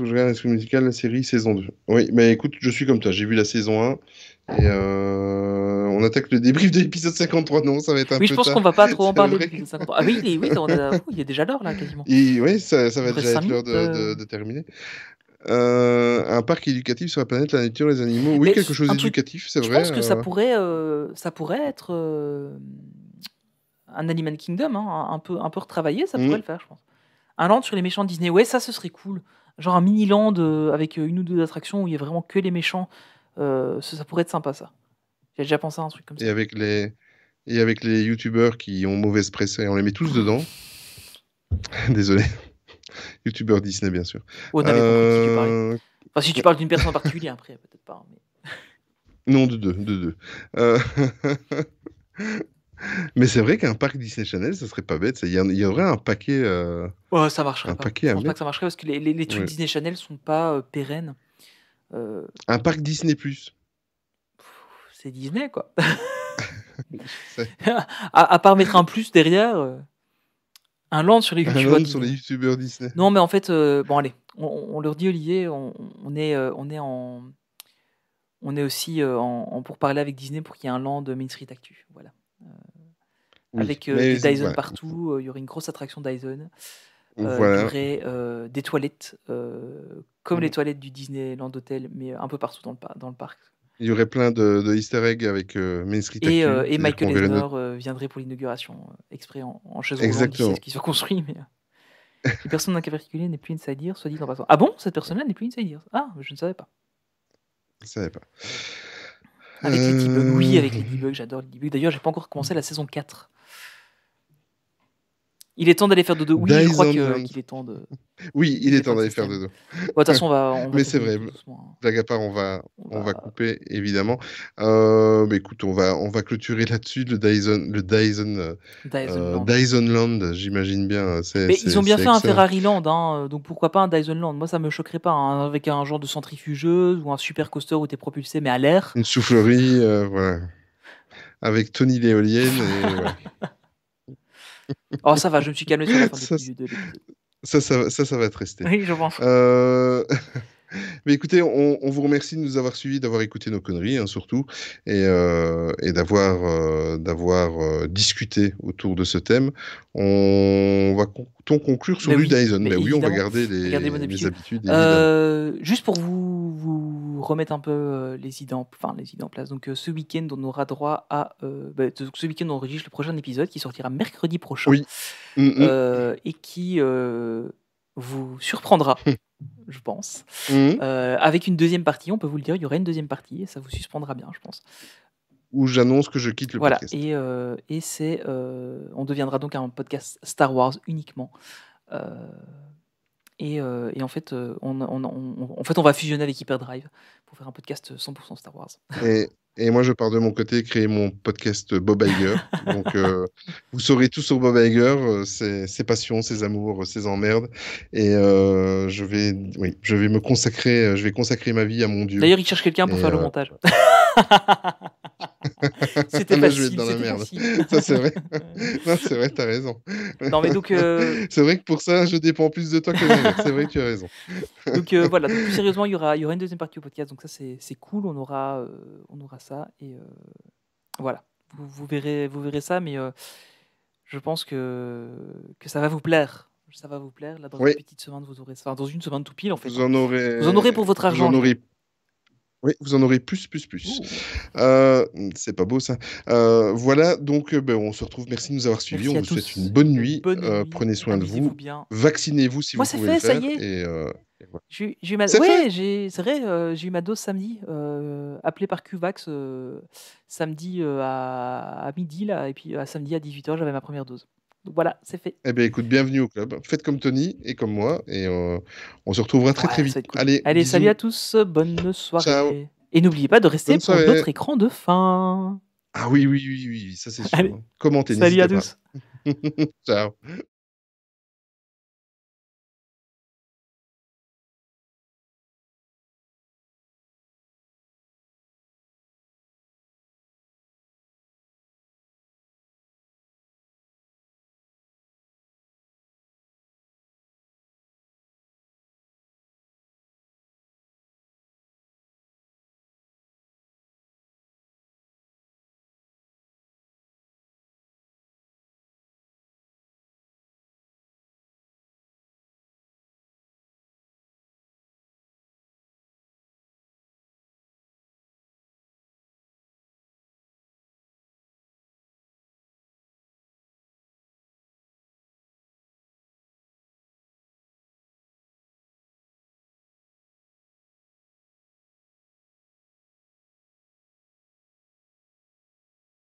je regarde l'esprit musical, la série, saison 2. Oui, mais écoute, je suis comme toi, j'ai vu la saison 1, et on attaque le débrief de l'épisode 53. Non, ça va être un Oui, je peu pense tard. qu'on va pas trop en C'est parler. vrai Depuis le 53. Ah oui, il est déjà l'heure là, quasiment. Et oui, ça va Il reste déjà 5 être l'heure minutes. de terminer. Un parc éducatif sur la planète, la nature, les animaux. Oui, Mais quelque chose un truc, d'éducatif, c'est je vrai. pense que ça pourrait être un Animal Kingdom, hein, un peu retravaillé, ça pourrait le faire, je pense. Un land sur les méchants de Disney, ouais, ça ce serait cool. Genre un mini land avec une ou deux attractions où il y a vraiment que les méchants. Ça pourrait être sympa, ça. J'ai déjà pensé à un truc comme ça. Et avec les youtubeurs qui ont mauvaise presse, et on les met tous dedans. Désolé. Youtubeurs Disney, bien sûr. On avait compris de qui tu parlais. Enfin, si tu parles d'une personne en particulier, après, peut-être pas. Mais... Non, de deux. Mais c'est vrai qu'un parc Disney Channel, ça serait pas bête. Il y aurait un paquet. Ouais, ça marcherait un pas. paquet Je à pense pas mettre. que ça marcherait parce que les trucs Ouais. Disney Channel sont pas pérennes. Un parc Disney+. C'est Disney, quoi. C'est- à part mettre un plus derrière, un land sur les Un youtubeurs land sur les Disney. youtubeurs Disney. Non, mais en fait, bon, allez, on leur dit, Olivier, on est aussi pour parler avec Disney pour qu'il y ait un land Main Street Actu. Voilà. Oui, Avec mais des Dyson voilà. partout, il y aurait une grosse attraction Dyson. Il y Voilà. aurait des toilettes, comme les Mhm. toilettes du Disneyland Hotel, mais un peu partout dans le parc. Il y aurait plein de easter eggs avec Main Street Actu. Et C'est-à-dire Michael qu'on verrait Eisner viendrait pour l'inauguration, exprès en chaise roulante, Exactement. qui soit construit. Mais une personne d'un cas particulier n'est plus Inside Ears, soit dit en passant. Ah bon, cette personne-là n'est plus Inside Ears. Ah, je ne savais pas. Je savais pas. Avec les debugs, oui, avec les debugs, j'adore les debugs. D'ailleurs, j'ai pas encore commencé la saison 4. Il est temps d'aller faire dodo. Oui, je crois Dyson qu'il est temps de. Oui, il est temps d'aller faire dodo. De toute façon, on va Mais c'est vrai, terminer tout doucement. blague à part, on va couper, évidemment. Mais écoute, on va clôturer là-dessus le Dyson Land, j'imagine bien. Mais ils ont bien fait un excellent. Ferrari Land, hein, donc pourquoi pas un Dyson Land. Moi, ça me choquerait pas, hein, avec un genre de centrifugeuse ou un super coaster où t'es propulsé, mais à l'air. Une soufflerie, voilà. Avec Tony l'éolienne, et voilà. Oh, ça va, je me suis calmé sur la fin de l'épisode. Ça va te rester. Oui, je pense. Mais écoutez, on vous remercie de nous avoir suivis, d'avoir écouté nos conneries, hein, surtout, et d'avoir discuté autour de ce thème. On va conclure sur du Dyson. Mais oui, on va évidemment. garder les habitudes. Juste pour vous remettre un peu les idées en place. Donc ce week-end, on aura droit à ce week-end, on enregistre le prochain épisode qui sortira mercredi prochain. Oui. Et qui vous surprendra, je pense. Avec une deuxième partie, on peut vous le dire, il y aura une deuxième partie et ça vous surprendra bien, je pense. Où j'annonce que je quitte le podcast. Et c'est, on deviendra donc un podcast Star Wars uniquement. Et en fait, on va fusionner avec Hyperdrive pour faire un podcast 100% Star Wars. Et moi, je pars de mon côté créer mon podcast Bob Iger. Donc, vous saurez tout sur Bob Iger, ses passions, ses amours, ses emmerdes. Et je vais me consacrer, je vais consacrer ma vie à mon Dieu. D'ailleurs, il cherche quelqu'un pour faire le montage. C'était Là, facile. je vais être dans la merde. Facile. Ça, c'est vrai. Non, c'est vrai, t'as raison. Non, mais donc. C'est vrai que pour ça, je dépends plus de toi que de moi. C'est vrai que tu as raison. Donc voilà. Donc, plus sérieusement, il y aura une deuxième partie au podcast. Donc ça, c'est cool. On aura ça et voilà. Vous verrez ça, mais je pense que ça va vous plaire. Ça va vous plaire. Là, dans une petite semaine, vous aurez ça. Enfin, dans une semaine tout pile, en fait. Vous en aurez pour votre argent. Oui, vous en aurez plus. C'est pas beau, ça. Voilà, donc on se retrouve. Merci de nous avoir suivis. On vous souhaite une bonne nuit. Prenez soin de vous. Bien. Vaccinez-vous si vous pouvez le faire. Moi, c'est fait, ça y est. Voilà. J'ai eu ma... Ouais, c'est vrai, j'ai eu ma dose samedi, appelé par QVax samedi à midi, là, et puis samedi à 18h, j'avais ma première dose. Donc voilà, c'est fait. Eh bien, écoute, bienvenue au club. Faites comme Tony et comme moi, et on se retrouvera très vite. Cool. Allez, bisous. Salut à tous, bonne soirée. Ciao. Et n'oubliez pas de rester pour notre écran de fin. Ah oui, ça c'est sûr. Allez. Commentez, salut à tous. Ciao.